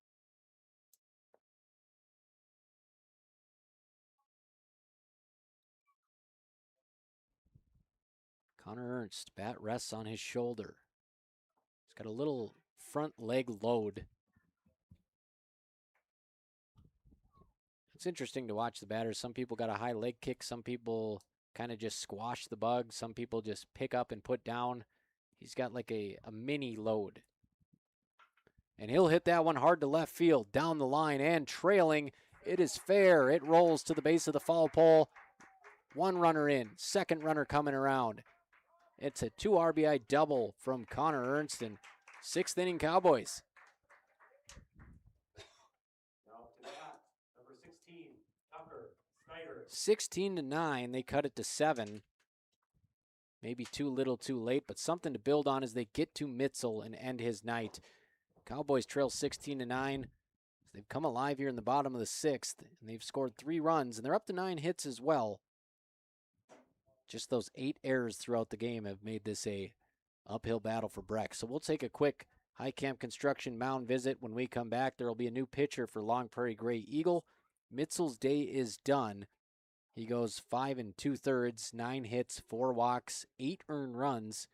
Connor Ernst, bat rests on his shoulder. He's got a little front leg load. It's interesting to watch the batters. Some people got a high leg kick. Some people kind of just squash the bug. Some people just pick up and put down. He's got like a mini load. And he'll hit that one hard to left field, down the line and trailing. It is fair. It rolls to the base of the foul pole. 1 runner in, 2nd runner coming around. It's a 2 RBI double from Connor Ernst and 6th inning Cowboys. Now to bat, number 16, Tucker Snyder. 16-9, they cut it to 7. Maybe too little too late, but something to build on as they get to Mitzel and end his night. Cowboys trail 16-9. They've come alive here in the bottom of the 6th, and they've scored 3 runs, and they're up to 9 hits as well. Just those 8 errors throughout the game have made this a uphill battle for Breck. So we'll take a quick High Camp Construction mound visit. When we come back, there will be a new pitcher for Long Prairie-Grey Eagle. Mitzel's day is done. He goes 5 2/3, 9 hits, 4 walks, 8 earned runs.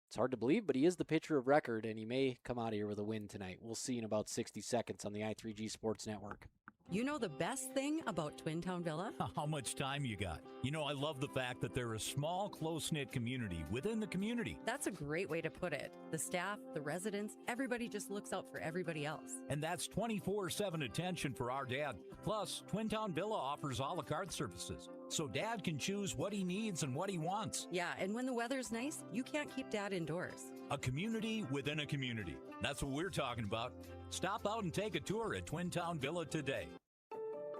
It's hard to believe, but he is the pitcher of record, and he may come out of here with a win tonight. We'll see in about 60 seconds on the i3G Sports Network. You know the best thing about Twin Town Villa? How much time you got? I love the fact that they're a small, close-knit community within the community. That's a great way to put it. The staff, the residents, everybody just looks out for everybody else. And that's 24/7 attention for our dad. Plus, Twin Town Villa offers a la carte services, so Dad can choose what he needs and what he wants. Yeah, and when the weather's nice, you can't keep Dad indoors. A community within a community. That's what we're talking about. Stop out and take a tour at Twin Town Villa today.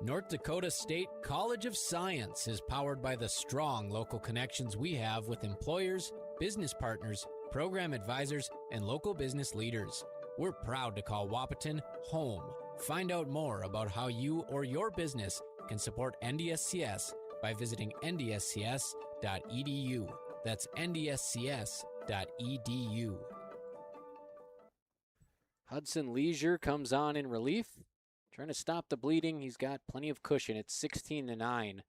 North Dakota State College of Science is powered by the strong local connections we have with employers, business partners, program advisors, and local business leaders. We're proud to call Wahpeton home. Find out more about how you or your business can support NDSCS by visiting ndscs.edu. That's ndscs.edu. Hudson Leisure comes on in relief. Trying to stop the bleeding. He's got plenty of cushion. It's 16-9.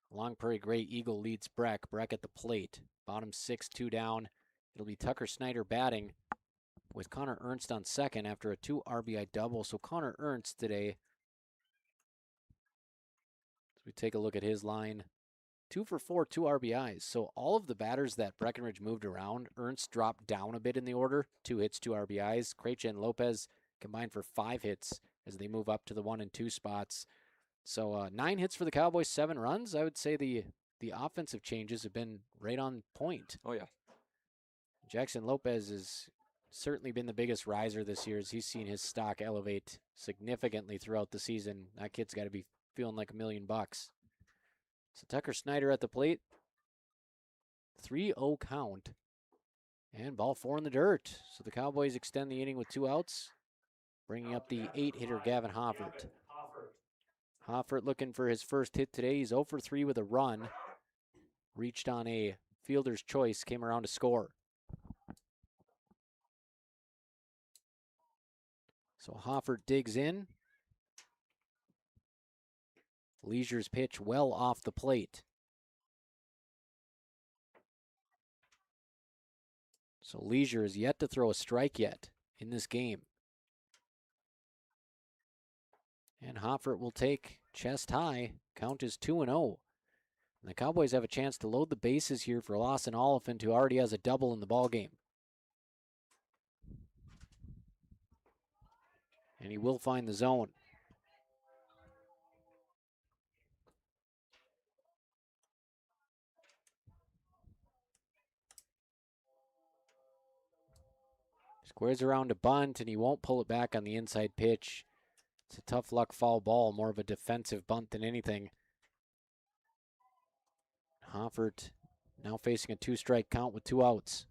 Long Prairie-Grey Eagle leads Breck. Breck at the plate. Bottom 6, 2 down. It'll be Tucker Snyder batting with Connor Ernst on second after a 2 RBI double. So Connor Ernst today, as we take a look at his line, 2 for 4, 2 RBIs. So all of the batters that Breckenridge moved around, Ernst dropped down a bit in the order. 2 hits, 2 RBIs. Krejci and Lopez combined for 5 hits as they move up to the 1 and 2 spots. So 9 hits for the Cowboys, 7 runs. I would say the offensive changes have been right on point. Oh, yeah. Jackson Lopez has certainly been the biggest riser this year as he's seen his stock elevate significantly throughout the season. That kid's got to be feeling like $1 million. So Tucker Snyder at the plate. 3-0 count. And ball 4 in the dirt. So the Cowboys extend the inning with 2 outs, bringing up the 8-hitter Gavin Hoffert. Hoffert looking for his first hit today. He's 0 for 3 with a run. Reached on a fielder's choice, came around to score. So Hoffert digs in. Leisure's pitch well off the plate. So Leisure is yet to throw a strike yet in this game. And Hoffert will take chest high. Count is 2-0. And the Cowboys have a chance to load the bases here for Lawson Oliphant, who already has a double in the ballgame. And he will find the zone. Squares around a bunt, and he won't pull it back on the inside pitch. It's a tough luck foul ball, more of a defensive bunt than anything. Hoffert now facing a 2-strike count with 2 outs.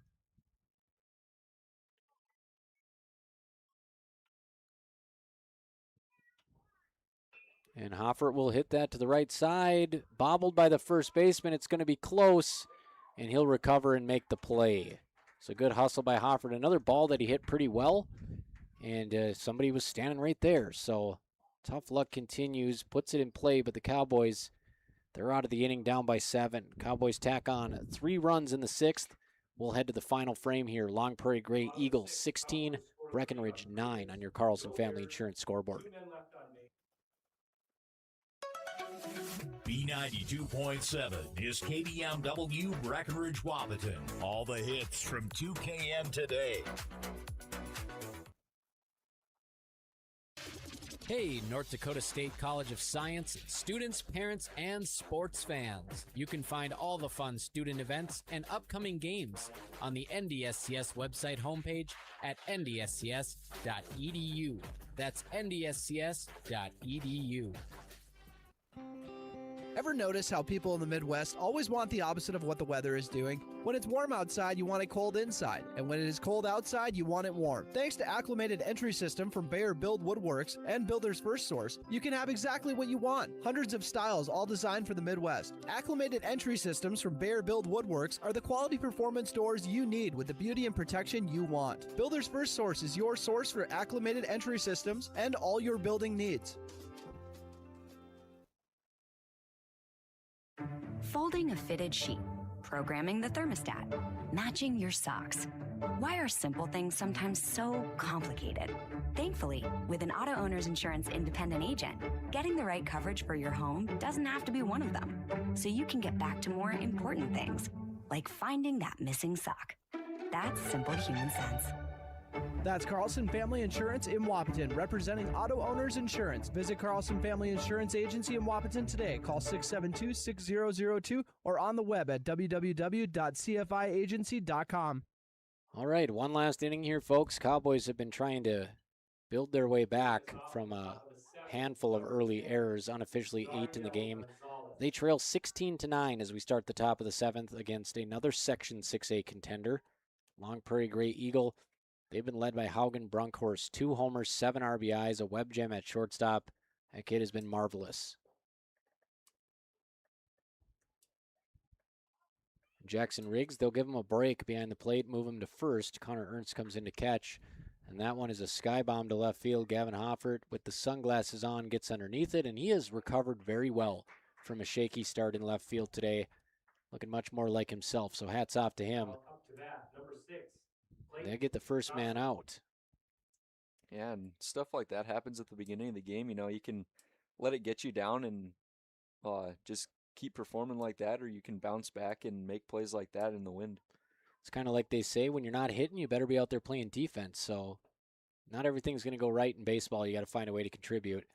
And Hoffert will hit that to the right side. Bobbled by the first baseman. It's going to be close, and he'll recover and make the play. So good hustle by Hoffert. Another ball that he hit pretty well, and somebody was standing right there. So tough luck continues, puts it in play, but the Cowboys, they're out of the inning down by 7. Cowboys tack on 3 runs in the 6th. We'll head to the final frame here. Long Prairie-Grey Eagle 16, Breckenridge 9 on your Carlson Family Insurance scoreboard. B92.7 is KBMW Breckenridge Wapaton. All the hits from 2KM today. Hey, North Dakota State College of Science, students, parents, and sports fans. You can find all the fun student events and upcoming games on the NDSCS website homepage at ndscs.edu. That's ndscs.edu. Ever notice how people in the Midwest always want the opposite of what the weather is doing? When it's warm outside, you want it cold inside. And when it is cold outside, you want it warm. Thanks to acclimated entry system from Bayer Build Woodworks and Builder's First Source, you can have exactly what you want. Hundreds of styles, all designed for the Midwest. Acclimated entry systems from Bayer Build Woodworks are the quality performance doors you need with the beauty and protection you want. Builder's First Source is your source for acclimated entry systems and all your building needs. Folding a fitted sheet, programming the thermostat, matching your socks. Why are simple things sometimes so complicated? Thankfully, with an auto owner's insurance independent agent, getting the right coverage for your home doesn't have to be one of them. So you can get back to more important things, like finding that missing sock. That's simple human sense. That's Carlson Family Insurance in Wapaton, representing auto owners insurance. Visit Carlson Family Insurance Agency in Wapaton today. Call 672-6002 or on the web at www.cfiagency.com. All right, one last inning here, folks. Cowboys have been trying to build their way back from a handful of early errors, unofficially 8 in the game. They trail 16-9 as we start the top of the 7th against another Section 6A contender, Long Prairie-Grey Eagle. They've been led by Haugen Brunkhorst, 2 homers, 7 RBIs, a web gem at shortstop. That kid has been marvelous. Jackson Riggs, they'll give him a break behind the plate, move him to first. Connor Ernst comes in to catch, and that one is a sky bomb to left field. Gavin Hoffert, with the sunglasses on, gets underneath it, and he has recovered very well from a shaky start in left field today, looking much more like himself, so hats off to him. They get the first man out. Yeah, and stuff like that happens at the beginning of the game. You know, you can let it get you down and just keep performing like that, or you can bounce back and make plays like that in the wind. It's kind of like they say, when you're not hitting, you better be out there playing defense. So not everything's going to go right in baseball. You got to find a way to contribute.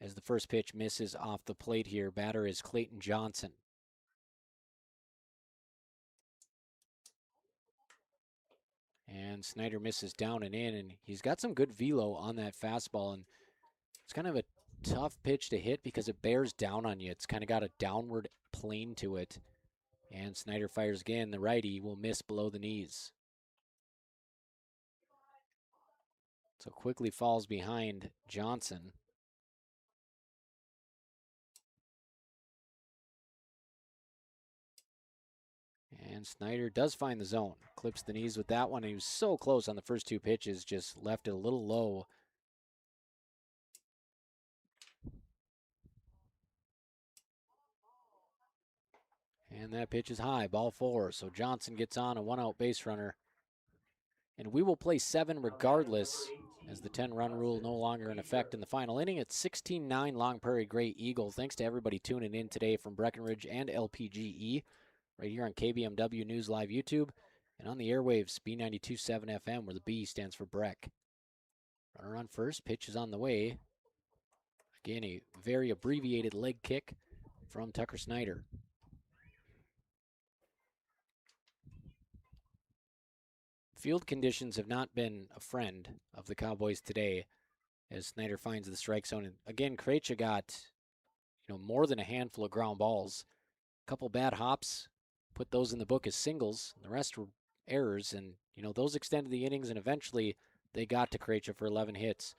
As the first pitch misses off the plate here, batter is Clayton Johnson. And Snyder misses down and in, and he's got some good velo on that fastball, and it's kind of a tough pitch to hit because it bears down on you. It's kind of got a downward plane to it. And Snyder fires again. The righty will miss below the knees. So quickly falls behind Johnson. And Snyder does find the zone. Clips the knees with that one. He was so close on the first 2 pitches, just left it a little low. And that pitch is high, ball 4. So Johnson gets on a 1-out base runner. And we will play 7 regardless, as the 10-run rule no longer in effect in the final inning. It's 16-9 Long Prairie-Grey Eagle. Thanks to everybody tuning in today from Breckenridge and LPGE. Right here on KBMW News Live YouTube and on the airwaves, B92.7 FM, where the B stands for Breck. Runner on first, pitch is on the way. Again, a very abbreviated leg kick from Tucker Snyder. Field conditions have not been a friend of the Cowboys today as Snyder finds the strike zone. And again, Krejci got, more than a handful of ground balls. A couple bad hops, put those in the book as singles. The rest were errors, and, those extended the innings, and eventually they got to Krejci for 11 hits.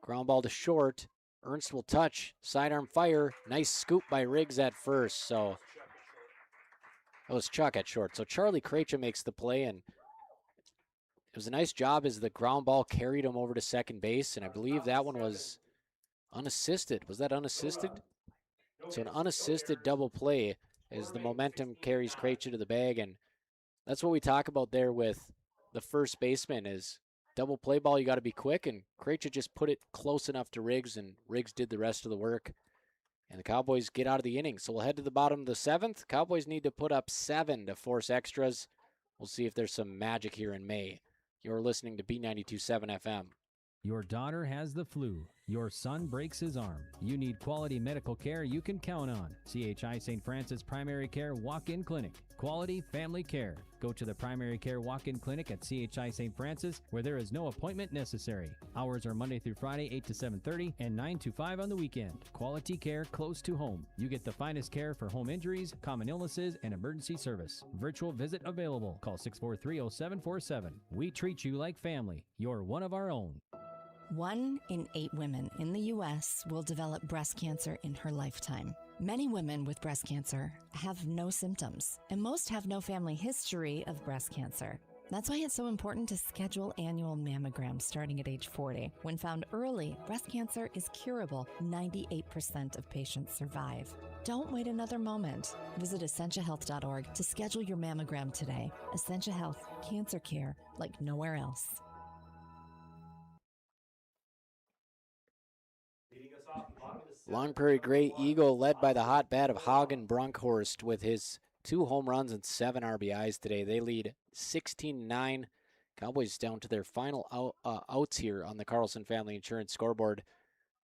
Ground ball to short. Ernst will touch. Sidearm fire. Nice scoop by Riggs at first. So that was Chuck at short. So Charlie Krejci makes the play, and it was a nice job as the ground ball carried him over to second base, and I believe that one was unassisted. Was that unassisted? So an unassisted double play as the momentum carries Krejci to the bag, and that's what we talk about there with the first baseman is double play ball, you got to be quick, and Krejci just put it close enough to Riggs, and Riggs did the rest of the work. And the Cowboys get out of the inning. So we'll head to the bottom of the seventh. Cowboys need to put up 7 to force extras. We'll see if there's some magic here in May. You're listening to B92.7 FM. Your daughter has the flu. Your son breaks his arm. You need quality medical care you can count on. CHI St. Francis Primary Care Walk-In Clinic. Quality family care. Go to the Primary Care Walk-In Clinic at CHI St. Francis where there is no appointment necessary. Hours are Monday through Friday 8 to 7:30 and 9 to 5 on the weekend. Quality care close to home. You get the finest care for home injuries, common illnesses, and emergency service. Virtual visit available. Call 643-0747. We treat you like family. You're one of our own. 1 in 8 women in the U.S. will develop breast cancer in her lifetime. Many women with breast cancer have no symptoms, and most have no family history of breast cancer. That's why it's so important to schedule annual mammograms starting at age 40. When found early, breast cancer is curable. 98% of patients survive. Don't wait another moment. Visit EssentiaHealth.org to schedule your mammogram today. Essentia Health, cancer care like nowhere else. Long Prairie-Grey Eagle led by the hot bat of Hagen Brunkhorst with his 2 home runs and 7 RBIs today. They lead 16-9. Cowboys down to their final outs here on the Carlson Family Insurance scoreboard.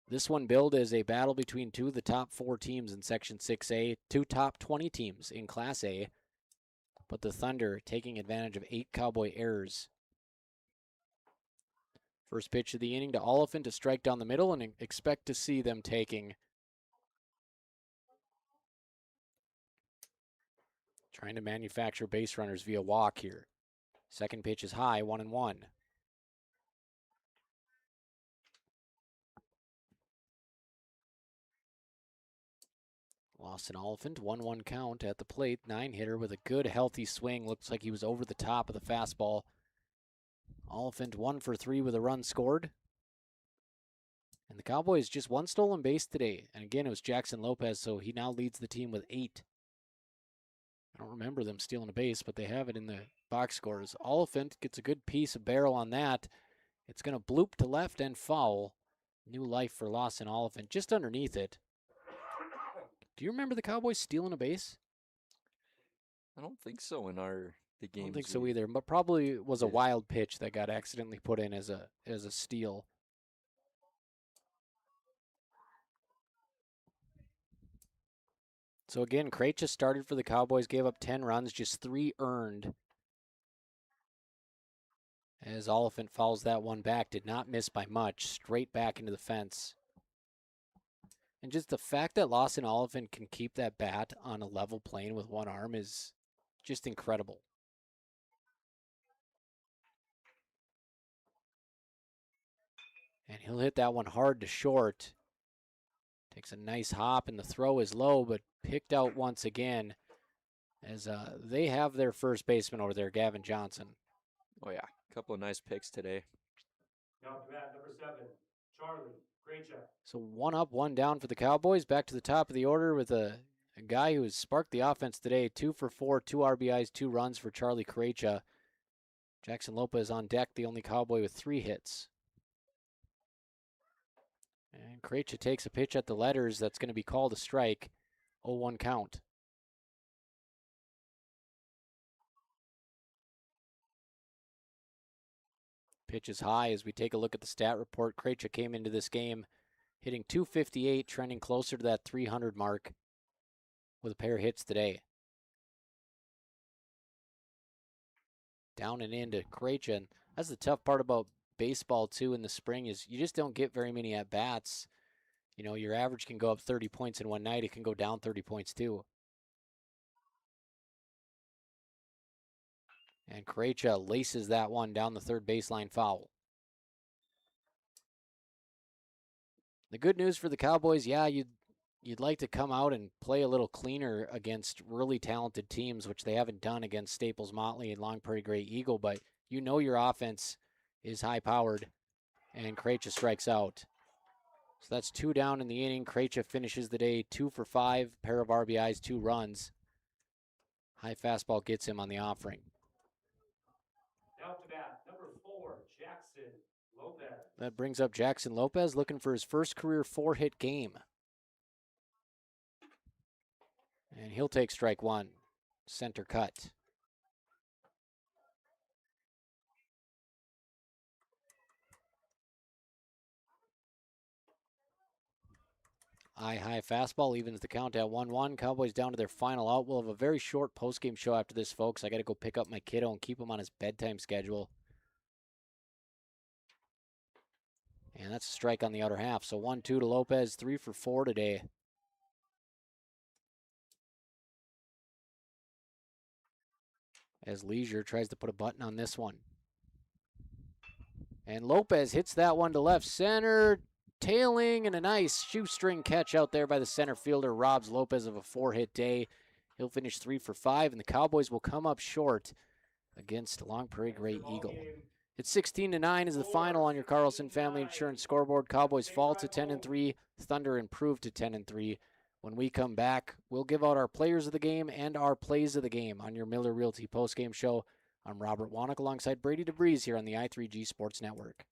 This one billed as a battle between 2 of the top 4 teams in Section 6A, 2 top 20 teams in Class A, but the Thunder taking advantage of 8 Cowboy errors. First pitch of the inning to Oliphant to strike down the middle, and expect to see them taking. Trying to manufacture base runners via walk here. Second pitch is high, 1-1. Lost an Oliphant, 1-1 count at the plate. 9-hitter with a good healthy swing. Looks like he was over the top of the fastball. Oliphant 1 for 3 with a run scored. And the Cowboys just 1 stolen base today. And again, it was Jackson Lopez, so he now leads the team with 8. I don't remember them stealing a base, but they have it in the box scores. Oliphant gets a good piece of barrel on that. It's going to bloop to left and foul. New life for Lawson Oliphant just underneath it. Do you remember the Cowboys stealing a base? I don't think so in the games. I don't think so either, but probably was a wild pitch that got accidentally put in as a steal. So again, Krejci started for the Cowboys, gave up 10 runs, just 3 earned. As Oliphant fouls that one back, did not miss by much, straight back into the fence. And just the fact that Lawson Oliphant can keep that bat on a level plane with one arm is just incredible. And he'll hit that one hard to short. Takes a nice hop, and the throw is low, but picked out once again as they have their first baseman over there, Gavin Johnson. Oh, yeah. A couple of nice picks today. Now to bat number 7, Charlie Krejci. So 1 up, 1 down for the Cowboys. Back to the top of the order with a guy who has sparked the offense today. 2 for 4, 2 RBIs, 2 runs for Charlie Krejci. Jackson Lopez on deck, the only Cowboy with 3 hits. And Krejci takes a pitch at the letters that's going to be called a strike. 0-1 count. Pitch is high as we take a look at the stat report. Krejci came into this game hitting .258, trending closer to that .300 mark with a pair of hits today. Down and into Krejci, and that's the tough part about baseball too in the spring is you just don't get very many at-bats. You know, your average can go up 30 points in one night. It can go down 30 points too. And Krejci laces that one down the third baseline foul. The good news for the Cowboys, yeah, you'd like to come out and play a little cleaner against really talented teams, which they haven't done against Staples Motley and Long Prairie-Grey Eagle, but you know your offense is high-powered, and Krejci strikes out. So that's 2 down in the inning. Krejci finishes the day 2 for 5, pair of RBIs, 2 runs. High fastball gets him on the offering. Now to bat, number 4, Jackson Lopez. That brings up Jackson Lopez looking for his first career 4-hit game. And he'll take strike 1. Center cut. High fastball evens the count at 1-1. Cowboys down to their final out. We'll have a very short postgame show after this, folks. I got to go pick up my kiddo and keep him on his bedtime schedule. And that's a strike on the outer half. So 1-2 to Lopez, 3 for 4 today. As Leisure tries to put a button on this one. And Lopez hits that one to left center. Tailing, and a nice shoestring catch out there by the center fielder robs Lopez of a 4-hit day. He'll finish 3 for 5, and the Cowboys will come up short against Long Prairie-Grey Eagle. It's 16-9 is the final on your Carlson Family Insurance scoreboard. Cowboys fall to 10-3. Thunder improve to 10-3. When we come back, we'll give out our players of the game and our plays of the game on your Miller Realty postgame show. I'm Robert Wannock alongside Brady DeBreeze here on the I3G Sports Network.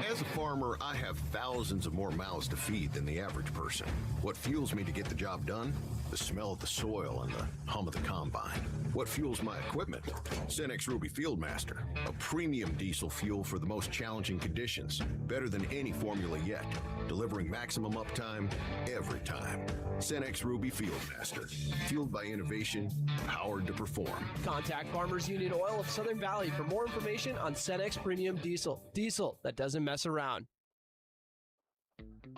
As a farmer, I have thousands of more mouths to feed than the average person. What fuels me to get the job done? The smell of the soil and the hum of the combine. What fuels my equipment? Cenex Ruby Fieldmaster, a premium diesel fuel for the most challenging conditions. Better than any formula yet, delivering maximum uptime every time. Cenex Ruby Fieldmaster, fueled by innovation, powered to perform. Contact Farmers Union Oil of Southern Valley for more information on Cenex Premium Diesel. Diesel that doesn't mess around.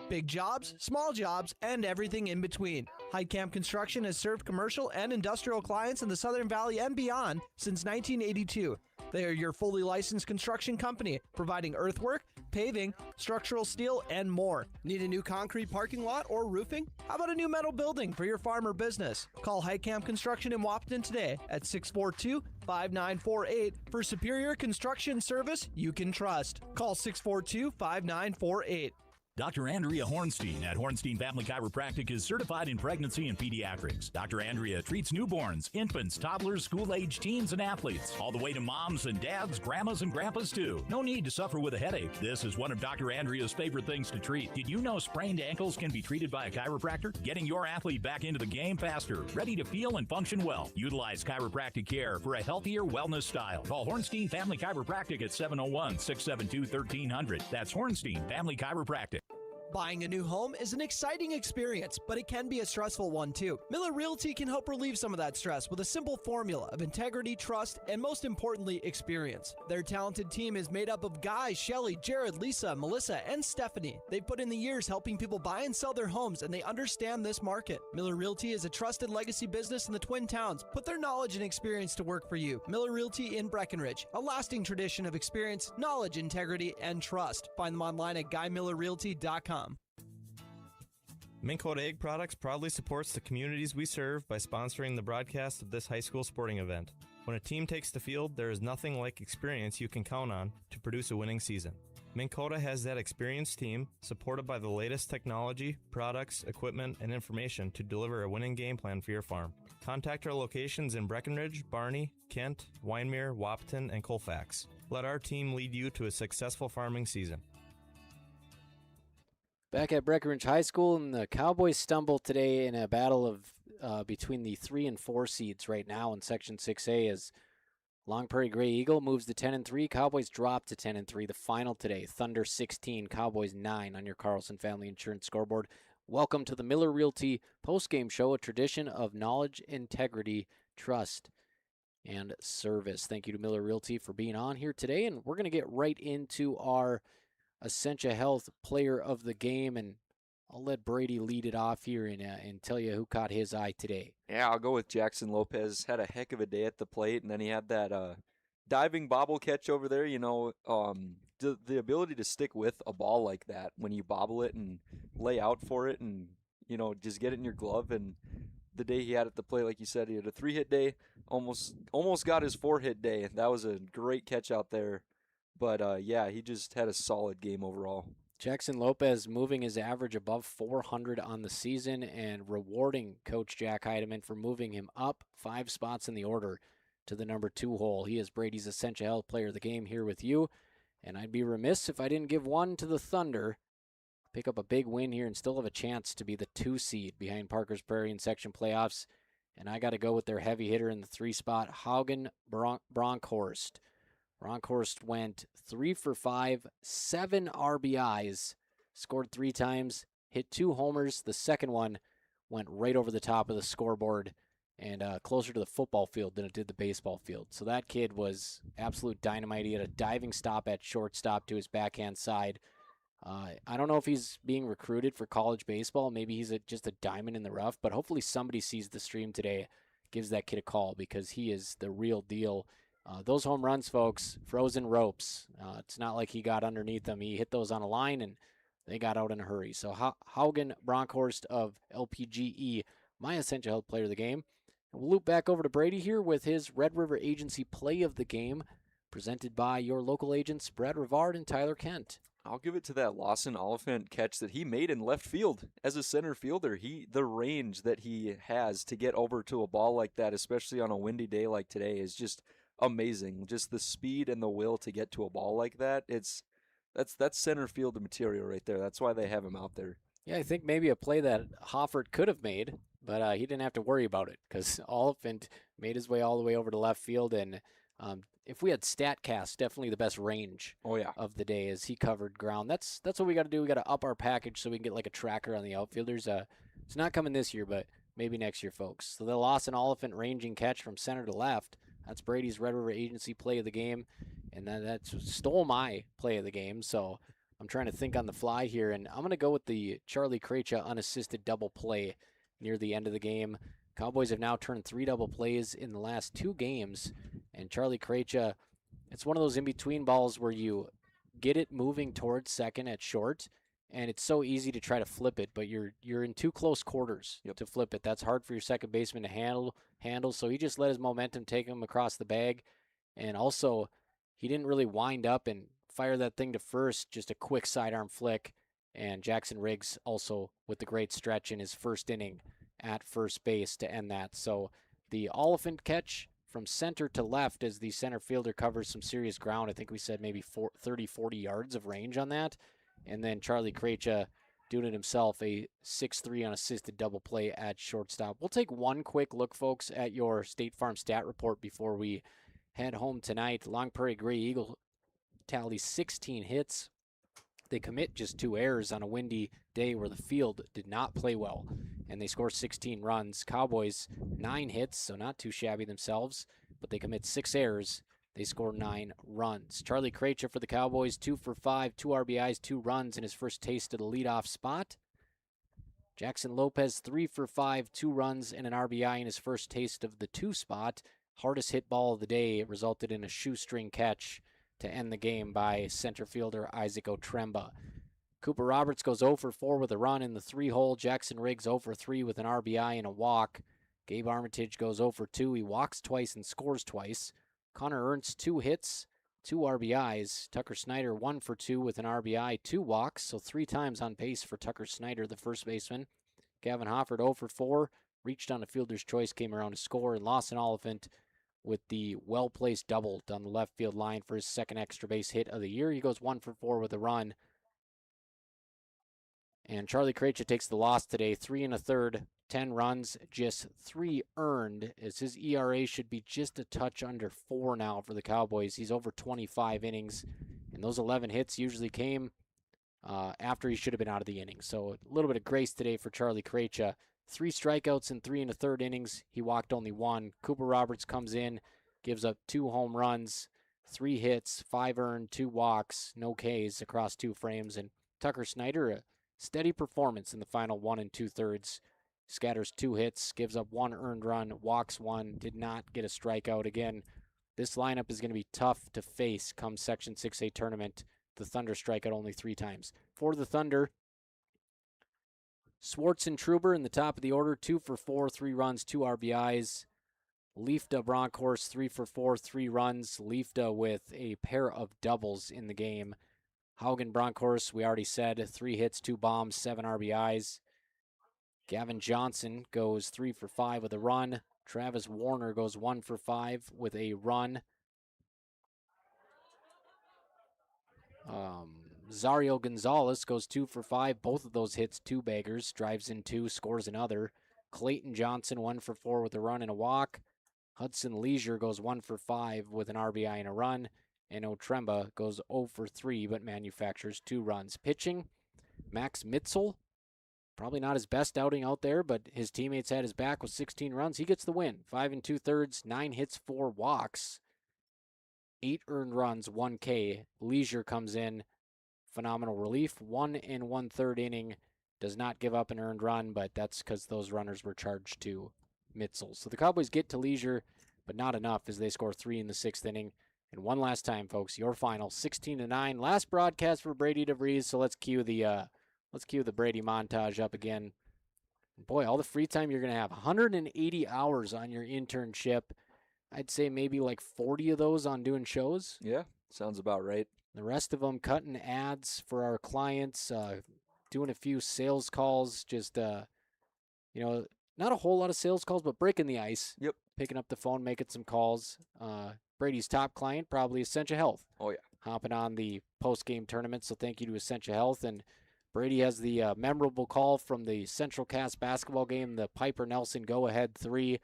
Big jobs, small jobs, and everything in between. Heidkamp Construction has served commercial and industrial clients in the Southern Valley and beyond since 1982. They are your fully licensed construction company, providing earthwork, paving, structural steel, and more. Need a new concrete parking lot or roofing? How about a new metal building for your farm or business? Call Heidkamp Construction in Wahpeton today at 642-5948 for superior construction service you can trust. Call 642-5948. Dr. Andrea Hornstein at Hornstein Family Chiropractic is certified in pregnancy and pediatrics. Dr. Andrea treats newborns, infants, toddlers, school-age teens, and athletes, all the way to moms and dads, grandmas, and grandpas, too. No need to suffer with a headache. This is one of Dr. Andrea's favorite things to treat. Did you know sprained ankles can be treated by a chiropractor? Getting your athlete back into the game faster, ready to feel and function well. Utilize chiropractic care for a healthier wellness style. Call Hornstein Family Chiropractic at 701-672-1300. That's Hornstein Family Chiropractic. Buying a new home is an exciting experience, but it can be a stressful one too. Miller Realty can help relieve some of that stress with a simple formula of integrity, trust, and most importantly, experience. Their talented team is made up of Guy, Shelly, Jared, Lisa, Melissa, and Stephanie. They've put in the years helping people buy and sell their homes, and they understand this market. Miller Realty is a trusted legacy business in the Twin Towns. Put their knowledge and experience to work for you. Miller Realty in Breckenridge, a lasting tradition of experience, knowledge, integrity, and trust. Find them online at GuyMillerRealty.com. Minn Kota Egg Products proudly supports the communities we serve by sponsoring the broadcast of this high school sporting event. When a team takes the field, there is nothing like experience you can count on to produce a winning season. Minn Kota has that experienced team, supported by the latest technology, products, equipment, and information to deliver a winning game plan for your farm. Contact our locations in Breckenridge, Barney, Kent, Wyndmere, Wahpeton, and Colfax. Let our team lead you to a successful farming season. Back at Breckenridge High School, and the Cowboys stumble today in a battle of between the 3 and 4 seeds right now in Section 6A as Long Prairie-Grey Eagle moves to 10-3. Cowboys drop to 10-3. The final today, Thunder 16, Cowboys 9 on your Carlson Family Insurance scoreboard. Welcome to the Miller Realty postgame show, a tradition of knowledge, integrity, trust, and service. Thank you to Miller Realty for being on here today, and we're going to get right into our Essentia Health Player of the Game, and I'll let Brady lead it off here and tell you who caught his eye today. Yeah, I'll go with Jackson Lopez. Had a heck of a day at the plate, and then he had that diving bobble catch over there. The ability to stick with a ball like that when you bobble it and lay out for it and, just get it in your glove. And the day he had at the plate, like you said, he had a 3-hit day, almost got his 4-hit day. That was a great catch out there. But, he just had a solid game overall. Jackson Lopez moving his average above 400 on the season and rewarding Coach Jack Heidemann for moving him up 5 spots in the order to the number 2 hole. He is Brady's Essentia Health Player of the Game here with you, and I'd be remiss if I didn't give one to the Thunder. Pick up a big win here and still have a chance to be the 2 seed behind Parker's Prairie in section playoffs, and I got to go with their heavy hitter in the 3 spot, Haugen Bronkhorst. Bronkhorst went 3 for 5, 7 RBIs, scored 3 times, hit 2 homers. The second one went right over the top of the scoreboard and closer to the football field than it did the baseball field. So that kid was absolute dynamite. He had a diving stop at shortstop to his backhand side. I don't know if he's being recruited for college baseball. Maybe he's just a diamond in the rough, but hopefully somebody sees the stream today, gives that kid a call, because he is the real deal. Those home runs, folks, frozen ropes. It's not like he got underneath them. He hit those on a line, and they got out in a hurry. So Haugen Bronkhorst of LPGE, my Essentia Health Player of the Game. And we'll loop back over to Brady here with his Red River Agency Play of the Game, presented by your local agents, Brad Rivard and Tyler Kent. I'll give it to that Lawson Oliphant catch that he made in left field as a center fielder. The range that he has to get over to a ball like that, especially on a windy day like today, is just amazing. Just the speed and the will to get to a ball like that. That's center field material right there. That's why they have him out there. Yeah, I think maybe a play that Hoffert could have made, but he didn't have to worry about it because Oliphant made his way all the way over to left field. And if we had StatCast, definitely the best range of the day as he covered ground. That's what we got to do. We got to up our package so we can get like a tracker on the outfielders. It's not coming this year, but maybe next year, folks. So the Lawson Oliphant ranging catch from center to left. That's Brady's Red River Agency Play of the Game, and that stole my Play of the Game, so I'm trying to think on the fly here, and I'm going to go with the Charlie Krejci unassisted double play near the end of the game. Cowboys have now turned 3 double plays in the last 2 games, and Charlie Krejci, it's one of those in-between balls where you get it moving towards second at short, and it's so easy to try to flip it, but you're in too close quarters to flip it. That's hard for your second baseman to handle. So he just let his momentum take him across the bag, and also he didn't really wind up and fire that thing to first. Just a quick sidearm flick, and Jackson Riggs also with the great stretch in his first inning at first base to end that. So the Oliphant catch from center to left as the center fielder covers some serious ground. I think we said maybe 30-40 yards of range on that. And then Charlie Krejci doing it himself, a 6-3 unassisted double play at shortstop. We'll take one quick look, folks, at your State Farm stat report before we head home tonight. Long Prairie-Grey Eagle tallies 16 hits. They commit just 2 errors on a windy day where the field did not play well, and they score 16 runs. Cowboys, 9 hits, so not too shabby themselves, but they commit 6 errors. They score 9 runs. Charlie Krejci for the Cowboys, 2 for 5, 2 RBIs, 2 runs in his first taste of the leadoff spot. Jackson Lopez, 3 for 5, 2 runs and an RBI in his first taste of the 2 spot. Hardest hit ball of the day. It resulted in a shoestring catch to end the game by center fielder Isaac Otremba. Cooper Roberts goes 0 for 4 with a run in the 3-hole. Jackson Riggs 0 for 3 with an RBI and a walk. Gabe Armitage goes 0 for 2. He walks twice and scores twice. Connor Ernst, 2 hits, 2 RBIs. Tucker Snyder, 1 for 2 with an RBI, 2 walks, so 3 times on pace for Tucker Snyder, the first baseman. Gavin Hoffert, 0 for 4, reached on a fielder's choice, came around to score, and Lawson Oliphant with the well-placed double down the left field line for his second extra base hit of the year. He goes 1 for 4 with a run. And Charlie Krejci takes the loss today, 3 1/3 10 runs, just 3 earned, as his ERA should be just a touch under 4 now for the Cowboys. He's over 25 innings, and those 11 hits usually came after he should have been out of the inning. So a little bit of grace today for Charlie Krejci. 3 strikeouts in 3 1/3 innings. He walked only 1. Cooper Roberts comes in, gives up 2 home runs, 3 hits, 5 earned, 2 walks, no Ks across 2 frames. And Tucker Snyder, a steady performance in the final 1 2/3. Scatters 2 hits, gives up 1 earned run, walks 1, did not get a strikeout. Again, this lineup is going to be tough to face come Section 6A tournament. The Thunder strike out only 3 times. For the Thunder, Swartz and Truber in the top of the order, 2 for 4, 3 runs, 2 RBIs. Leifta Bronkhorst, 3 for 4, 3 runs. Leifta with a pair of doubles in the game. Haugen Bronkhorst, we already said, 3 hits, 2 bombs, 7 RBIs. Gavin Johnson goes 3 for 5 with a run. Travis Warner goes 1 for 5 with a run. Zario Gonzalez goes 2 for 5. Both of those hits, 2 baggers. Drives in 2, scores another. Clayton Johnson, 1 for 4 with a run and a walk. Hudson Leisure goes 1 for 5 with an RBI and a run. And Otremba goes 0 for 3 but manufactures 2 runs. Pitching, Max Mitzel. Probably not his best outing out there, but his teammates had his back with 16 runs. He gets the win. 5 2/3, 9 hits, 4 walks. 8 earned runs, 1 K. Leisure comes in. Phenomenal relief. 1 1/3 inning. Does not give up an earned run, but that's because those runners were charged to Mitzel. So the Cowboys get to Leisure, but not enough as they score 3 in the 6th inning. And one last time, folks, your final 16-9. Last broadcast for Brady DeVries, so let's cue the Brady montage up again. Boy, all the free time you're going to have. 180 hours on your internship. I'd say maybe like 40 of those on doing shows. Yeah, sounds about right. The rest of them cutting ads for our clients, doing a few sales calls, just, not a whole lot of sales calls, but breaking the ice. Yep. Picking up the phone, making some calls. Brady's top client, probably Essentia Health. Oh, yeah. Hopping on the post-game tournament, so thank you to Essentia Health. And Brady has the memorable call from the Central Cast basketball game, the Piper Nelson go-ahead 3,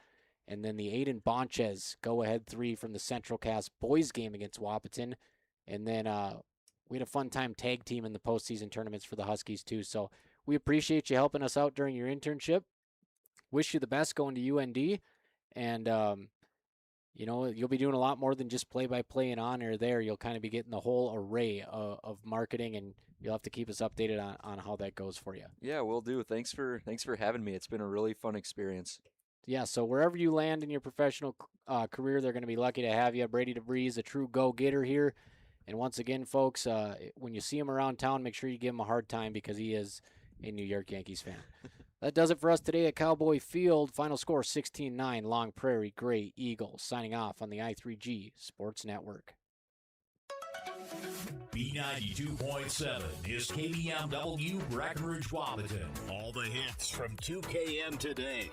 and then the Aiden Bonchez go-ahead 3 from the Central Cast boys game against Wahpeton. And then we had a fun time tag team in the postseason tournaments for the Huskies, too. So we appreciate you helping us out during your internship. Wish you the best going to UND. And, you'll be doing a lot more than just play-by-play and on-air there. You'll kind of be getting the whole array of marketing, and you'll have to keep us updated on how that goes for you. Yeah, will do. Thanks for having me. It's been a really fun experience. Yeah, so wherever you land in your professional career, they're going to be lucky to have you. Brady DeVries, a true go-getter here. And once again, folks, when you see him around town, make sure you give him a hard time because he is a New York Yankees fan. That does it for us today at Cowboy Field. Final score 16-9, Long Prairie-Grey Eagle. Signing off on the I3G Sports Network. B92.7 is KBMW Breckenridge Wahpeton. All the hits from 2KM today.